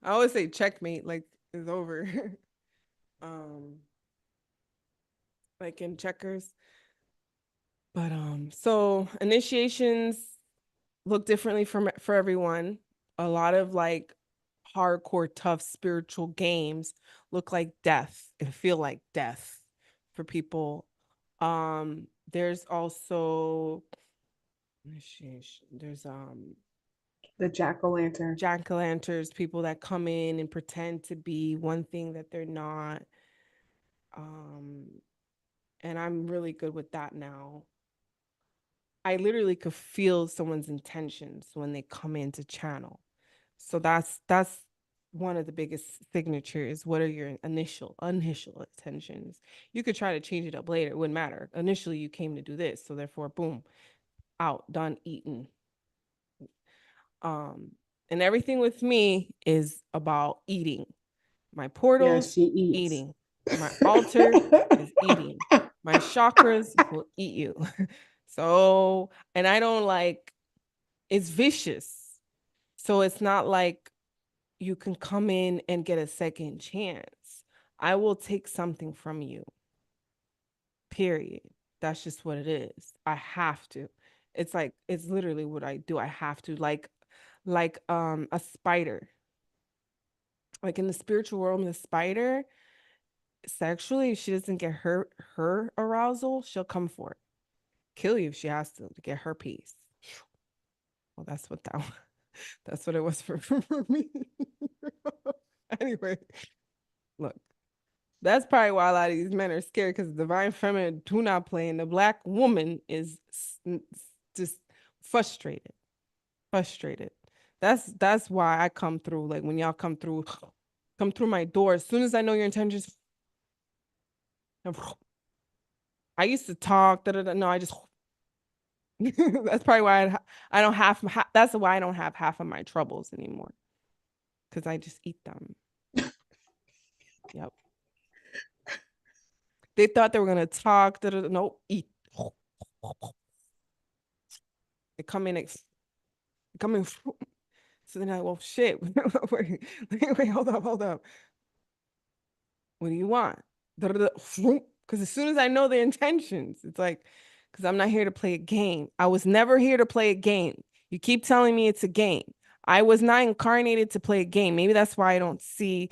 I always say checkmate, like it's over. um, like in checkers. But so initiations look differently for everyone. A lot of like hardcore tough spiritual games look like death and feel like death for people. There's also initiation. There's The jack-o'-lantern. jack-o'-lanterns, people that come in and pretend to be one thing that they're not. And I'm really good with that now. I literally could feel someone's intentions when they come into channel. So that's one of the biggest signatures. What are your initial intentions? You could try to change it up later. It wouldn't matter. Initially, you came to do this. So therefore, boom, out, done, eaten. And everything with me is about eating. My Yeah, portals, she eats. eating. My altar is eating. My chakras will eat you. So, and I don't like, it's vicious. So it's not like you can come in and get a second chance. I will take something from you. Period. That's just what it is. I have to. It's like, it's literally what I do. I have to, like a spider. Like in the spiritual world, the spider, sexually, if she doesn't get her arousal, she'll come for it. Kill you if she has to get her piece. Well, that's what that's what it was for me. Anyway, look, that's probably why a lot of these men are scared, because the divine feminine do not play, and the black woman is just frustrated. That's why I come through. Like when y'all come through my door, as soon as I know your intentions, I used to talk. No, I just. That's probably why I don't have. That's why I don't have half of my troubles anymore, because I just eat them. Yep. They thought they were gonna talk. Nope. Eat. They come in. So then I, well, shit. wait, hold up. What do you want? Because as soon as I know the intentions, it's like, because I'm not here to play a game. I was never here to play a game. You keep telling me it's a game. I was not incarnated to play a game. Maybe that's why I don't see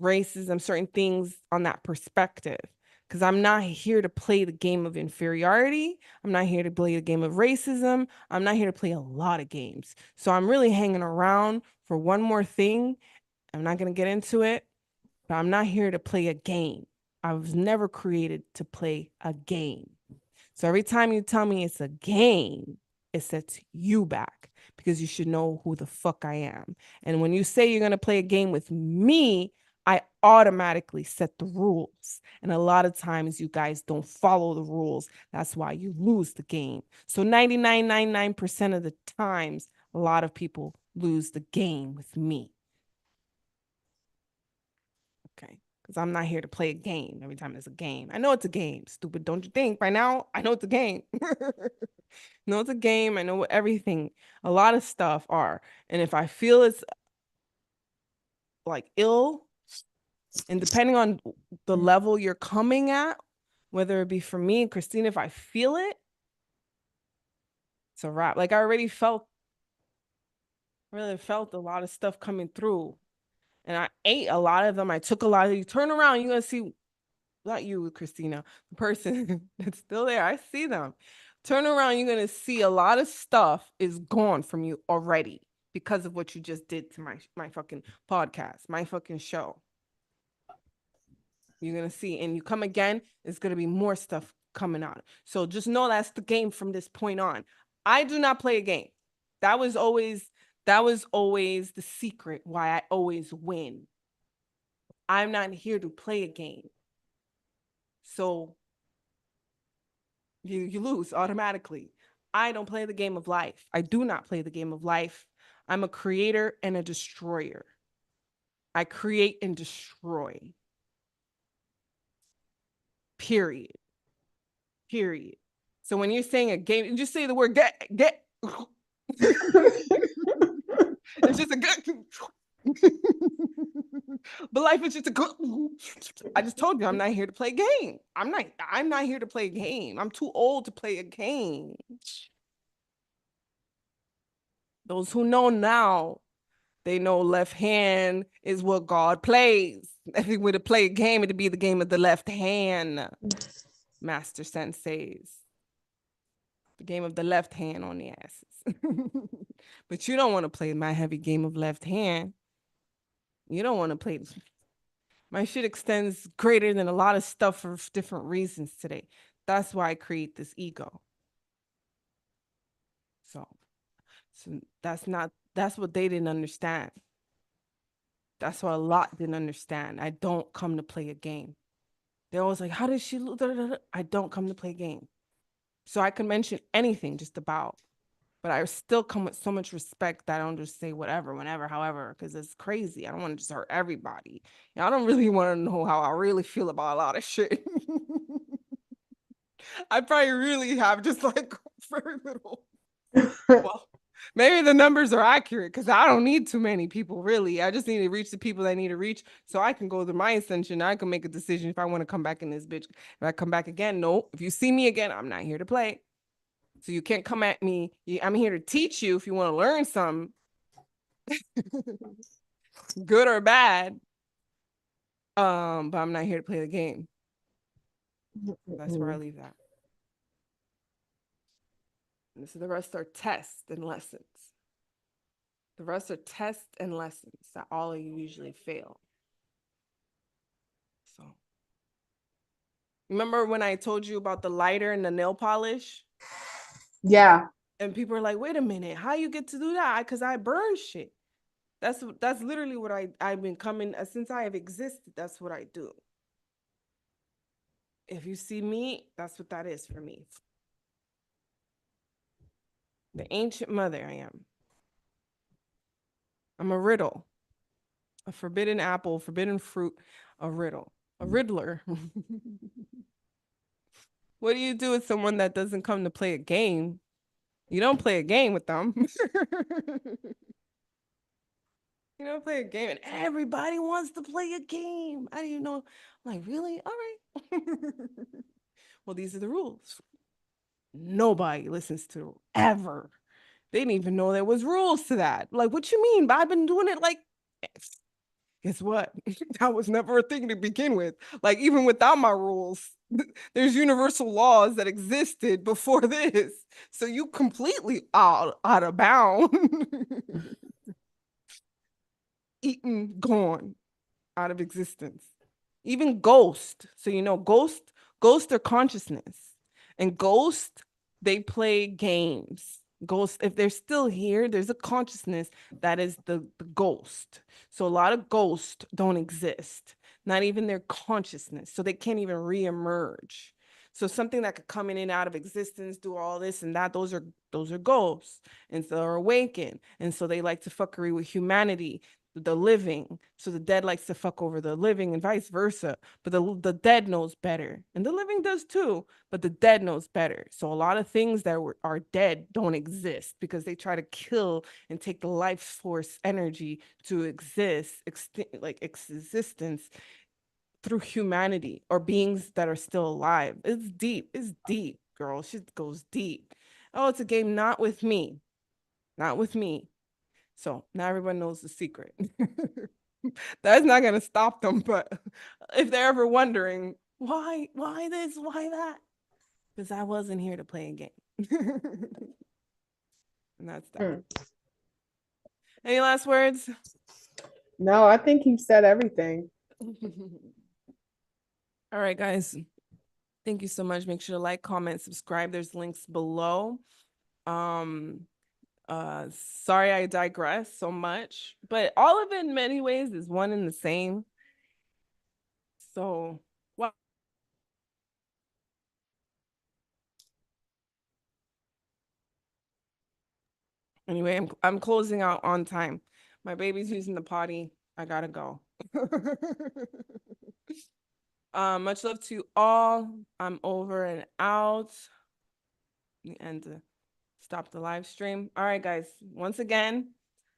racism, certain things on that perspective. Because I'm not here to play the game of inferiority. I'm not here to play the game of racism. I'm not here to play a lot of games. So I'm really hanging around for one more thing. I'm not going to get into it, but I'm not here to play a game. I was never created to play a game. So every time you tell me it's a game, it sets you back, because you should know who the fuck I am. And when you say you're going to play a game with me, I automatically set the rules. And a lot of times you guys don't follow the rules. That's why you lose the game. So 99.99% of the times, a lot of people lose the game with me. Okay. Because I'm not here to play a game every time it's a game. I know it's a game, stupid. Don't you think by now? I know it's a game. No, it's a game. I know what everything, a lot of stuff are. And if I feel it's like ill, and depending on the level you're coming at, whether it be for me and Christina, if I feel it, it's a wrap. Like I really felt a lot of stuff coming through. And I ate a lot of them. I took a lot of, you turn around, you're going to see, not you, Christina, the person that's still there. I see them. Turn around, you're going to see a lot of stuff is gone from you already because of what you just did to my fucking podcast, my fucking show. You're going to see, and you come again, there's going to be more stuff coming on. So just know that's the game from this point on. I do not play a game. That was always the secret why I always win. I'm not here to play a game. So you lose automatically. I don't play the game of life. I do not play the game of life. I'm a creator and a destroyer. I create and destroy. Period. So when you're saying a game, just say the word get. It's just a get. But life is just a good. I just told you I'm not here to play a game. I'm not here to play a game. I'm too old to play a game. Those who know now, they know left hand is what God plays. If he were to play a game, it'd be the game of the left hand. Master senseis. The game of the left hand on the asses. But you don't want to play my heavy game of left hand. You don't want to play. My shit extends greater than a lot of stuff for different reasons today. That's why I create this ego. So that's what they didn't understand. That's what a lot didn't understand. I don't come to play a game. They're always like, how did she lose? I don't come to play a game. So I can mention anything just about. but I still come with so much respect that I don't just say whatever, whenever, however, because it's crazy. I don't want to just hurt everybody. I don't really want to know how I really feel about a lot of shit. I probably really have just like very little. Well, maybe the numbers are accurate because I don't need too many people, really. I just need to reach the people I need to reach so I can go through my ascension. I can make a decision if I want to come back in this bitch. If I come back again, no. If you see me again, I'm not here to play. So you can't come at me. I'm here to teach you if you want to learn something, good or bad. But I'm not here to play the game. That's where I leave that. And so the rest are tests and lessons. The rest are tests and lessons that all of you usually fail. So remember when I told you about the lighter and the nail polish? Yeah. And people are like, wait a minute, how you get to do that? Because I burn shit. That's literally what I've been coming since I have existed. That's what I do. If you see me, that's what that is for me. The ancient mother I am. I'm a riddle. A forbidden apple, forbidden fruit, a riddle. A riddler. What do you do with someone that doesn't come to play a game? You don't play a game with them. You don't play a game, and everybody wants to play a game. I didn't know. I'm like, really? All right. Well, these are the rules. Nobody listens to ever. They didn't even know there was rules to that. Like, what you mean? But I've been doing it like, guess what? That was never a thing to begin with. Like, even without my rules, there's universal laws that existed before this. So you completely out of bound. Eaten, gone, out of existence. Even ghost. So you know, ghost are consciousness. And ghost, they play games. Ghost, if they're still here, there's a consciousness that is the ghost. So a lot of ghosts don't exist, not even their consciousness. So they can't even reemerge. So something that could come in and out of existence, do all this and that, those are ghosts. And so they're awaken. And so they like to fuckery with humanity, the living. So the dead likes to fuck over the living and vice versa. But the dead knows better. And the living does too, but the dead knows better. So a lot of things that are dead don't exist because they try to kill and take the life force energy to exist, existence through humanity or beings that are still alive. It's deep, girl. Shit goes deep. Oh, it's a game not with me. Not with me. So now everyone knows the secret. That's not going to stop them. But if they're ever wondering, why this, why that? Because I wasn't here to play a game. And that's that. Any last words? No, I think you've said everything. All right, guys. Thank you so much. Make sure to like, comment, subscribe. There's links below. Sorry I digress so much, but all of it in many ways is one and the same. So well, anyway, I'm closing out on time. My baby's using the potty. I gotta go. Much love to all. I'm over and out. And stop the live stream. All right, guys. Once again,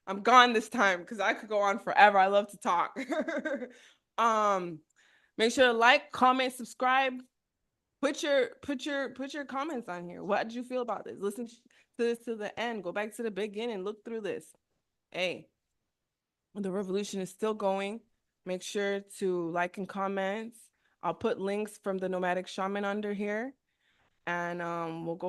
I'm gone this time because I could go on forever. I love to talk. Make sure to like, comment, subscribe. Put your comments on here. What did you feel about this? Listen to this to the end. Go back to the beginning. Look through this. Hey, the revolution is still going. Make sure to like and comment. I'll put links from the nomadic shaman under here, and we'll go